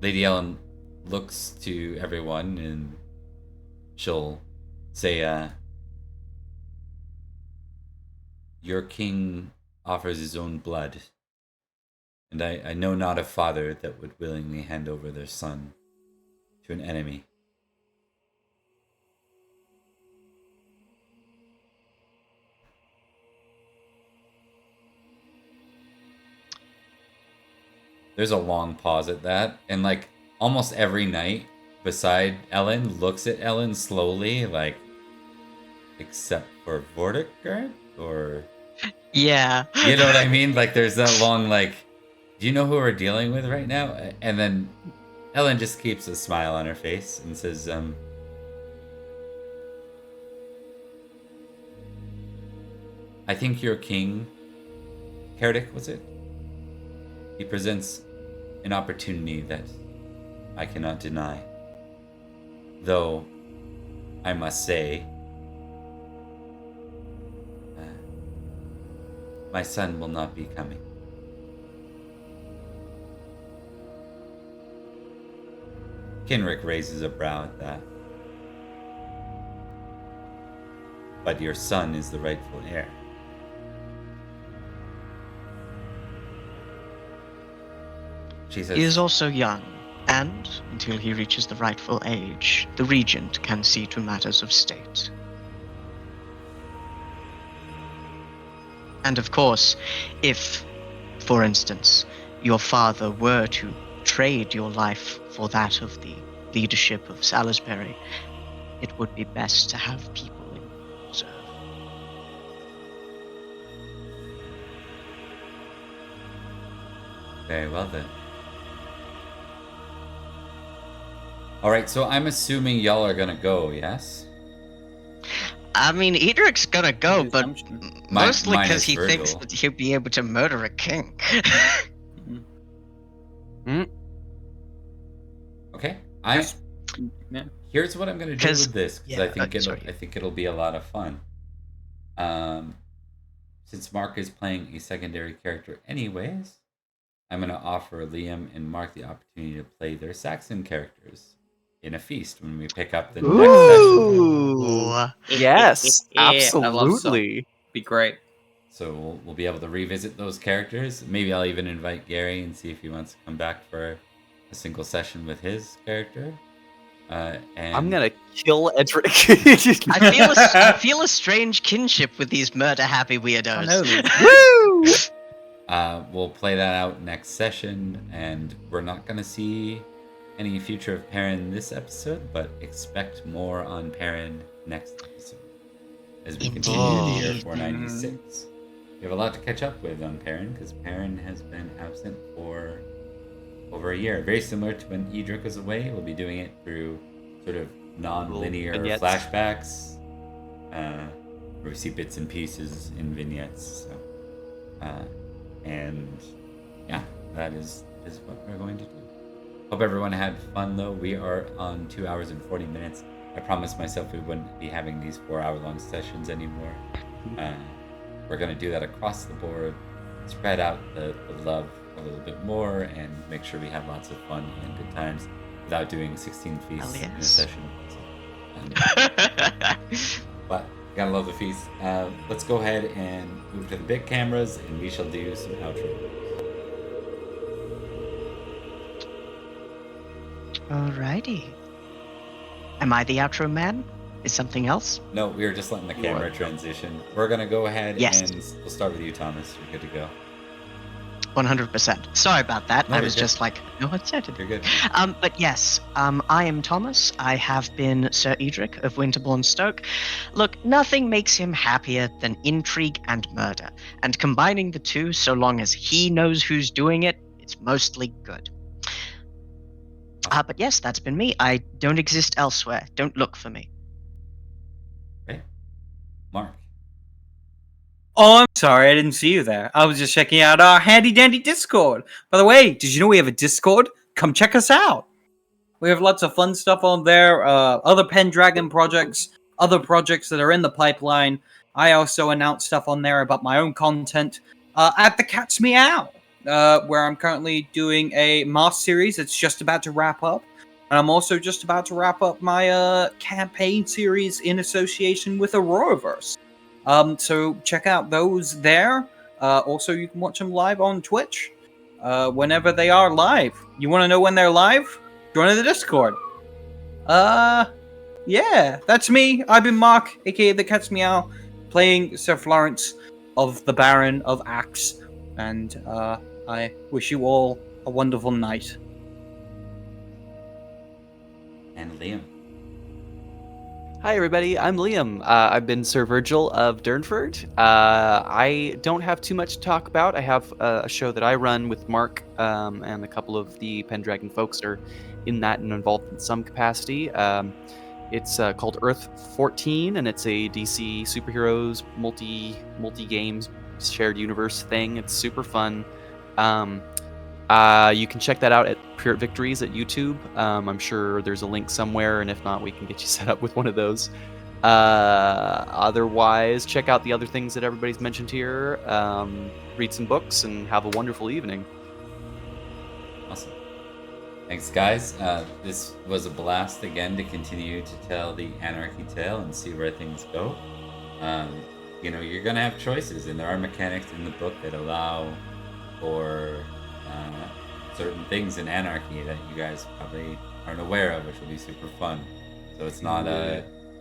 Lady Ellen looks to everyone and she'll say, your king offers his own blood, and I know not a father that would willingly hand over their son to an enemy. There's a long pause at that, and like almost every knight beside Ellen looks at Ellen slowly, like, except for Vortigern, or Yeah. you know what I mean? Like there's that long like, do you know who we're dealing with right now? And then Ellen just keeps a smile on her face and says, I think your king, Herdic, was it? He presents an opportunity that I cannot deny. Though, I must say, my son will not be coming. Kenrick raises a brow at that. But your son is the rightful heir. She says, He is also young, and, until he reaches the rightful age, the regent can see to matters of state. And of course, if, for instance, your father were to trade your life for that of the leadership of Salisbury, it would be best to have people in reserve. very well then. All right, so I'm assuming y'all are gonna go, yes? I mean, Edric's gonna go, but Assumption. mostly because minus he thinks Virgil. that he'll be able to murder a king. Okay. Just- yeah. Here's what I'm gonna do 'Cause- with this because yeah, I think it'll be a lot of fun. Since Mark is playing a secondary character anyways, I'm gonna offer Liam and Mark the opportunity to play their Saxon characters in a feast when we pick up the next session. Ooh. Yes, Yeah, I love absolutely. Be great. So we'll be able to revisit those characters. Maybe I'll even invite Gary and see if he wants to come back for a single session with his character. And I'm gonna kill Edrich. I feel a strange kinship with these murder-happy weirdos. I know. Woo! we'll play that out next session, and we're not going to see any future of Perin this episode, but expect more on Perin next episode as we continue the year Indeed. 496. We have a lot to catch up with on Perin because Perin has been absent for over a year. Very similar to when Edrich was away. We'll be doing it through sort of non-linear Vignettes. flashbacks, where we see bits and pieces in vignettes. So, and yeah, that is what we're going to do. Hope everyone had fun though. We are on 2 hours and 40 minutes. I promised myself we wouldn't be having these 4-hour-long sessions anymore. We're going to do that across the board, spread out the love a little bit more, and make sure we have lots of fun and good times without doing 16 feasts in a yes. session. But gotta love the feast. Let's go ahead and move to the big cameras, and we shall do some outro. Alrighty. Am I the outro man? Is something else? No, we were just letting the camera transition. We're gonna go ahead Yes. and we'll start with you, Thomas. You're good to go. 100%. Sorry about that. No, I you're was good. just like, no one said it. You're good. But yes, I am Thomas. I have been Sir Edrich of Winterbourne Stoke. Look, nothing makes him happier than intrigue and murder. And combining the two, so long as he knows who's doing it, it's mostly good. But yes, that's been me. I don't exist elsewhere. Don't look for me. Right? Mark. Oh, I'm sorry, I didn't see you there. I was just checking out our handy dandy Discord. By the way, did you know we have a Discord? Come check us out. We have lots of fun stuff on there, other Pendragon projects, other projects that are in the pipeline. I also announce stuff on there about my own content at the Cat's Meow, where I'm currently doing a Mars series that's just about to wrap up. And I'm also just about to wrap up my campaign series in association with Auroraverse. So check out those there. Also, you can watch them live on Twitch whenever they are live. You want to know when they're live? Join the Discord. Yeah, that's me. I've been Mark, aka the Cat's Meow, playing Sir Florence of the Baron of Axe, and I wish you all a wonderful night. And Liam. Hi everybody, I'm Liam. I've been Sir Virgil of Durnford. I don't have too much to talk about. I have a show that I run with Mark and a couple of the Pendragon folks are in that and involved in some capacity. It's called Earth 14, and it's a DC superheroes multi-games shared universe thing. It's super fun. You can check that out at Pure Victories at YouTube. I'm sure there's a link somewhere, and if not, we can get you set up with one of those. Otherwise, check out the other things that everybody's mentioned here. Read some books, and have a wonderful evening. Awesome. Thanks, guys. This was a blast again to continue to tell the Anarchy tale and see where things go. You're going to have choices, and there are mechanics in the book that allow for certain things in Anarchy that you guys probably aren't aware of, which will be super fun. So it's not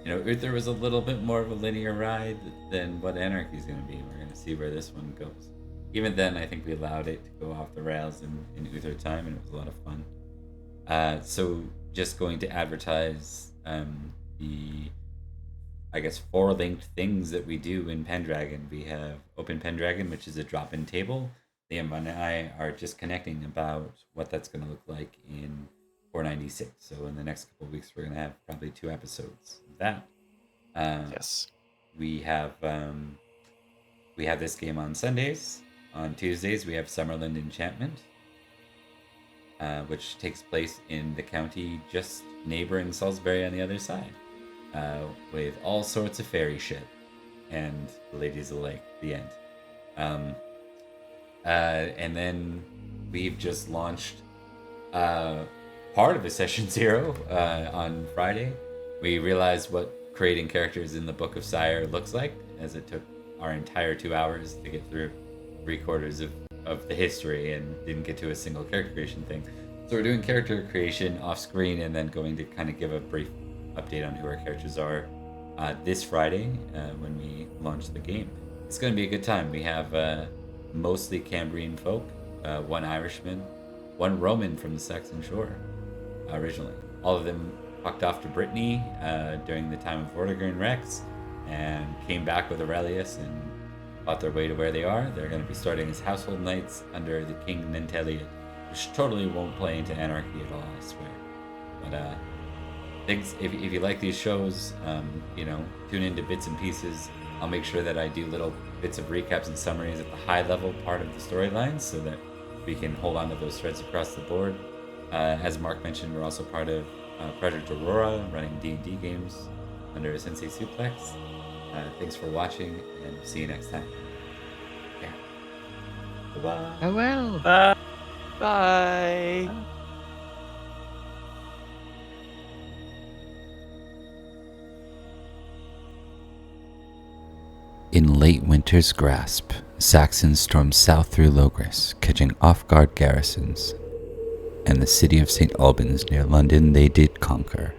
Uther was a little bit more of a linear ride than what Anarchy is going to be. We're going to see where this one goes. Even then, I think we allowed it to go off the rails in Uther time, and it was a lot of fun. So just going to advertise the, 4 linked things that we do in Pendragon. We have Open Pendragon, which is a drop-in table. Liam and I are just connecting about what that's going to look like in 496. So in the next couple of weeks, we're going to have probably 2 episodes of that. Yes. We have this game on Sundays. On Tuesdays, we have Summerland Enchantment, which takes place in the county just neighboring Salisbury on the other side, with all sorts of fairy shit and the ladies of the lake. The end. And then we've just launched part of a session 0 on Friday. We realized what creating characters in the Book of Sire looks like, as it took our entire 2 hours to get through 3/4 of the history and didn't get to a single character creation thing. So we're doing character creation off screen and then going to kind of give a brief update on who our characters are this Friday when we launch the game. It's going to be a good time. We have mostly Cambrian folk, 1 Irishman, 1 Roman from the Saxon shore originally. All of them fucked off to Brittany during the time of Vortigern Rex and came back with Aurelius and fought their way to where they are. They're going to be starting as household knights under the King Nentelia, which totally won't play into Anarchy at all, I swear. But if you like these shows, tune into bits and pieces. I'll make sure that I do little bits of recaps and summaries at the high level part of the storylines so that we can hold on to those threads across the board. As Mark mentioned, we're also part of Project Aurora, running D&D games under Sensei Suplex. Thanks for watching, and see you next time. Yeah. Bye-bye. Farewell. Bye. In late winter's grasp, Saxons stormed south through Logres, catching off-guard garrisons, and the city of St. Albans near London they did conquer.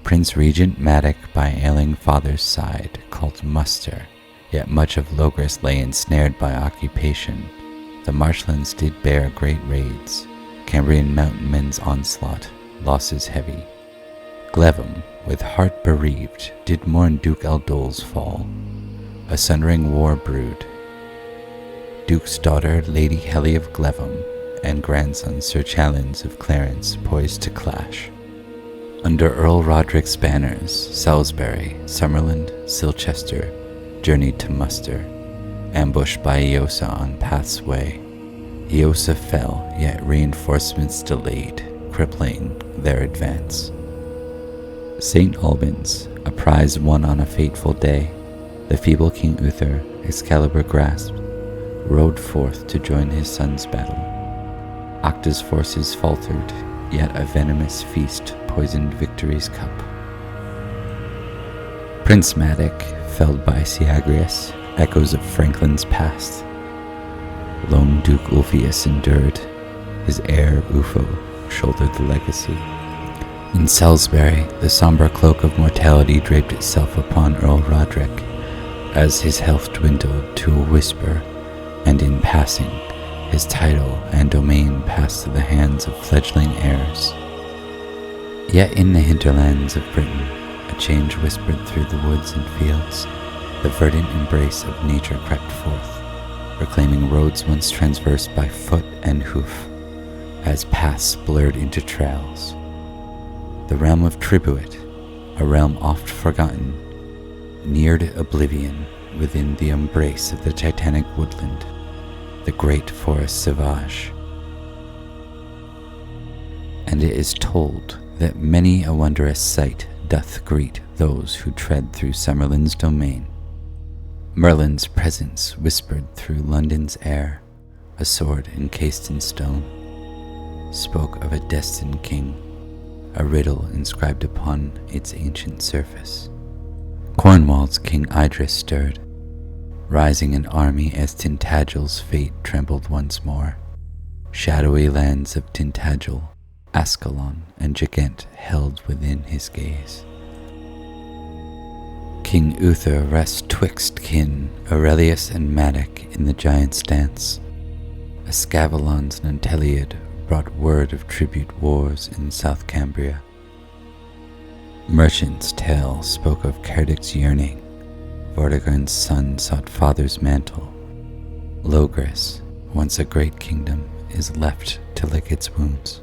Prince Regent Madoc by ailing father's side called muster, yet much of Logres lay ensnared by occupation. The marshlands did bear great raids, Cambrian mountain men's onslaught, losses heavy. Glevum, with heart bereaved, did mourn Duke Aldol's fall, a sundering war brewed. Duke's daughter, Lady Helly of Glevum, and grandson Sir Challens of Clarence poised to clash. Under Earl Roderick's banners, Salisbury, Summerland, Silchester journeyed to muster, ambushed by Eosa on Path's way. Eosa fell, yet reinforcements delayed, crippling their advance. St. Albans, a prize won on a fateful day, the feeble King Uther, Excalibur grasped, rode forth to join his son's battle. Octa's forces faltered, yet a venomous feast poisoned victory's cup. Prince Madoc, felled by Syagrius, echoes of Franklin's past. Lone Duke Ulfius endured, his heir Ufo shouldered the legacy. In Salisbury, the somber cloak of mortality draped itself upon Earl Roderick, as his health dwindled to a whisper, and in passing, his title and domain passed to the hands of fledgling heirs. Yet in the hinterlands of Britain, a change whispered through the woods and fields. The verdant embrace of nature crept forth, reclaiming roads once traversed by foot and hoof, as paths blurred into trails. The realm of Tribuit, a realm oft forgotten, neared oblivion within the embrace of the titanic woodland, the great forest sauvage. And it is told that many a wondrous sight doth greet those who tread through Summerland's domain. Merlin's presence whispered through London's air, a sword encased in stone, spoke of a destined king, a riddle inscribed upon its ancient surface. Cornwall's King Idris stirred, rising an army as Tintagel's fate trembled once more. Shadowy lands of Tintagel, Ascalon, and Gigant held within his gaze. King Uther rests twixt kin, Aurelius and Madoc in the giant's dance. Escavalon's Nanteliad brought word of tribute wars in South Cambria. Merchant's tale spoke of Cerdic's yearning. Vortigern's son sought father's mantle. Logres, once a great kingdom, is left to lick its wounds.